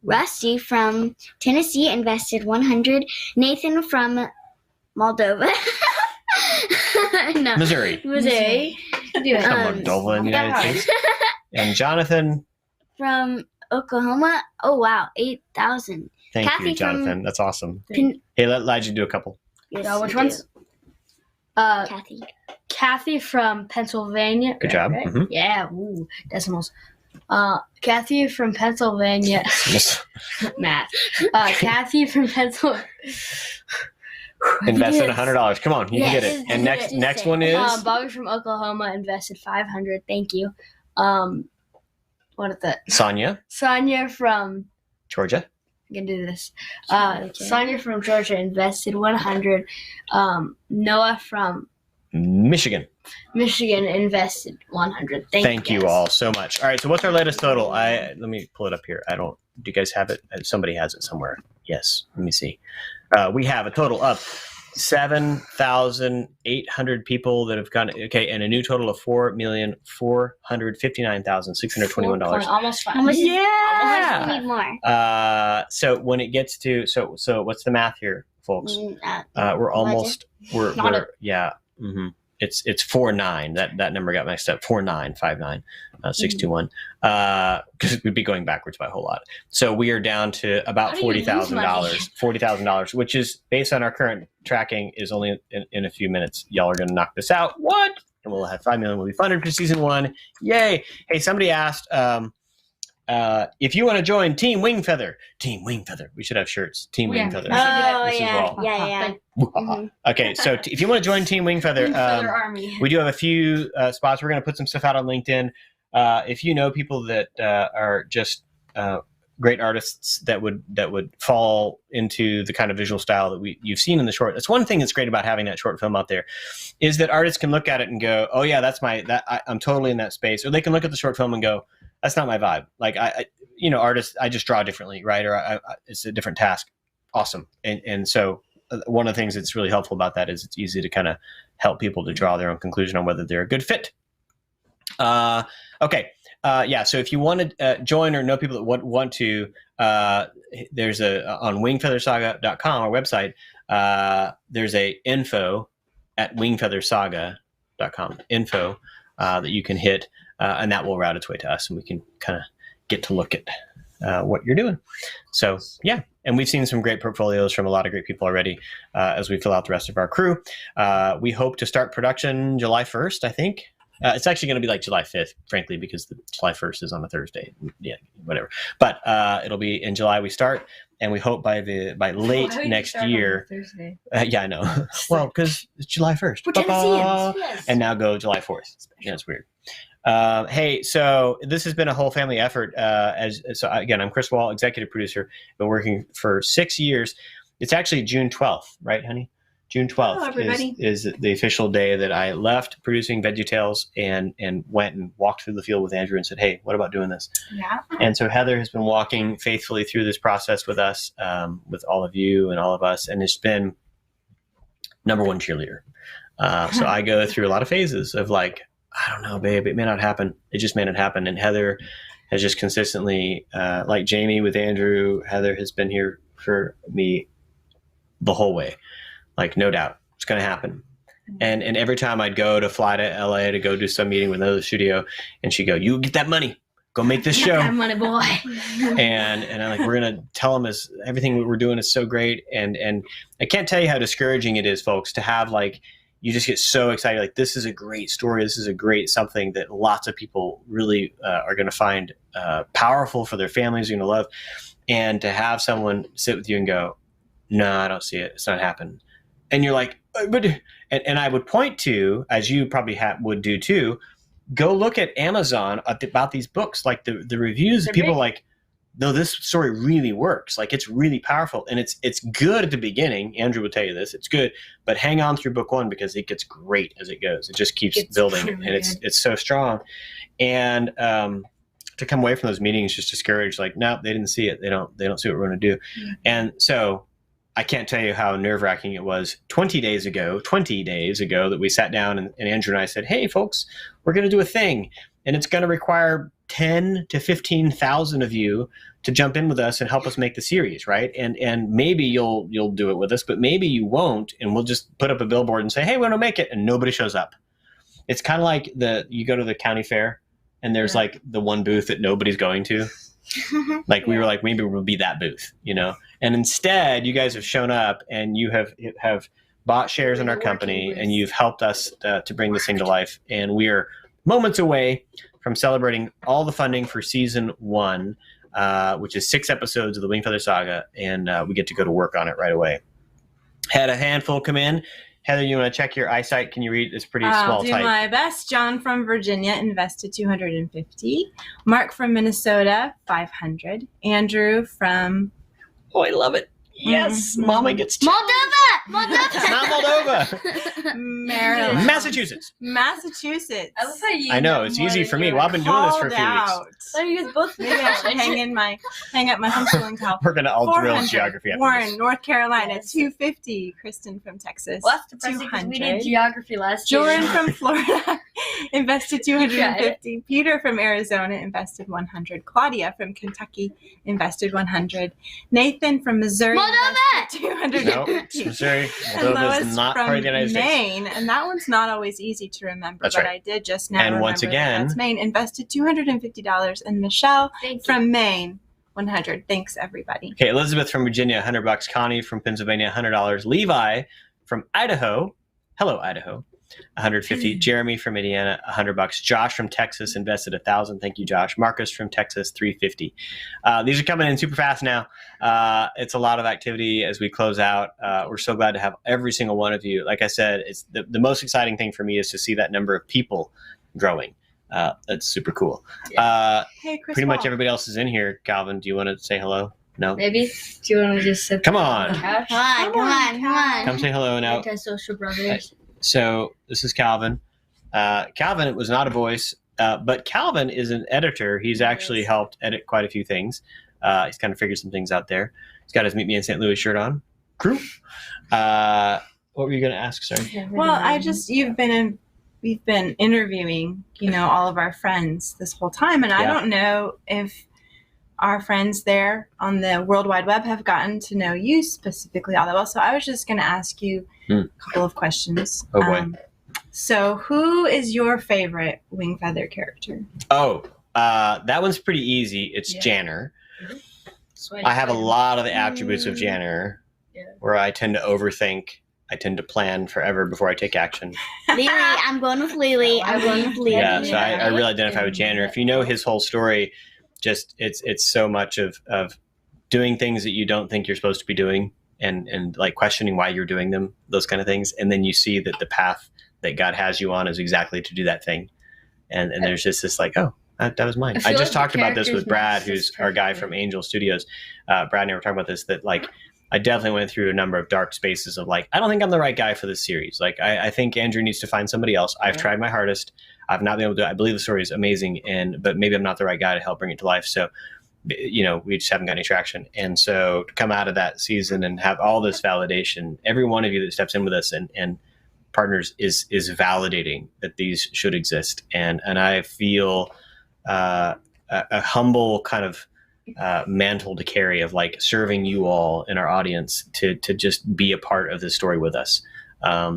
Rusty from Tennessee invested 100. Nathan from Moldova. No. Missouri. Moldova in the United States. And Jonathan from Oklahoma. Oh wow, 8,000. Thank Kathy you, Jonathan. That's awesome. Hey, let Elijah do a couple. Yes, which ones? Kathy. Kathy from Pennsylvania. Good job. Right? Mm-hmm. Yeah, ooh, decimals. Kathy from Pennsylvania. Math. Kathy from Pennsylvania. Invested $100. Come on, you can get it. And next one is Bobby from Oklahoma invested $500. Thank you. What is that? Sonia from Georgia. I can do this. Sonia from Georgia invested 100. Noah from Michigan invested 100. Thank you all so much. All right, so what's our latest total? Let me pull it up here. Do you guys have it? Somebody has it somewhere. Yes, let me see. We have a total of 7,800 people that have gone. Okay, and a new total of $4,459,621. Almost $5. Yeah. We need more. So when it gets to so what's the math here, folks? We're almost we're Mm-hmm. It's 49. That number got messed up. 4959 621. Because we'd be going backwards by a whole lot. So we are down to about $40,000. $40,000, which is based on our current tracking, is only in a few minutes. Y'all are going to knock this out. What? And we'll have $5 million. We'll be funded for season 1. Yay! Hey, somebody asked. If you want to join Team Wingfeather, we should have shirts. Team Wingfeather. Oh, yeah. Mm-hmm. Okay, so if you want to join Team Wingfeather, Army. We do have a few spots. We're going to put some stuff out on LinkedIn. If you know people that are just great artists that would fall into the kind of visual style that you've seen in the short. That's one thing that's great about having that short film out there, is that artists can look at it and go, "Oh yeah, I'm totally in that space," or they can look at the short film and go, "That's not my vibe." Like artists, I just draw differently, right? Or it's a different task. Awesome. And so one of the things that's really helpful about that is it's easy to kind of help people to draw their own conclusion on whether they're a good fit. Okay. So if you want to join or know people that want to, there's on wingfeathersaga.com, our website, there's a info at wingfeathersaga.com info that you can hit, and that will route its way to us, and we can kind of get to look at what you're doing. So yeah. And we've seen some great portfolios from a lot of great people already as we fill out the rest of our crew. We hope to start production July 1st, I think. It's actually going to be like July 5th, frankly, because the July 1st is on a Thursday. Yeah, whatever. But it'll be in July we start, and we hope by late next year. Yeah, I know. Well, because it's July 1st. We're Tennesseans. Yes. And now go July 4th. Yeah, it's weird. Hey, so this has been a whole family effort. Again, I'm Chris Wall, executive producer. Been working for 6 years. It's actually June 12th, right, honey? June 12th is the official day that I left producing VeggieTales and went and walked through the field with Andrew and said, hey, what about doing this? Yeah. And so Heather has been walking faithfully through this process with us, with all of you and all of us, and it's been number one cheerleader. So I go through a lot of phases of like, I don't know, babe, it may not happen. It just may not happen. And Heather has just consistently, like Jamie with Andrew, Heather has been here for me the whole way. Like, no doubt, it's going to happen. And every time I'd go to fly to LA to go do some meeting with another studio, and she'd go, you get that money, go make this show. That money, boy. and I'm like, we're going to tell them everything we're doing is so great. And I can't tell you how discouraging it is, folks, to have like, you just get so excited. Like, this is a great story. This is a great something that lots of people really are going to find powerful for their families, are going to love. And to have someone sit with you and go, no, I don't see it. It's not happening. And you're like, but, and I would point to, as you probably would do too, go look at Amazon about these books, like the reviews. They're people big. Like, no, this story really works. Like, it's really powerful, and it's good at the beginning. Andrew would tell you this. It's good, but hang on through book one because it gets great as it goes. It just keeps building, and it's so strong. And to come away from those meetings just discouraged, like, no, they didn't see it. They don't see what we're going to do. Mm-hmm. And so I can't tell you how nerve-wracking it was 20 days ago that we sat down and Andrew and I said, hey, folks, we're going to do a thing, and it's going to require 10 to 15,000 of you to jump in with us and help us make the series, right? And maybe you'll do it with us, but maybe you won't, and we'll just put up a billboard and say, hey, we're going to make it, and nobody shows up. It's kind of like you go to the county fair, and there's like the one booth that nobody's going to. Like, we were like, maybe we'll be that booth, you know? And instead, you guys have shown up, and you have bought shares in our company, and you've helped us to bring this thing to life. And we are moments away from celebrating all the funding for season 1, which is 6 episodes of the Wingfeather Saga, and we get to go to work on it right away. Had a handful come in. Heather, you want to check your eyesight? Can you read? It's pretty small I'll do type. My best. John from Virginia invested $250. Mark from Minnesota, $500. Andrew from... Oh, I love it. Yes, Mama gets Moldova. It's not Moldova. Maryland. Massachusetts. I love how you. I know, it's easy for me. Well, I've been doing this for a few weeks. So you guys both maybe I should hang up my homeschooling towel. We're gonna all drill geography after Warren, this. North Carolina, $250. Kristen from Texas, Well, that's depressing because we did geography last Jordan year. from Florida invested $250. Peter from Arizona invested $100. Claudia from Kentucky invested $100. Nathan from Missouri invested $250. Nope, it's Missouri. And Moldova Lois is not part of the United States. Maine, and that one's not always easy to remember, That's but right. I did just now And remember once again, that's Maine invested $250, and Michelle Thank you. from Maine, $100. Thanks, everybody. Okay, Elizabeth from Virginia, $100. Connie from Pennsylvania, $100. Levi from Idaho. Hello, Idaho. $150. Jeremy from Indiana, $100. Josh from Texas invested $1,000. Thank you, Josh. Marcus from Texas, $350. These are coming in super fast now. It's a lot of activity as we close out. We're so glad to have every single one of you. Like I said, it's the most exciting thing for me is to see that number of people growing. That's super cool. Hey, Chris Pretty much Wall. everybody else is in here. Calvin, do you want to say hello? No? Maybe. Do you want to just sit Come there on. the couch? Come on. Come say hello now. Antisocial brothers. So this is Calvin. Calvin was not a voice, but Calvin is an editor. He's actually helped edit quite a few things. He's kind of figured some things out there. He's got his Meet Me in St. Louis shirt on. Crew. What were you going to ask, sorry? Well, we've been interviewing, all of our friends this whole time, and I don't know if our friends there on the World Wide Web have gotten to know you specifically all that well. So I was just going to ask you a couple of questions. Oh boy. So who is your favorite Wingfeather character? Oh, That one's pretty easy. It's Janner. I have a lot of the attributes of Janner, where I tend to overthink. I tend to plan forever before I take action. Lily, I'm going with Lily. Yeah, so I really identify with Janner. If you know his whole story, just it's so much of doing things that you don't think you're supposed to be doing, and like questioning why you're doing them, those kind of things, and then you see that the path that God has you on is exactly to do that thing, and there's just this like, oh, that was mine. I just talked about this with Brad, who's our guy from Angel Studios. Brad and I were talking about this, that like I definitely went through a number of dark spaces of like, I don't think I'm the right guy for this series. Like I think Andrew needs to find somebody else. I've tried my hardest. I've not been able to. I believe the story is amazing, but maybe I'm not the right guy to help bring it to life. So, we just haven't got any traction. And so to come out of that season and have all this validation, every one of you that steps in with us and partners is validating that these should exist. And I feel a humble kind of mantle to carry of like serving you all in our audience to just be a part of this story with us. I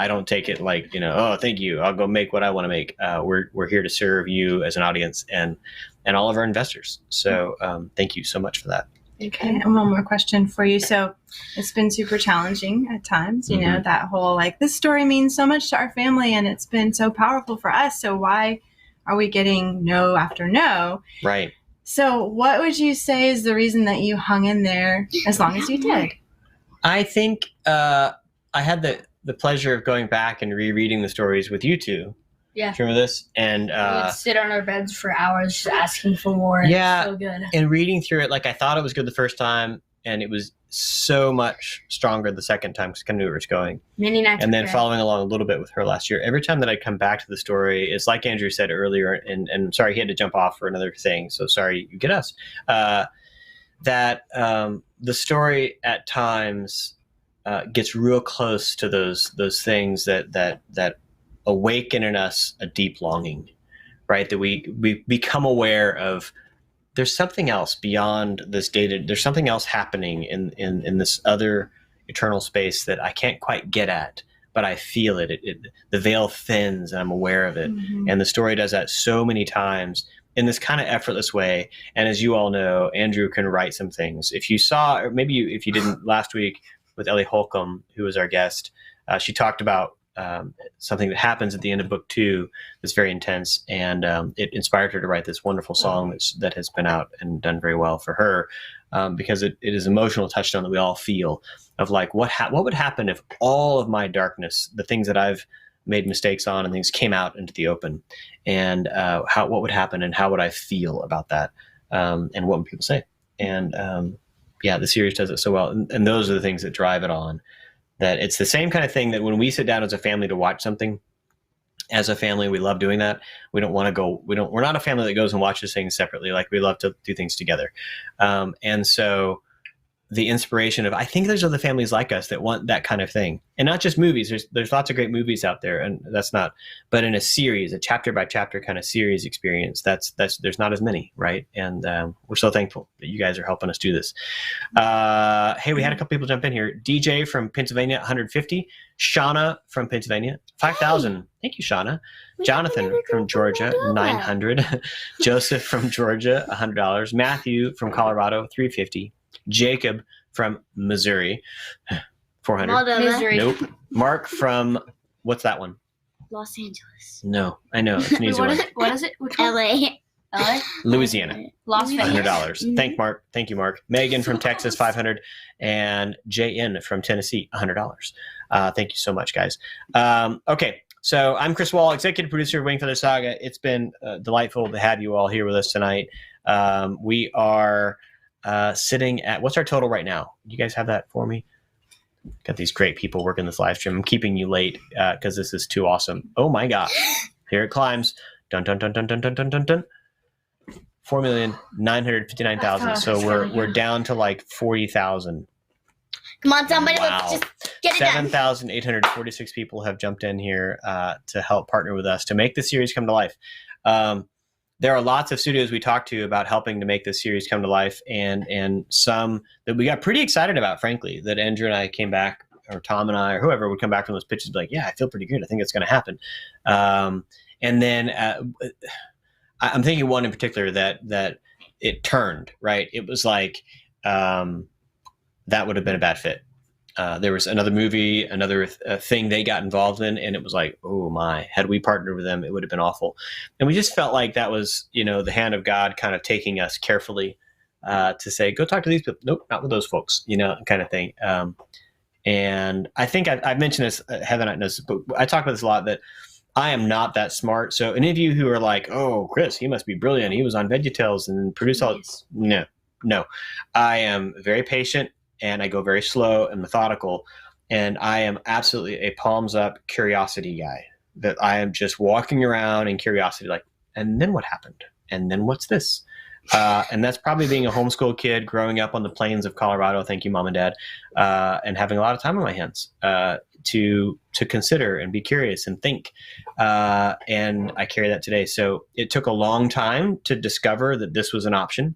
don't take it like, oh, thank you, I'll go make what I want to make. We're here to serve you as an audience and all of our investors. So thank you so much for that. Okay, and one more question for you. So it's been super challenging at times, you know, that whole like, this story means so much to our family and it's been so powerful for us. So why are we getting no after no? Right. So what would you say is the reason that you hung in there as long as you did? I think I had the pleasure of going back and rereading the stories with you two. Yeah. Remember this? And we'd sit on our beds for hours just asking for more. Yeah. So good. And reading through it, like I thought it was good the first time, and it was so much stronger the second time because I kind of knew where it was going. Many nights. And then following along a little bit with her last year, every time that I come back to the story, it's like Andrew said earlier, and sorry, he had to jump off for another thing. So sorry, you get us. That the story at times gets real close to those things that awaken in us a deep longing, right? That we become aware of. There's something else beyond this data. There's something else happening in this other eternal space that I can't quite get at, but I feel it. The veil thins and I'm aware of it. Mm-hmm. And the story does that so many times in this kind of effortless way. And as you all know, Andrew can write some things. If you saw, or maybe if you didn't last week with Ellie Holcomb, who was our guest, she talked about something that happens at the end of book 2 that's very intense, and it inspired her to write this wonderful song that has been out and done very well for her, because it is an emotional touchstone that we all feel of like what would happen if all of my darkness, the things that I've made mistakes on and things, came out into the open, and what would happen and how would I feel about that, and what would people say? And the series does it so well, and those are the things that drive it on. That it's the same kind of thing that when we sit down as a family to watch something, as a family, we love doing that. We don't want to go, we're not a family that goes and watches things separately. Like we love to do things together. And so the inspiration of, I think there's other families like us that want that kind of thing, and not just movies. There's lots of great movies out there, and but in a series, a chapter by chapter kind of series experience, there's not as many, right? And we're so thankful that you guys are helping us do this. Hey, we had a couple people jump in here. DJ from Pennsylvania, 150. Shauna from Pennsylvania, 5,000. Thank you, Shauna. Jonathan from Georgia, 900. Joseph from Georgia, $100. Matthew from Colorado, 350. Jacob from Missouri, 400. Missouri. Nope. Mark from, what's that one? Los Angeles. No, I know. It's an easy one. What is it? Which one? LA. Louisiana. Las Vegas. $100. Thank you, Mark. Megan from Texas, 500. And JN from Tennessee, $100. Thank you so much, guys. Okay. So I'm Chris Wall, executive producer of Wingfeather Saga. It's been delightful to have you all here with us tonight. We are sitting at, what's our total right now? You guys have that for me? Got these great people working this live stream. I'm keeping you late because this is too awesome. Oh my God. Here it climbs. Dun, dun, dun, dun, dun, dun, dun, dun, dun. 4,959,000. So we're down to like 40,000. Come on, somebody, Wow. let's just get it done. 7,846 people have jumped in here to help partner with us to make the series come to life. There are lots of studios we talked to about helping to make this series come to life, and some that we got pretty excited about, frankly, that Andrew and I came back, or Tom and I, or whoever would come back from those pitches and be like, yeah, I feel pretty good. I think it's going to happen. And then I'm thinking one in particular that it turned, right? It was like that would have been a bad fit. There was another movie, another thing they got involved in, and it was like, oh my, had we partnered with them, it would have been awful. And we just felt like that was, the hand of God kind of taking us carefully to say, go talk to these people. Nope, not with those folks, kind of thing. And I think I've mentioned this, Heather knows, but I talk about this a lot, that I am not that smart. So any of you who are like, oh, Chris, he must be brilliant, he was on VeggieTales and produced all this. No, I am very patient. And I go very slow and methodical. And I am absolutely a palms up curiosity guy, that I am just walking around in curiosity, like, and then what happened? And then what's this? And that's probably being a homeschool kid growing up on the plains of Colorado. Thank you, Mom and Dad. And having a lot of time on my hands to consider and be curious and think. And I carry that today. So it took a long time to discover that this was an option.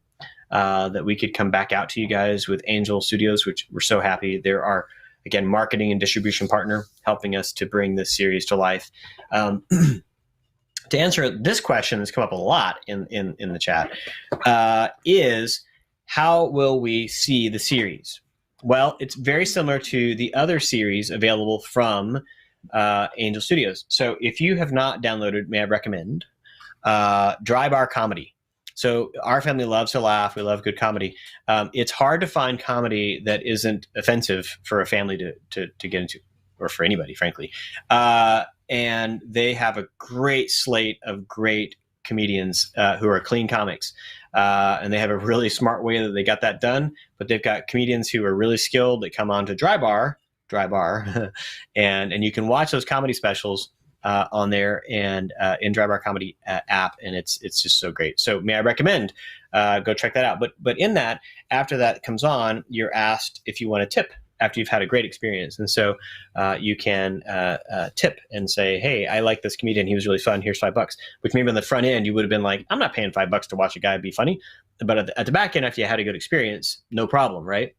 That we could come back out to you guys with Angel Studios, which we're so happy. They're our, again, marketing and distribution partner, helping us to bring this series to life. To answer this question that's come up a lot in the chat, is how will we see the series? Well, it's very similar to the other series available from Angel Studios. So if you have not downloaded, may I recommend, Dry Bar Comedy. So our family loves to laugh. We love good comedy. It's hard to find comedy that isn't offensive for a family to get into, or for anybody, frankly. And they have a great slate of great comedians who are clean comics. And they have a really smart way that they got that done. But they've got comedians who are really skilled that come on to Dry Bar, and you can watch those comedy specials on there and in Dry Bar Comedy app, and it's just so great. So may I recommend go check that out. But in that, after that comes on, you're asked if you want to tip after you've had a great experience, and so you can tip and say, hey, I like this comedian, he was really fun, here's $5. Which maybe on the front end you would have been like, I'm not paying $5 to watch a guy be funny, but at the back end, after you had a good experience, no problem, right?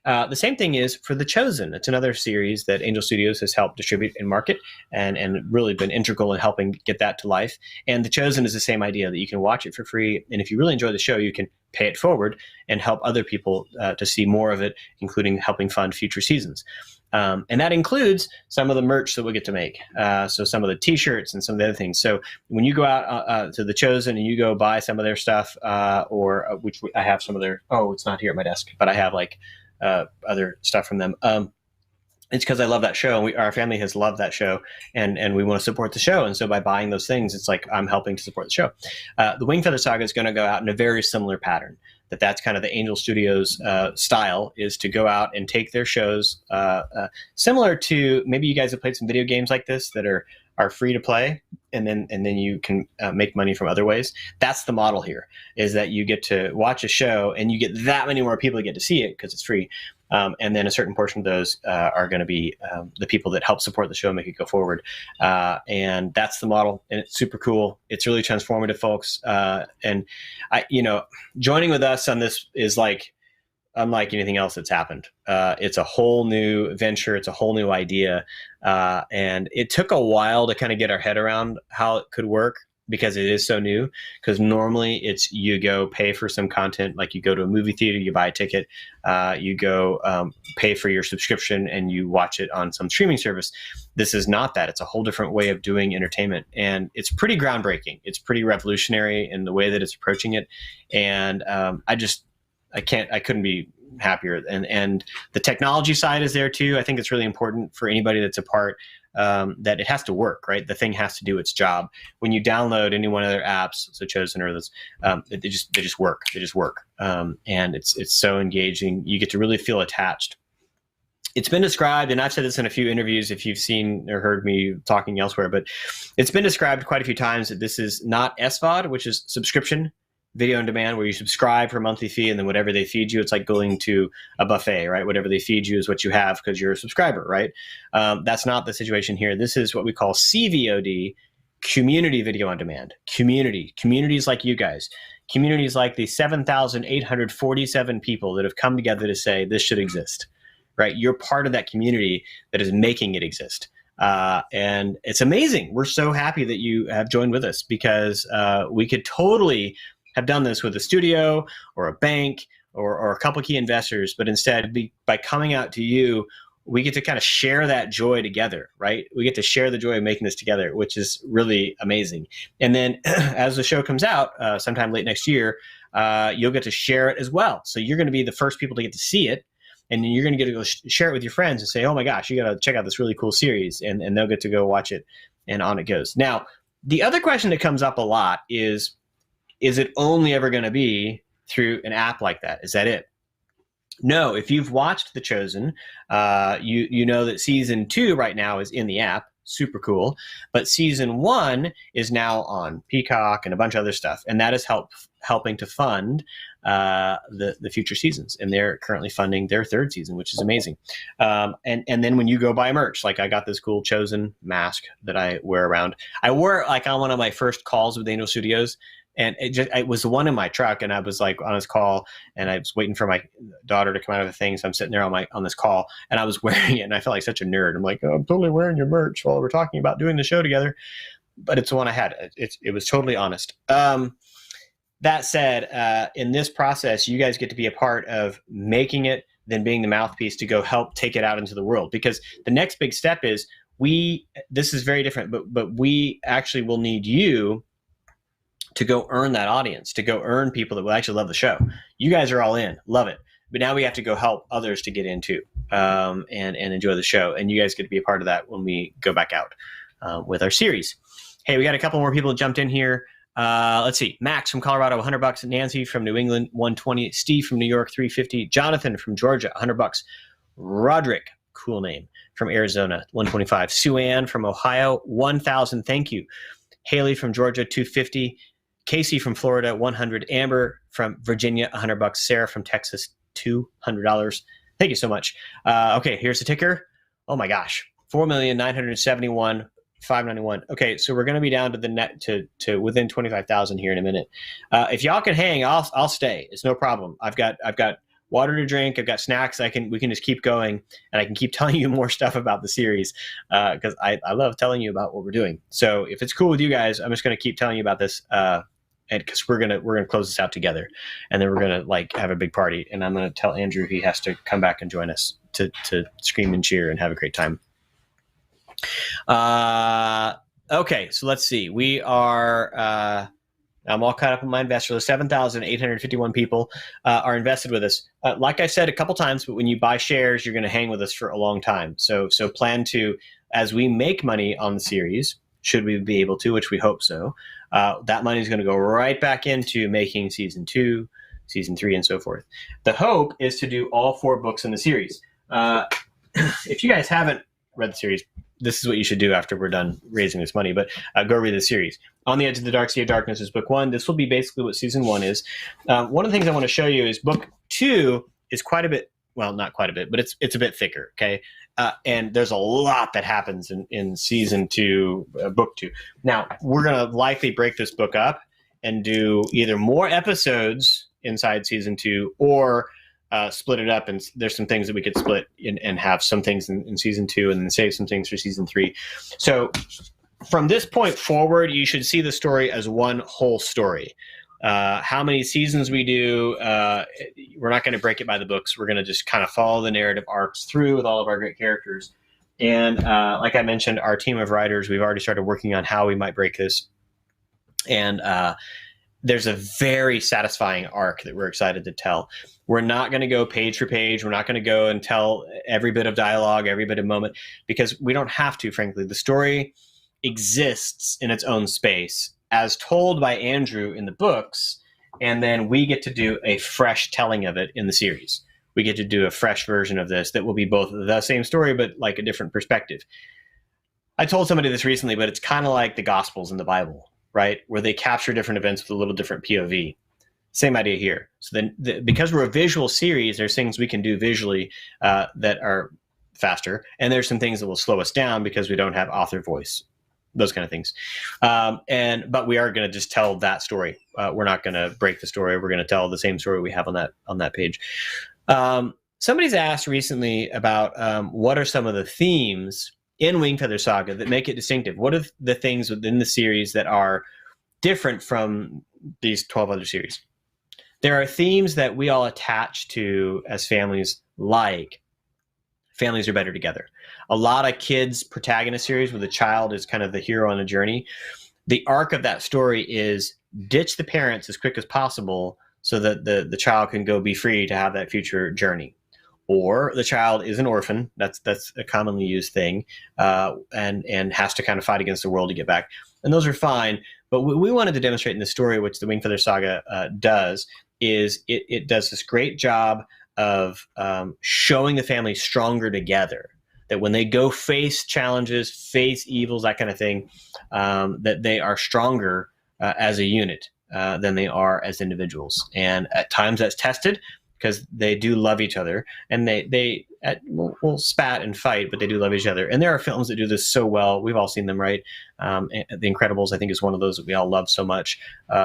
The same thing is for The Chosen. It's another series that Angel Studios has helped distribute and market and really been integral in helping get that to life. And The Chosen is the same idea, that you can watch it for free. And if you really enjoy the show, you can pay it forward and help other people to see more of it, including helping fund future seasons. And that includes some of the merch that we'll get to make. So some of the T-shirts and some of the other things. So when you go out to The Chosen and you go buy some of their stuff, which I have some of their, it's not here at my desk, but I have like other stuff from them. It's because I love that show, and our family has loved that show, and we want to support the show. And so by buying those things, it's like I'm helping to support the show. The Wingfeather Saga is going to go out in a very similar pattern. That's kind of the Angel Studios style, is to go out and take their shows similar to, maybe you guys have played some video games like this that are free to play, and then you can make money from other ways. That's the model here, is that you get to watch a show and you get that many more people to get to see it because it's free. And then a certain portion of those are going to be the people that help support the show and make it go forward. And that's the model, and it's super cool. It's really transformative, folks. And joining with us on this is like unlike anything else that's happened. It's a whole new venture. It's a whole new idea. And it took a while to kind of get our head around how it could work, because it is so new. Because normally it's, you go pay for some content, like you go to a movie theater, you buy a ticket, you go pay for your subscription, and you watch it on some streaming service. This is not that. It's a whole different way of doing entertainment, and it's pretty groundbreaking. It's pretty revolutionary in the way that it's approaching it. And I couldn't be happier. And the technology side is there too. I think it's really important for anybody that's a part, that it has to work, right? The thing has to do its job. When you download any one of their apps, so Chosen or those, they just work. They just work. And it's so engaging. You get to really feel attached. It's been described, and I've said this in a few interviews if you've seen or heard me talking elsewhere, but it's been described quite a few times that this is not SVOD, which is subscription video on demand, where you subscribe for a monthly fee, and then whatever they feed you, it's like going to a buffet, right? Whatever they feed you is what you have because you're a subscriber, right? That's not the situation here. This is what we call CVOD, community video on demand. Communities like you guys, communities like the 7,847 people that have come together to say this should exist, right? You're part of that community that is making it exist. And it's amazing. We're so happy that you have joined with us, because we could totally have done this with a studio or a bank or a couple key investors, but instead, by coming out to you, we get to kind of share that joy together, right? We get to share the joy of making this together, which is really amazing. And then as the show comes out sometime late next year, you'll get to share it as well. So you're going to be the first people to get to see it. And then you're going to get to go share it with your friends and say, oh my gosh, you got to check out this really cool series. And they'll get to go watch it, and on it goes. Now, the other question that comes up a lot is it only ever going to be through an app like that? Is that it? No, if you've watched The Chosen, you know that season 2 right now is in the app. Super cool. But season 1 is now on Peacock and a bunch of other stuff. And that is helping to fund the future seasons. And they're currently funding their 3rd season, which is amazing. And then when you go buy merch, like I got this cool Chosen mask that I wear around. I wore it like on one of my first calls with Angel Studios. And it was the one in my truck, and I was like on this call, and I was waiting for my daughter to come out of the thing. So I'm sitting there on this call, and I was wearing it, and I felt like such a nerd. I'm like, oh, I'm totally wearing your merch while we're talking about doing the show together. But it's the one I had. It was totally honest. That said, in this process, you guys get to be a part of making it, then being the mouthpiece to go help take it out into the world. Because the next big step is this is very different, but we actually will need you to go earn that audience, to go earn people that will actually love the show. You guys are all in, love it. But now we have to go help others to get into and enjoy the show. And you guys get to be a part of that when we go back out with our series. Hey, we got a couple more people that jumped in here. Let's see. Max from Colorado, $100. Nancy from New England, $120. Steve from New York, $350. Jonathan from Georgia, $100. Roderick, cool name, from Arizona, $125. Sue Ann from Ohio, $1,000. Thank you. Haley from Georgia, $250. Casey from Florida, $100. Amber from Virginia, $100. Sarah from Texas, $200. Thank you so much. Okay, here's the ticker. Oh my gosh, 4,971,591. Okay, so we're going to be down to the net to within 25,000 here in a minute. If y'all can hang, I'll stay. It's no problem. I've got water to drink. I've got snacks. We can just keep going, and I can keep telling you more stuff about the series because I love telling you about what we're doing. So if it's cool with you guys, I'm just going to keep telling you about this. And because we're gonna close this out together, and then we're gonna have a big party, and I'm gonna tell Andrew he has to come back and join us to scream and cheer and have a great time. Okay, so let's see. We are. I'm all caught up on my investor list. 7,851 people are invested with us. Like I said a couple times, but when you buy shares, you're going to hang with us for a long time. So plan to, as we make money on the series, should we be able to, which we hope so, that money is going to go right back into making season 2, season 3, and so forth. The hope is to do all 4 books in the series. If you guys haven't read the series, this is what you should do after we're done raising this money, but go read the series. On the Edge of the Dark Sea of Darkness is book 1. This will be basically what season 1 is. One of the things I want to show you is book 2 is quite a bit, well, not quite a bit, but it's a bit thicker, okay? And there's a lot that happens in season 2, book 2. Now, we're going to likely break this book up and do either more episodes inside season 2 or split it up, and there's some things that we could split and have some things in season 2 and then save some things for season 3. So from this point forward, you should see the story as one whole story. How many seasons we do, we're not going to break it by the books. We're going to just kind of follow the narrative arcs through with all of our great characters. And like I mentioned, our team of writers, we've already started working on how we might break this. And there's a very satisfying arc that we're excited to tell. We're not going to go page for page. We're not going to go and tell every bit of dialogue, every bit of moment, because we don't have to, frankly. The story exists in its own space as told by Andrew in the books, and then we get to do a fresh telling of it in the series. We get to do a fresh version of this that will be both the same story, but like a different perspective. I told somebody this recently, but it's kind of like the Gospels in the Bible, right? Where they capture different events with a little different POV. Same idea here. So then because we're a visual series, there's things we can do visually that are faster, and there's some things that will slow us down because we don't have author voice, those kind of things. But we are going to just tell that story. We're not going to break the story. We're going to tell the same story we have on that page. Somebody's asked recently about what are some of the themes in Wingfeather Saga that make it distinctive? What are the things within the series that are different from these 12 other series? There are themes that we all attach to as families, like families are better together. A lot of kids' protagonist series where the child is kind of the hero on the journey. The arc of that story is ditch the parents as quick as possible so that the child can go be free to have that future journey. Or the child is an orphan. That's a commonly used thing, and has to kind of fight against the world to get back. And those are fine. But what we wanted to demonstrate in the story, which the Wingfeather Saga does, is it does this great job of showing the family stronger together. That when they go face challenges, face evils, that kind of thing, that they are stronger as a unit than they are as individuals. And at times that's tested because they do love each other, and they will spat and fight, but they do love each other. And there are films that do this so well. We've all seen them, right? The Incredibles, I think, is one of those that we all love so much.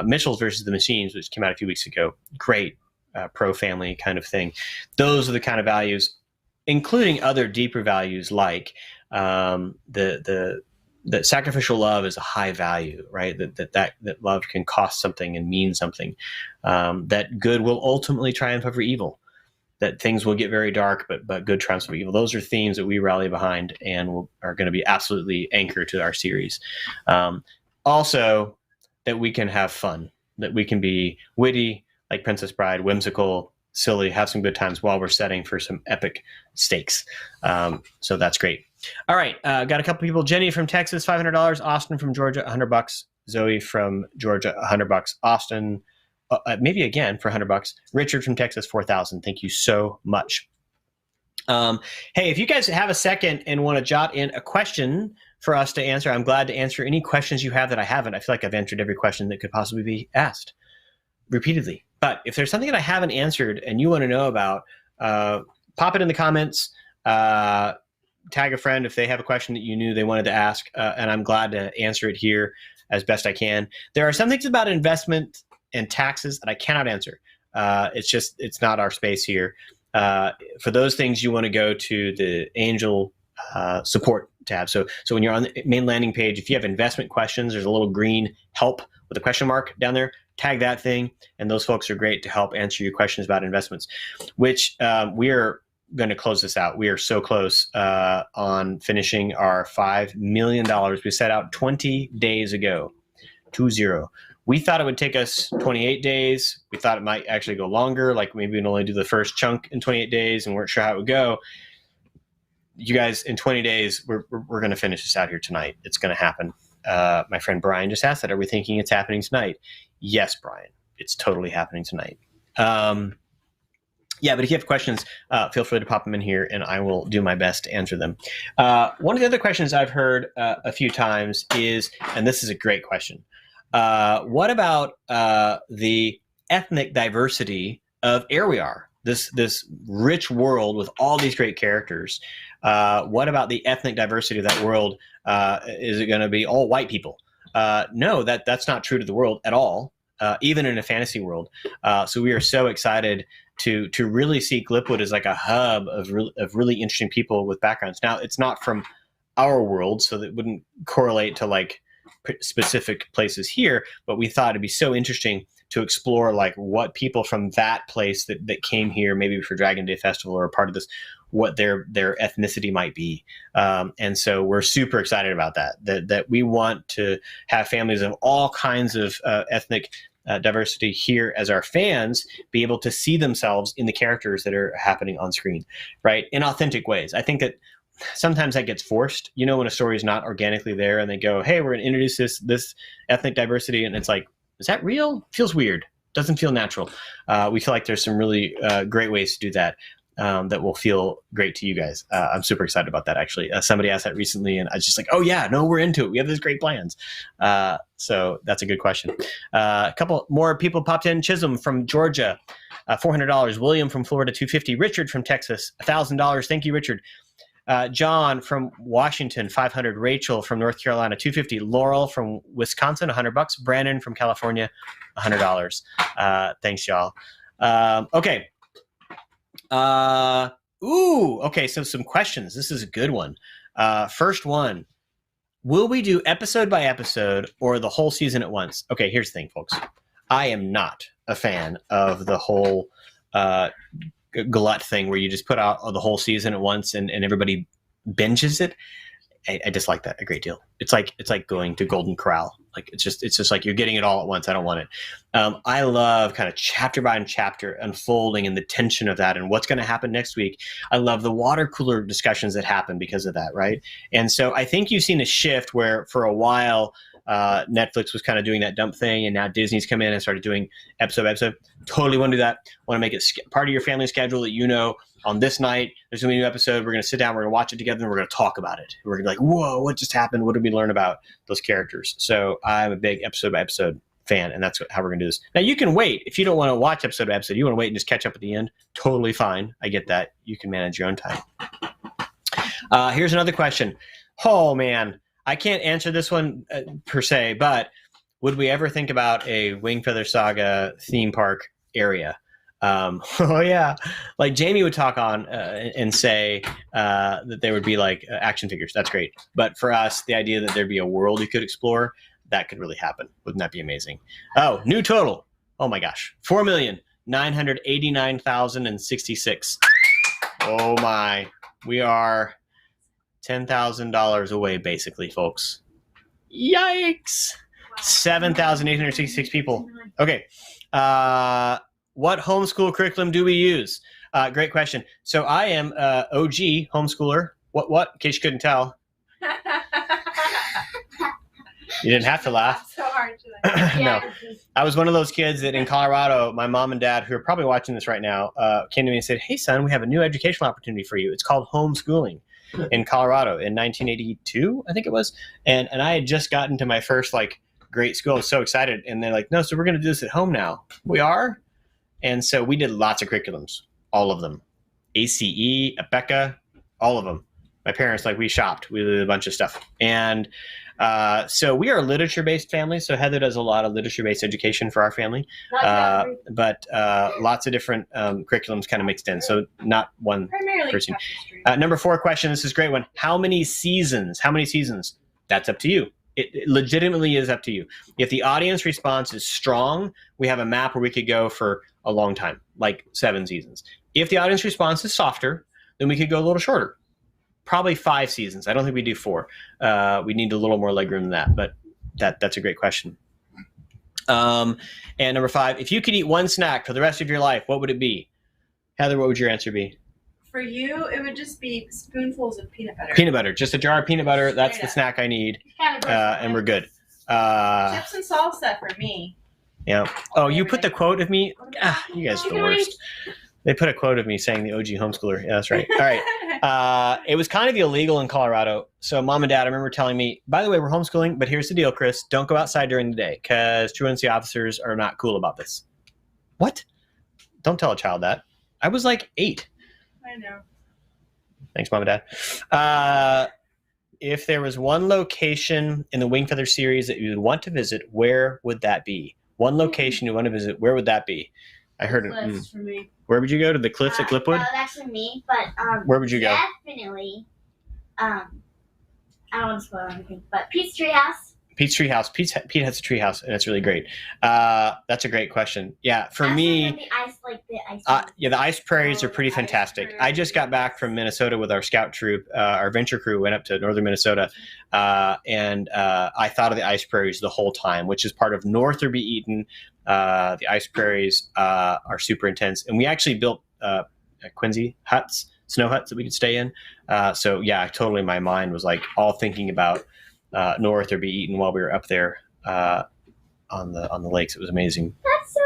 Mitchell's versus the Machines, which came out a few weeks ago, great pro-family kind of thing. Those are the kind of values, including other deeper values like that sacrificial love is a high value, right? That love can cost something and mean something. That good will ultimately triumph over evil. That things will get very dark, but good triumphs over evil. Those are themes that we rally behind and are going to be absolutely anchored to our series. Also, that we can have fun, that we can be witty, like Princess Bride, whimsical, silly, have some good times while we're setting for some epic stakes. So that's great. All right. Got a couple people. Jenny from Texas, $500. Austin from Georgia, $100. Zoe from Georgia, $100. Austin, maybe again for $100. Richard from Texas, 4,000. Thank you so much. Hey, if you guys have a second and want to jot in a question for us to answer, I'm glad to answer any questions you have that I haven't. I feel like I've answered every question that could possibly be asked repeatedly. But if there's something that I haven't answered and you want to know about, pop it in the comments. Tag a friend if they have a question that you knew they wanted to ask, and I'm glad to answer it here as best I can. There are some things about investment and taxes that I cannot answer. It's not our space here. For those things, you want to go to the Angel support tab. So when you're on the main landing page, if you have investment questions, there's a little green help with a question mark down there. Tag that thing, and those folks are great to help answer your questions about investments, which we're going to close this out. We are so close on finishing our $5 million. We set out 20 days ago, 20. We thought it would take us 28 days. We thought it might actually go longer, like maybe we'd only do the first chunk in 28 days and weren't sure how it would go. You guys, in 20 days, we're going to finish this out here tonight. It's going to happen. My friend Brian just asked that. Are we thinking it's happening tonight? Yes, Brian, it's totally happening tonight. Yeah, but if you have questions, feel free to pop them in here, and I will do my best to answer them. One of the other questions I've heard a few times is, and this is a great question, what about the ethnic diversity of Aerwiar, this rich world with all these great characters? What about the ethnic diversity of that world? Is it going to be all white people? No, that's not true to the world at all, even in a fantasy world. So we are so excited to really see Glipwood as like a hub of really interesting people with backgrounds. Now, it's not from our world, so that wouldn't correlate to like specific places here, but we thought it'd be so interesting to explore like what people from that place that came here, maybe for Dragon Day Festival or a part of this, what their ethnicity might be. And so we're super excited about that we want to have families of all kinds of ethnic diversity here as our fans be able to see themselves in the characters that are happening on screen, right? In authentic ways. I think that sometimes that gets forced, when a story is not organically there and they go, hey, we're going to introduce this ethnic diversity. And it's like, is that real? Feels weird. Doesn't feel natural. We feel like there's some really great ways to do that. That will feel great to you guys. I'm super excited about that, actually. Somebody asked that recently, and I was just like, oh, yeah, no, we're into it. We have these great plans. So that's a good question. A couple more people popped in. Chisholm from Georgia, $400. William from Florida, $250. Richard from Texas, $1,000. Thank you, Richard. John from Washington, $500. Rachel from North Carolina, $250. Laurel from Wisconsin, $100. Brandon from California, $100. Thanks, y'all. Okay. Okay, so some questions. This is a good one. First one, will we do episode by episode or the whole season at once? Okay, here's the thing, folks. I am not a fan of the whole glut thing where you just put out the whole season at once and everybody binges it. I dislike that a great deal. It's like going to Golden Corral. Like it's just like you're getting it all at once. I don't want it. I love kind of chapter by chapter unfolding and the tension of that and what's going to happen next week. I love the water cooler discussions that happen because of that, right? And so I think you've seen a shift where for a while Netflix was kind of doing that dump thing, and now Disney's come in and started doing episode by episode. Totally want to do that. Want to make it part of your family schedule that on this night there's going to be a new episode. We're going to sit down, we're going to watch it together, and we're going to talk about it. We're going to be like, whoa, what just happened? What did we learn about those characters? So I'm a big episode by episode fan, and that's how we're going to do this. Now you can wait if you don't want to watch episode by episode. You want to wait and just catch up at the end. Totally fine. I get that. You can manage your own time. Here's another question. Oh man, I can't answer this one per se, but would we ever think about a Wingfeather Saga theme park area? Oh yeah, like Jamie would talk on and say that there would be like action figures. That's great. But for us, the idea that there'd be a world you could explore, that could really happen. Wouldn't that be amazing? Oh, new total. Oh my gosh, 4,989,066. Oh my, we are $10,000 away, basically, folks. Yikes! 7,866 people. Okay. What homeschool curriculum do we use? Great question. So I am OG homeschooler. What? In case you couldn't tell. You didn't have to laugh. So hard to No. I was one of those kids that in Colorado, my mom and dad, who are probably watching this right now, came to me and said, hey, son, we have a new educational opportunity for you. It's called homeschooling. In Colorado in 1982, I think it was. And I had just gotten to my first great school. I was so excited. And they're like, no, so we're going to do this at home now. We are. And so we did lots of curriculums, all of them. ACE, ABECA, all of them. My parents, we shopped. We did a bunch of stuff. And so we are a literature-based family. So Heather does a lot of literature-based education for our family. But lots of different curriculums kind of mixed in. So not one primarily person. Number 4 question. This is a great one. How many seasons? That's up to you. It legitimately is up to you. If the audience response is strong, we have a map where we could go for a long time, like 7 seasons. If the audience response is softer, then we could go a little shorter. Probably 5 seasons. I don't think we do 4. We need a little more legroom than that, but that's a great question. And number 5, if you could eat one snack for the rest of your life, what would it be? Heather, what would your answer be? For you, it would just be spoonfuls of peanut butter. Peanut butter. Just a jar of peanut butter. That's the snack I need. And we're good. Chips and salsa for me. Yeah. Oh, you put the quote of me? You guys are the worst. They put a quote of me saying the OG homeschooler. Yeah, that's right. All right. It was kind of illegal in Colorado. So mom and dad, I remember telling me, by the way, we're homeschooling, but here's the deal, Chris. Don't go outside during the day because truancy officers are not cool about this. What? Don't tell a child that. I was 8. I know. Thanks, mom and dad. If there was one location in the Wingfeather series that you would want to visit, where would that be? One location you want to visit, where would that be? I heard it. For me. Where would you go? To the cliffs at Clipwood? No, that's for me. But where would you go? Definitely. I don't want to spoil anything, but Pete's Treehouse. Pete's Treehouse. Pete has a treehouse, and it's really great. That's a great question. Yeah, for me, the ice the ice prairies are pretty fantastic. I just got back from Minnesota with our scout troop. Our venture crew went up to northern Minnesota, and I thought of the ice prairies the whole time, which is part of North or Be Eaten. The ice prairies are super intense, and we actually built Quincy huts, snow huts that we could stay in. So yeah, totally. My mind was all thinking about North or Be Eaten while we were up there on the lakes. It was amazing. That's so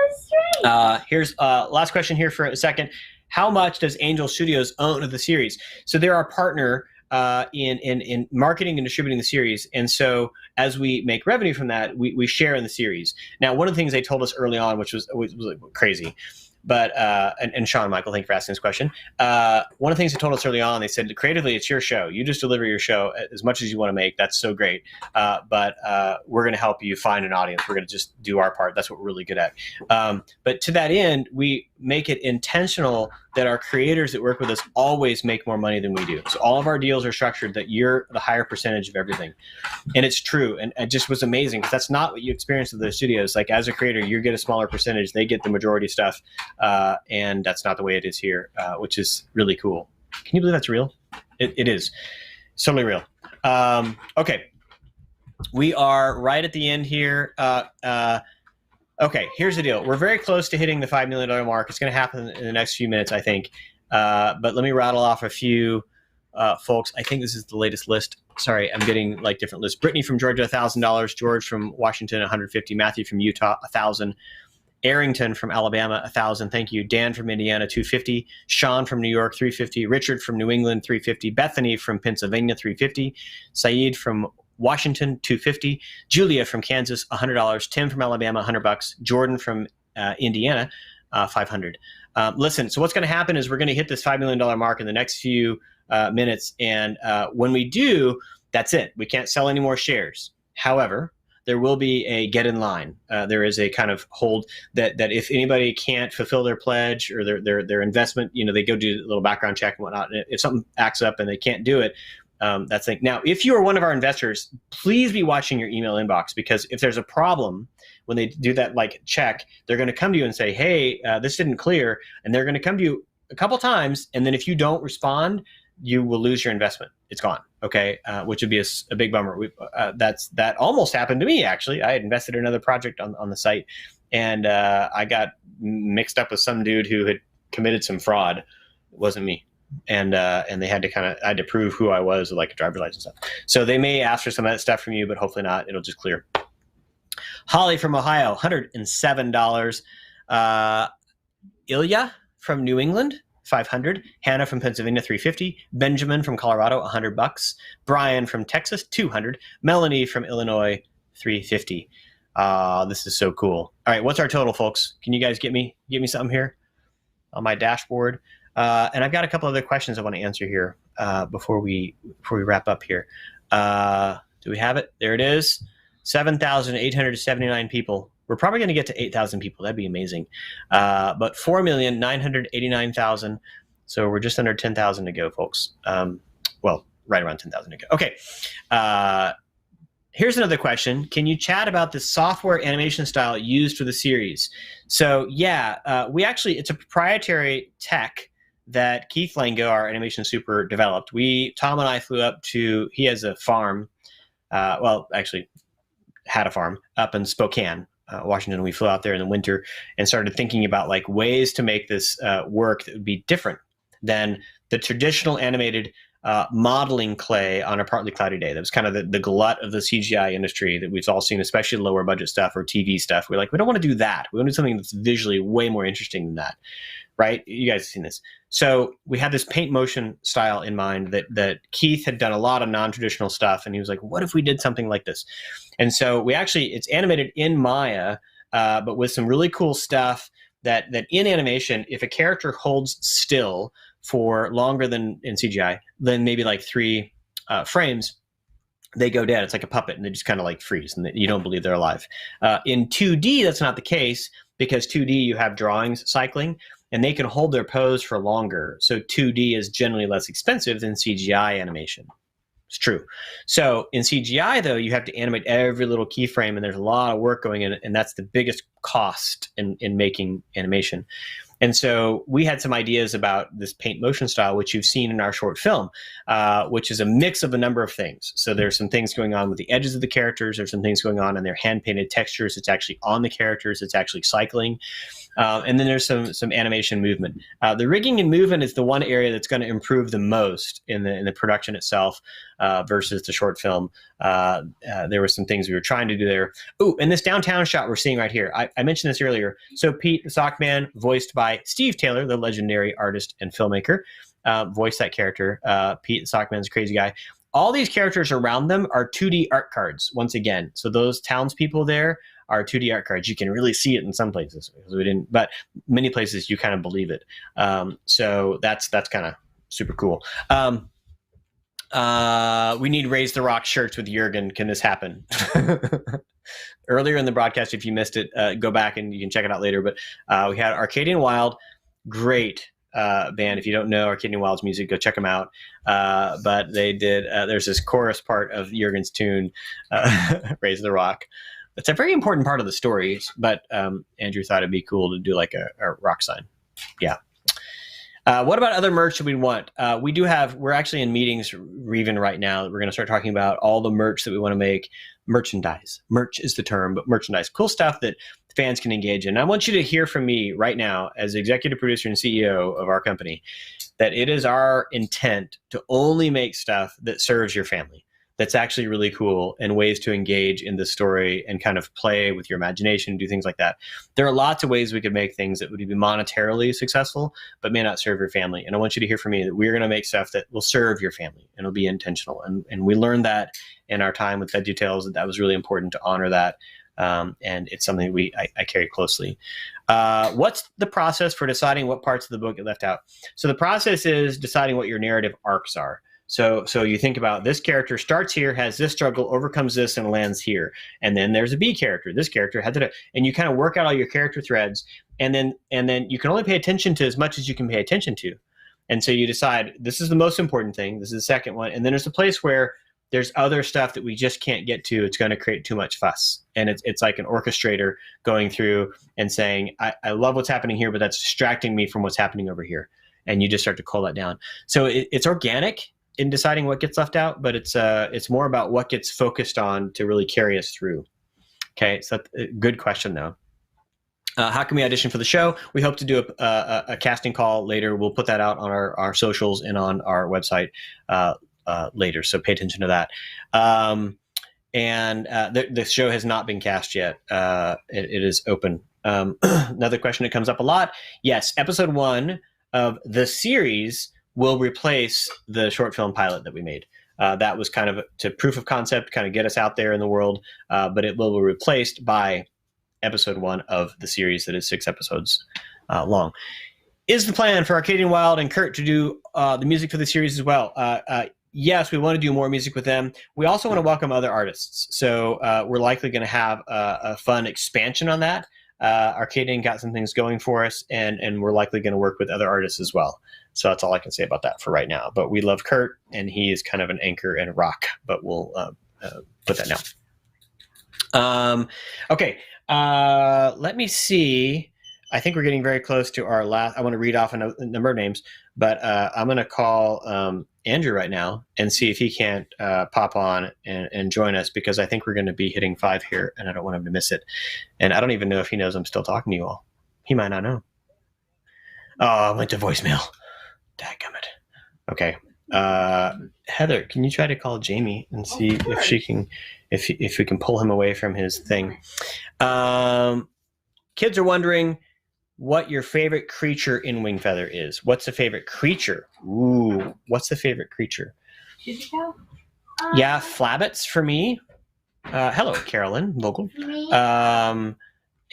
strange. Here's last question here for a second. How much does Angel Studios own of the series? So they're our partner in marketing and distributing the series. And so as we make revenue from that, we share in the series. Now, one of the things they told us early on, which was crazy, but and Sean Michael, thank you for asking this question. One of the things they told us early on, they said, creatively, it's your show. You just deliver your show as much as you want to make. That's so great. But we're going to help you find an audience. We're going to just do our part. That's what we're really good at. But to that end, we make it intentional that our creators that work with us always make more money than we do. So all of our deals are structured that you're the higher percentage of everything. And it's true. And it just was amazing because that's not what you experience with those studios. Like as a creator, you get a smaller percentage, they get the majority stuff. And that's not the way it is here, which is really cool. Can you believe that's real? It is. It's totally real. Okay. We are right at the end here. Okay, here's the deal. We're very close to hitting the $5 million mark. It's going to happen in the next few minutes, I think. But let me rattle off a few folks. I think this is the latest list. Sorry, I'm getting like different lists. Brittany from Georgia, $1,000. George from Washington, $150. Matthew from Utah, $1,000. Arrington from Alabama, $1,000. Thank you. Dan from Indiana, $250. Sean from New York, $350. Richard from New England, $350. Bethany from Pennsylvania, $350. Saeed from Washington, $250. Julia from Kansas, $100. Tim from Alabama, $100. Jordan from Indiana, $500. Listen, so what's going to happen is we're going to hit this $5 million mark in the next few minutes. And when we do, that's it. We can't sell any more shares. However, there will be a get in line. There is a kind of hold that if anybody can't fulfill their pledge or their investment, they go do a little background check and whatnot. And if something acts up and they can't do it, that's the thing. Now, if you are one of our investors, please be watching your email inbox, because if there's a problem when they do that like check, they're going to come to you and say, hey, this didn't clear. And they're going to come to you a couple times. And then if you don't respond, you will lose your investment. It's gone. Okay. Which would be a big bummer. That almost happened to me, actually. I had invested in another project on the site, and I got mixed up with some dude who had committed some fraud. It wasn't me. And they had to I had to prove who I was with like a driver's license stuff. So they may ask for some of that stuff from you, but hopefully not. It'll just clear. Holly from Ohio, $107. Ilya from New England, $500. Hannah from Pennsylvania, $350. Benjamin from Colorado, $100. Brian from Texas, $200. Melanie from Illinois, $350. This is so cool. All right, what's our total, folks? Can you guys give me something here on my dashboard? And I've got a couple other questions I want to answer here before we wrap up here. Do we have it? There it is. 7,879 people. We're probably going to get to 8,000 people. That'd be amazing. But 4,989,000. So we're just under 10,000 to go, folks. Well, right around 10,000 to go. Okay. Here's another question. Can you chat about the software animation style used for the series? So yeah, it's a proprietary tech that Keith Lango, our animation super, developed. Tom and I flew up to, he has a farm, actually had a farm up in Spokane, Washington. We flew out there in the winter and started thinking about like ways to make this work that would be different than the traditional animated modeling clay on a partly cloudy day. That was kind of the glut of the CGI industry that we've all seen, especially lower budget stuff or TV stuff. We're like, we don't want to do that. We want to do something that's visually way more interesting than that, right? You guys have seen this. So we had this paint motion style in mind that Keith had done a lot of non-traditional stuff. And he was like, what if we did something like this? And so it's animated in Maya, but with some really cool stuff that in animation, if a character holds still for longer than in CGI, then maybe like 3 frames, they go dead. It's like a puppet, and they just kind of like freeze, and you don't believe they're alive. In 2D, that's not the case, because 2D, you have drawings cycling, and they can hold their pose for longer. So 2D is generally less expensive than CGI animation. It's true. So in CGI, though, you have to animate every little keyframe, and there's a lot of work going in, and that's the biggest cost in making animation. And so we had some ideas about this paint motion style, which you've seen in our short film, which is a mix of a number of things. So there's some things going on with the edges of the characters. There's some things going on in their hand-painted textures. It's actually on the characters. It's actually cycling. And then there's some animation movement. The rigging and movement is the one area that's going to improve the most in the production itself versus the short film. There were some things we were trying to do there. Oh, and this downtown shot we're seeing right here. I mentioned this earlier. So Pete the Sockman, voiced by Steve Taylor, the legendary artist and filmmaker, voiced that character. Pete the Sockman's a crazy guy. All these characters around them are 2D art cards, once again. So those townspeople there are 2D art cards. You can really see it in some places, because we didn't, but many places you kind of believe it. So that's kind of super cool. We need Raise the Rock shirts with Jurgen. Can this happen? Earlier in the broadcast, if you missed it, go back and you can check it out later. But we had Arcadian Wild, great band. If you don't know Arcadian Wild's music, go check them out. But they did, there's this chorus part of Jurgen's tune, Raise the Rock. It's a very important part of the story, but Andrew thought it'd be cool to do like a rock sign. Yeah. What about other merch that we want? We're actually in meetings even right now that we're going to start talking about all the merch that we want to make. Merchandise. Merch is the term, but merchandise. Cool stuff that fans can engage in. And I want you to hear from me right now as executive producer and CEO of our company that it is our intent to only make stuff that serves your family, that's actually really cool, and ways to engage in the story and kind of play with your imagination, do things like that. There are lots of ways we could make things that would be monetarily successful, but may not serve your family. And I want you to hear from me that we're going to make stuff that will serve your family and will be intentional. And we learned that in our time with VeggieTales, that was really important to honor that. And it's something I carry closely. What's the process for deciding what parts of the book get left out? So the process is deciding what your narrative arcs are. So you think about this character starts here, has this struggle, overcomes this, and lands here. And then there's a B character. This character had to, and you kind of work out all your character threads. And then you can only pay attention to as much as you can pay attention to. And so you decide this is the most important thing. This is the second one. And then there's a place where there's other stuff that we just can't get to. It's going to create too much fuss. And it's like an orchestrator going through and saying, I love what's happening here, but that's distracting me from what's happening over here. And you just start to cull that down. So it's organic in deciding what gets left out, but it's more about what gets focused on to really carry us through. Okay, so good question though. How can we audition for the show? We hope to do a casting call later. We'll put that out on our socials and on our website later, so pay attention to that. The show has not been cast yet. It is open. Another question that comes up a lot. Yes, episode 1 of the series will replace the short film pilot that we made. That was kind of to proof of concept, kind of get us out there in the world, but it will be replaced by episode 1 of the series that is 6 episodes long. Is the plan for Arcadian Wild and Kurt to do the music for the series as well? Yes, we want to do more music with them. We also want to welcome other artists. So we're likely going to have a fun expansion on that. Arcadian got some things going for us, and we're likely going to work with other artists as well. So that's all I can say about that for right now. But we love Kurt, and he is kind of an anchor and a rock, but we'll put that down. Okay, let me see. I think we're getting very close to our last. I want to read off a number of names, but I'm going to call Andrew right now and see if he can't pop on and join us, because I think we're going to be hitting 5 here, and I don't want him to miss it. And I don't even know if he knows I'm still talking to you all. He might not know. Oh, I went to voicemail. Dadgummit. Okay. Heather, can you try to call Jamie and see if she can, if we can pull him away from his thing? Kids are wondering what your favorite creature in Wingfeather is. What's the favorite creature? Ooh, what's the favorite creature? Did you go? Yeah, flabbits for me. Hello, Carolyn Vogel.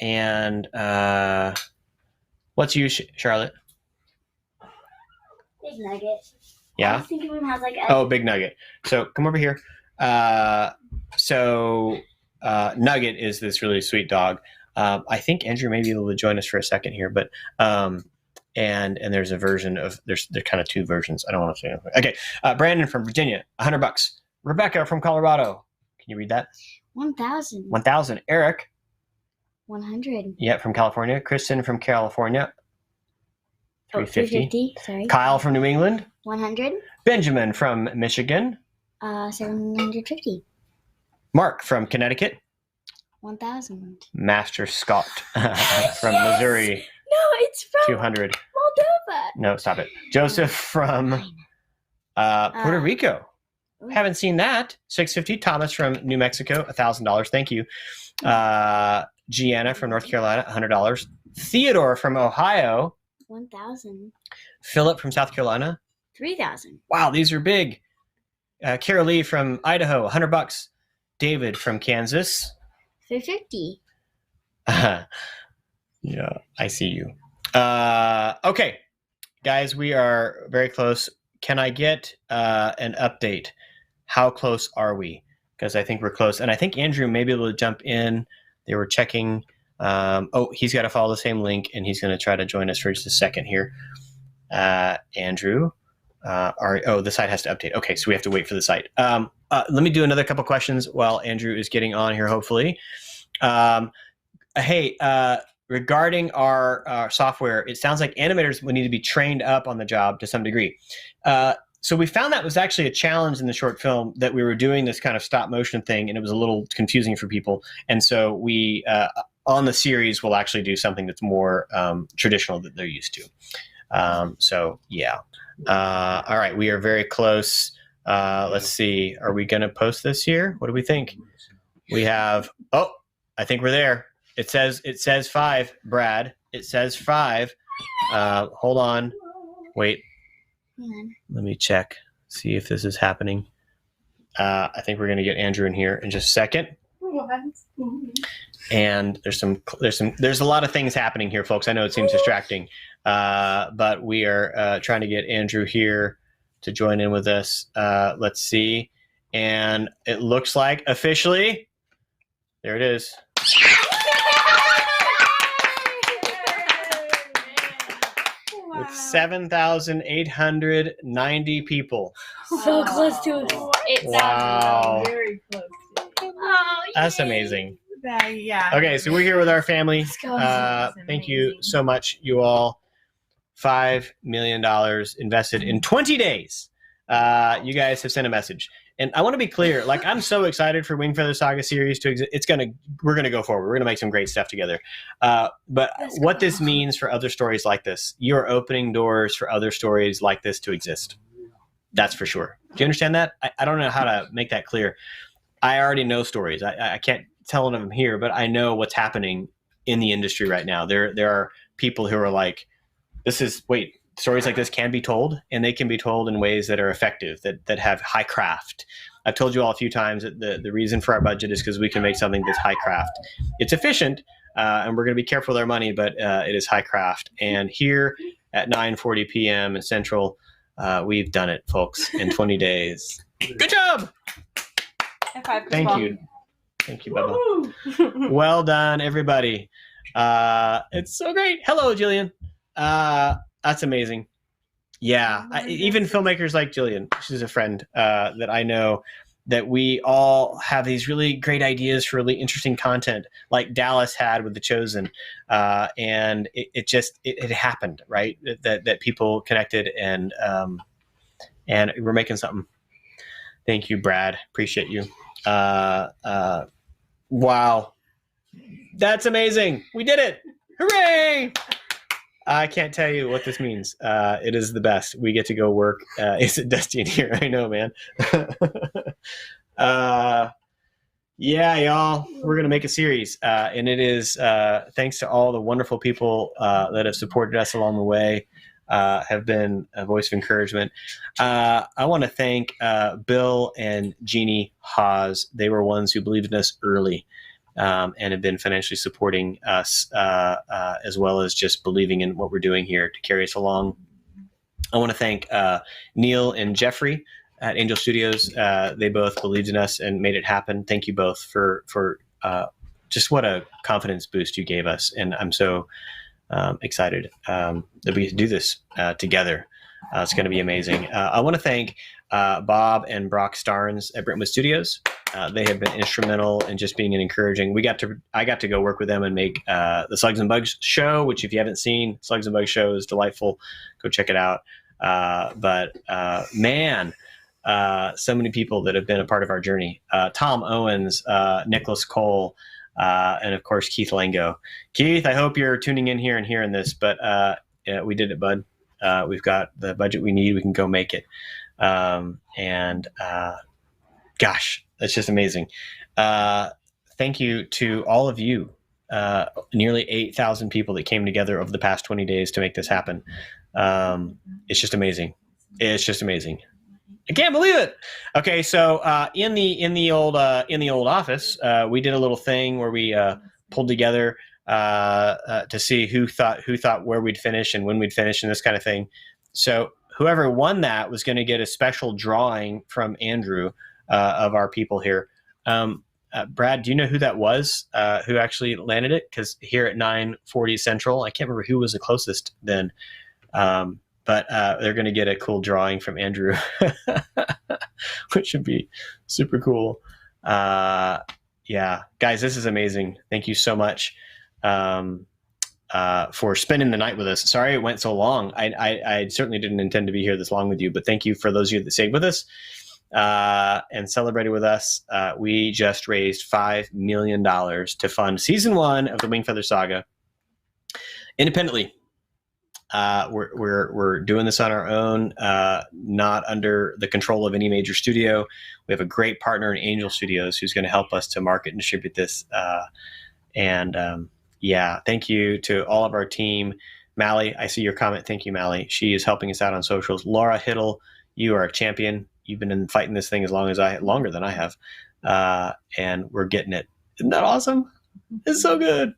And what's you, Charlotte? Big Nugget. Yeah. I was thinking one has like a... Big Nugget. So come over here. Nugget is this really sweet dog. I think Andrew may be able to join us for a second here, but and there's a version of there's kind of 2 versions. I don't want to say anything. Okay, Brandon from Virginia, $100. Rebecca from Colorado. Can you read that? 1,000. 1,000. Eric. 100. Yeah, from California. Kristen from California. 350. 350. Sorry. Kyle from New England. 100. Benjamin from Michigan. 750. Mark from Connecticut. 1,000. Master Scott from Missouri. No, it's from 200. Moldova. No, stop it. Joseph from Puerto Rico. Haven't seen that. 650. Thomas from New Mexico. $1,000. Thank you. Gianna from North Carolina. $100. Theodore from Ohio. 1,000. Philip from South Carolina. 3,000. Wow, these are big. Carol Lee from Idaho. $100. David from Kansas. 350. Yeah, I see you. Okay, guys, we are very close. can I get an update? How close are we? Because I think we're close. And I think Andrew may be able to jump in. They were checking. He's got to follow the same link, and he's going to try to join us for just a second here. Andrew, the site has to update. Okay, so we have to wait for the site. Let me do another couple questions while Andrew is getting on here, hopefully. Hey, regarding our software, it sounds like animators would need to be trained up on the job to some degree. So we found that was actually a challenge in the short film, that we were doing this kind of stop motion thing, and it was a little confusing for people. And so we, on the series, will actually do something that's more traditional that they're used to. So yeah. All right, we are very close. Let's see. Are we going to post this here? What do we think? We have. Oh, I think we're there. It says 5, Brad. It says 5. Hold on. Wait. Let me check. See if this is happening. I think we're going to get Andrew in here in just a second. And there's a lot of things happening here, folks. I know it seems distracting, but we are trying to get Andrew here to join in with us. Let's see. And it looks like officially, there it is. With 7,890 people. So close to it. Wow. Very close. That's amazing. Yeah. Okay, so we're here with our family. Thank you so much, you all. $5 million invested in 20 days. You guys have sent a message. And I want to be clear, like, I'm so excited for Wingfeather Saga series to exist. We're going to go forward. We're going to make some great stuff together. But what this means for other stories like this, you're opening doors for other stories like this to exist. That's for sure. Do you understand that? I don't know how to make that clear. I already know stories. I can't tell them here, but I know what's happening in the industry right now. There are people who are like, stories like this can be told, and they can be told in ways that are effective, that have high craft. I've told you all a few times that the reason for our budget is because we can make something that's high craft. It's efficient, and we're going to be careful with our money, but it is high craft. And here at 9:40 p.m. in Central, we've done it, folks, in 20 days. Good job! Thank you. Thank you, Bubba. Well done, everybody. It's so great. Hello, Jillian. That's amazing. Yeah, even filmmakers like Jillian, she's a friend that I know, that we all have these really great ideas for really interesting content, like Dallas had with The Chosen, and it happened, right? That people connected, and we're making something. Thank you, Brad. Appreciate you. Wow, that's amazing. We did it! Hooray! I can't tell you what this means. It is the best. We get to go work. Is it dusty in here? I know, man. Yeah, y'all, we're going to make a series. And it is thanks to all the wonderful people that have supported us along the way, have been a voice of encouragement. I want to thank Bill and Jeannie Hawes. They were ones who believed in us early. And have been financially supporting us, as well as just believing in what we're doing here to carry us along. I want to thank Neil and Jeffrey at Angel Studios. They both believed in us and made it happen. Thank you both for just what a confidence boost you gave us. And I'm so excited that we can do this together. It's going to be amazing. I want to thank Bob and Brock Starnes at Brentwood Studios. They have been instrumental in just being an encouraging. I got to go work with them and make the Slugs and Bugs show, which if you haven't seen, Slugs and Bugs show is delightful. Go check it out. Man, so many people that have been a part of our journey. Tom Owens, Nicholas Cole, and of course, Keith Lango. Keith, I hope you're tuning in here and hearing this, but yeah, we did it, bud. We've got the budget we need. We can go make it. Gosh, that's just amazing. Thank you to all of you, nearly 8,000 people that came together over the past 20 days to make this happen. It's just amazing. It's just amazing. I can't believe it. Okay, so in the old office, we did a little thing where we pulled together to see who thought where we'd finish and when we'd finish and this kind of thing. So whoever won that was going to get a special drawing from Andrew of our people here. Brad, do you know who that was? Who actually landed it? Because here at 9:40 Central, I can't remember who was the closest then. But they're going to get a cool drawing from Andrew, which would be super cool. Yeah, guys, this is amazing. Thank you so much for spending the night with us. Sorry it went so long. I certainly didn't intend to be here this long with you, but thank you for those of you that stayed with us and celebrated with us. We just raised $5 million to fund season 1 of the Wingfeather Saga independently. We're doing this on our own, not under the control of any major studio. We have a great partner in Angel Studios who's going to help us to market and distribute this. Yeah, thank you to all of our team. Mally, I see your comment. Thank you, Mally. She is helping us out on socials. Laura Hiddle, you are a champion. You've been fighting this thing longer than I have. And we're getting it. Isn't that awesome? It's so good.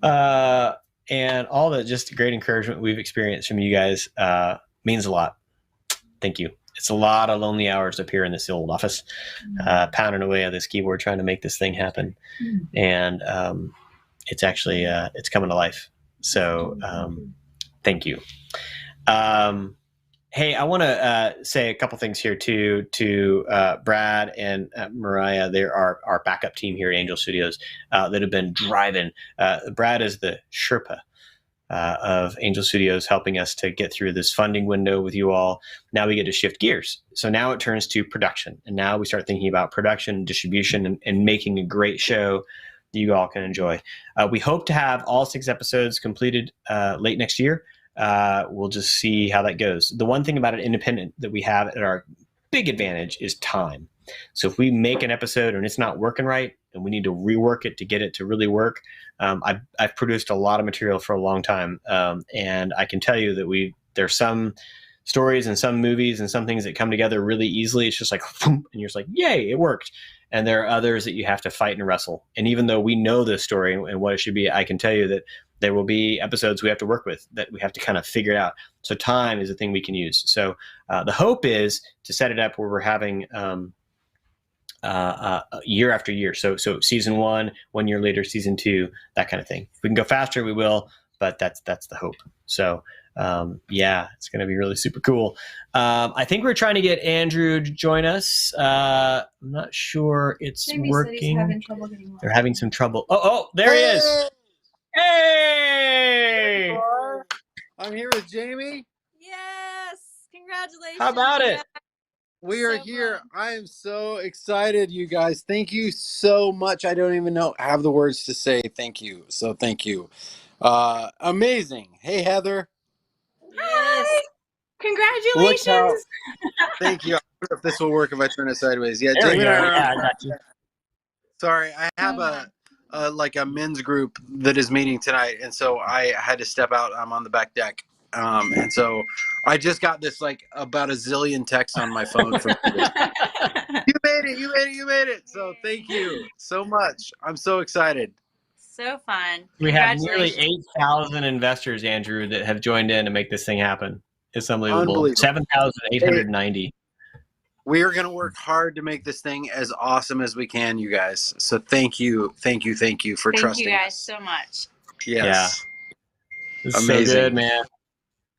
And all the just great encouragement we've experienced from you guys means a lot. Thank you. It's a lot of lonely hours up here in this old office, pounding away on this keyboard trying to make this thing happen. And it's actually it's coming to life. So thank you. Hey, I want to say a couple things here too to Brad and Mariah. They're our backup team here at Angel Studios that have been driving. Brad is the Sherpa of Angel Studios, helping us to get through this funding window with you all. Now we get to shift gears. So now it turns to production. And now we start thinking about production, distribution, and making a great show that you all can enjoy. We hope to have all 6 episodes completed late next year. We'll just see how that goes. The one thing about an independent that we have at our big advantage is time. So if we make an episode and it's not working right and we need to rework it to get it to really work, I've produced a lot of material for a long time. And I can tell you that there's some stories and some movies and some things that come together really easily. It's just like, and you're just like, yay, it worked. And there are others that you have to fight and wrestle. And even though we know this story and what it should be, I can tell you that there will be episodes we have to work with that we have to kind of figure out. So time is a thing we can use. So the hope is to set it up where we're having year after year. So season 1, 1 year later, season 2, that kind of thing. If we can go faster, we will, but that's the hope. So yeah, it's going to be really super cool. I think we're trying to get Andrew to join us. I'm not sure it's working. They're having some trouble. Oh, there he is. Hey! I'm here with Jamie. Yes! Congratulations. How about it? We are here. Fun. I am so excited, you guys. Thank you so much. I don't even have the words to say thank you. So thank you. Amazing. Hey, Heather. Hi. Congratulations. Thank you. I don't know if this will work if I turn it sideways. Yeah, there Jamie. I got you. Sorry, I have a men's group that is meeting tonight, and so I had to step out. I'm on the back deck, and so I just got this about a zillion texts on my phone from you made it. So thank you so much. I'm so excited. So fun. We have nearly 8,000 investors, Andrew, that have joined in to make this thing happen. It's unbelievable. 7,890. We are going to work hard to make this thing as awesome as we can, you guys. So thank you for trusting us. Thank you guys so much. Yes. Yeah. It's amazing. So good, man.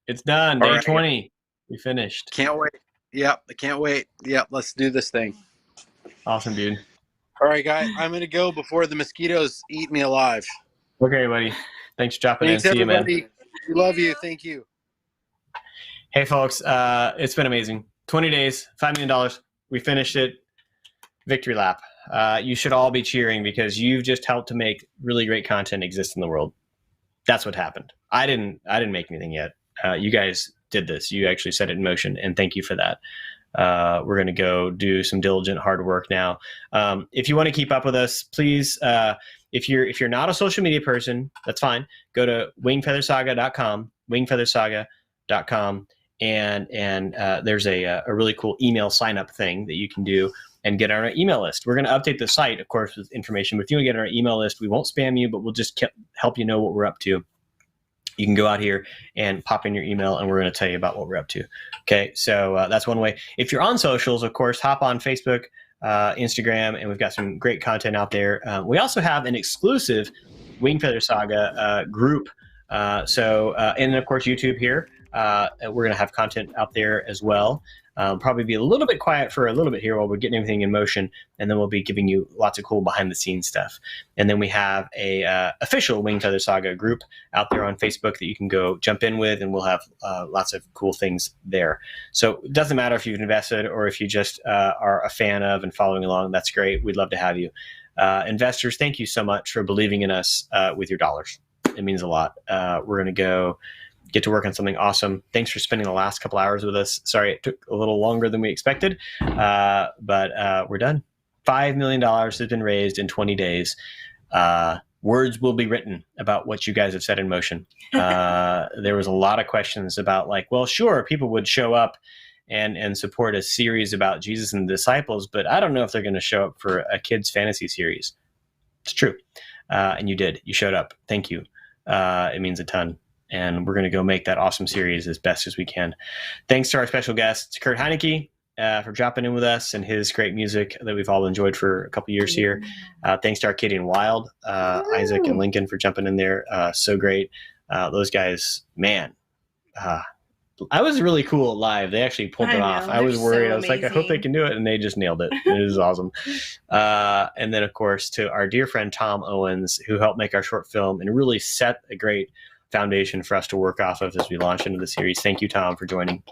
It's done. Day 20. We finished. Can't wait. Yep. I can't wait. Yep. Let's do this thing. Awesome, dude. All right, guys. I'm going to go before the mosquitoes eat me alive. Okay, buddy. Thanks for dropping in. See you, man. We love you. Thank you. Hey, folks. It's been amazing. 20 days, $5 million. We finished it. Victory lap. You should all be cheering because you've just helped to make really great content exist in the world. That's what happened. I didn't make anything yet. You guys did this. You actually set it in motion, and thank you for that. We're going to go do some diligent hard work now. If you want to keep up with us, please, if you're not a social media person, that's fine. Go to wingfeathersaga.com, wingfeathersaga.com. And there's a really cool email sign up thing that you can do and get on our email list. We're going to update the site, of course, with information. But if you want to get on our email list, we won't spam you, but we'll just help you know what we're up to. you can go out here and pop in your email, and we're going to tell you about what we're up to. Okay, so that's one way. If you're on socials, of course, hop on Facebook, Instagram, and we've got some great content out there. We also have an exclusive Wingfeather Saga group. And then, of course, YouTube here. We're going to have content out there as well. Probably be a little bit quiet for a little bit here while we're getting everything in motion, and then we'll be giving you lots of cool behind-the-scenes stuff. And then we have a official Wingfeather Saga group out there on Facebook that you can go jump in with, and we'll have lots of cool things there. So it doesn't matter if you've invested or if you just are a fan of and following along. That's great. We'd love to have you. Investors, thank you so much for believing in us with your dollars. It means a lot. We're going to go get to work on something awesome. Thanks for spending the last couple hours with us. Sorry, it took a little longer than we expected, but we're done. $5 million has been raised in 20 days. Words will be written about what you guys have set in motion. There was a lot of questions about like, well, sure, people would show up and support a series about Jesus and the disciples, but I don't know if they're going to show up for a kids fantasy series. It's true. And you did. You showed up. Thank you. It means a ton. And we're going to go make that awesome series as best as we can. Thanks to our special guest, Kurt Heinecke, for dropping in with us and his great music that we've all enjoyed for a couple years here. Thanks to Arcadian Wild, Isaac and Lincoln for jumping in there. So great. Those guys, man. I was really cool live. They actually pulled it off. I was worried. I was like, I hope they can do it. And they just nailed it. It was awesome. And then, of course, to our dear friend, Tom Owens, who helped make our short film and really set a great foundation for us to work off of as we launch into the series. Thank you, Tom, for joining.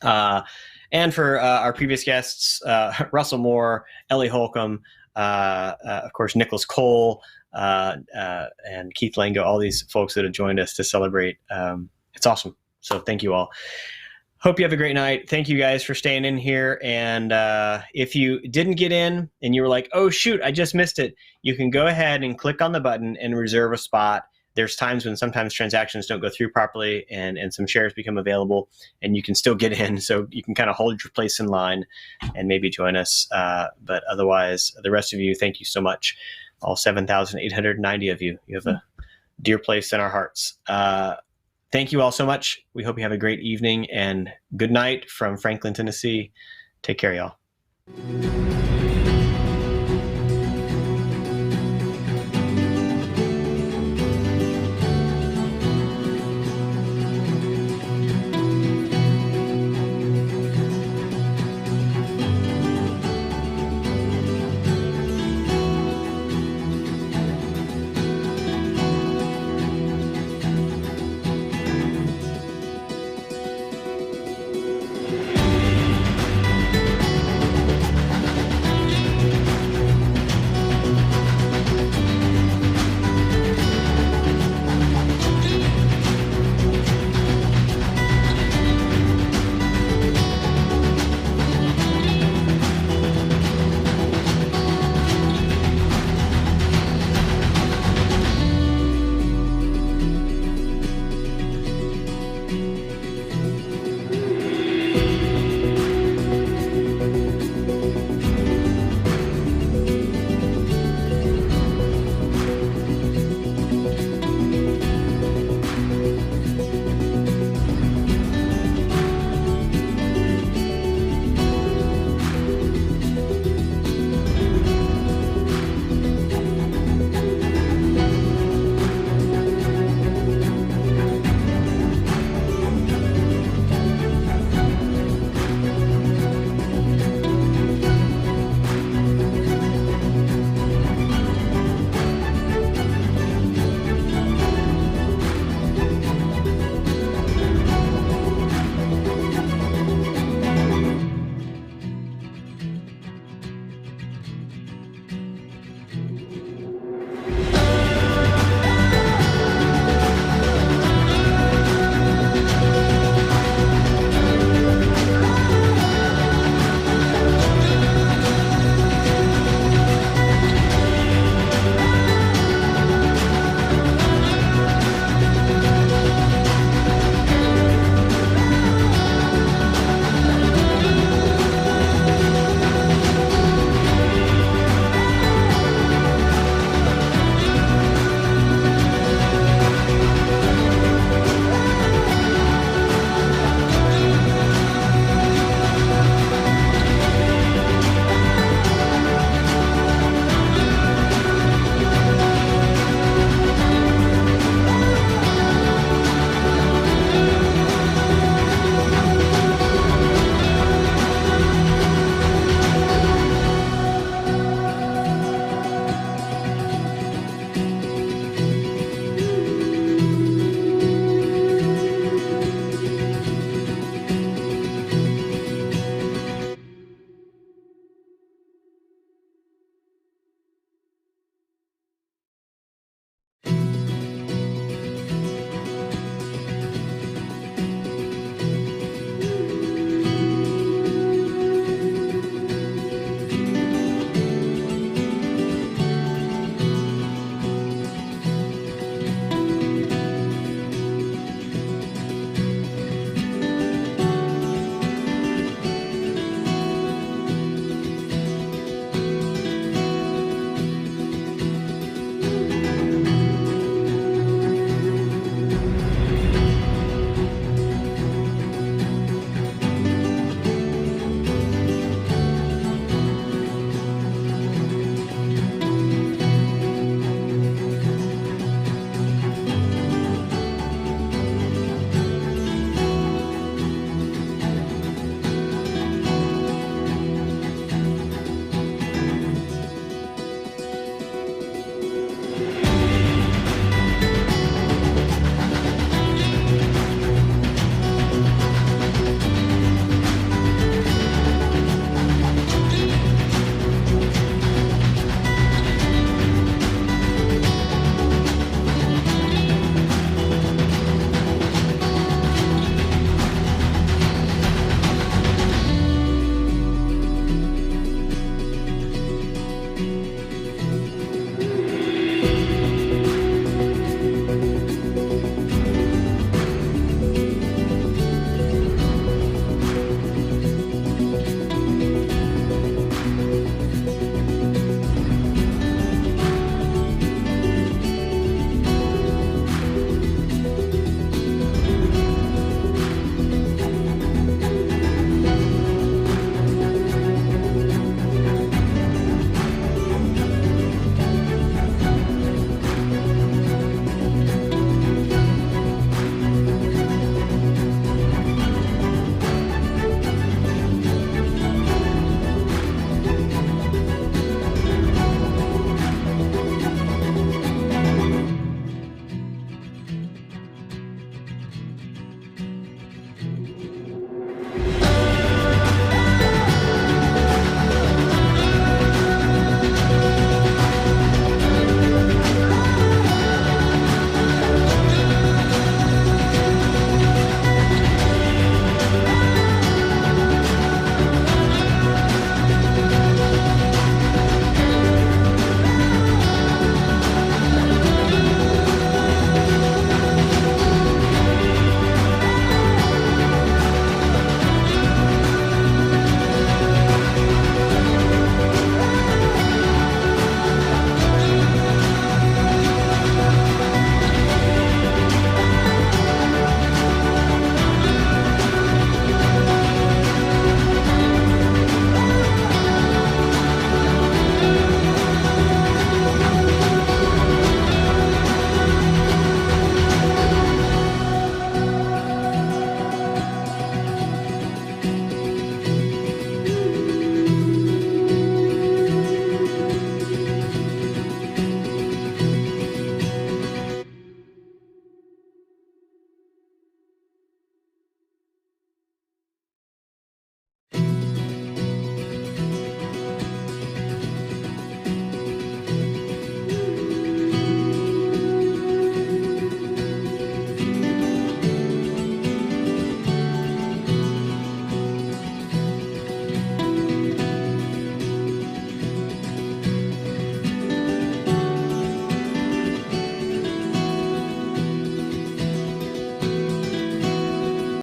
And for our previous guests, Russell Moore, Ellie Holcomb, of course, Nicholas Cole, and Keith Lango, all these folks that have joined us to celebrate. It's awesome. So thank you all. Hope you have a great night. Thank you guys for staying in here. And if you didn't get in and you were like, oh, shoot, I just missed it, you can go ahead and click on the button and reserve a spot. There's times when sometimes transactions don't go through properly and some shares become available and you can still get in. So you can kind of hold your place in line and maybe join us. But otherwise, the rest of you, thank you so much. All 7,890 of you. You have a dear place in our hearts. Thank you all so much. We hope you have a great evening and good night from Franklin, Tennessee. Take care, y'all.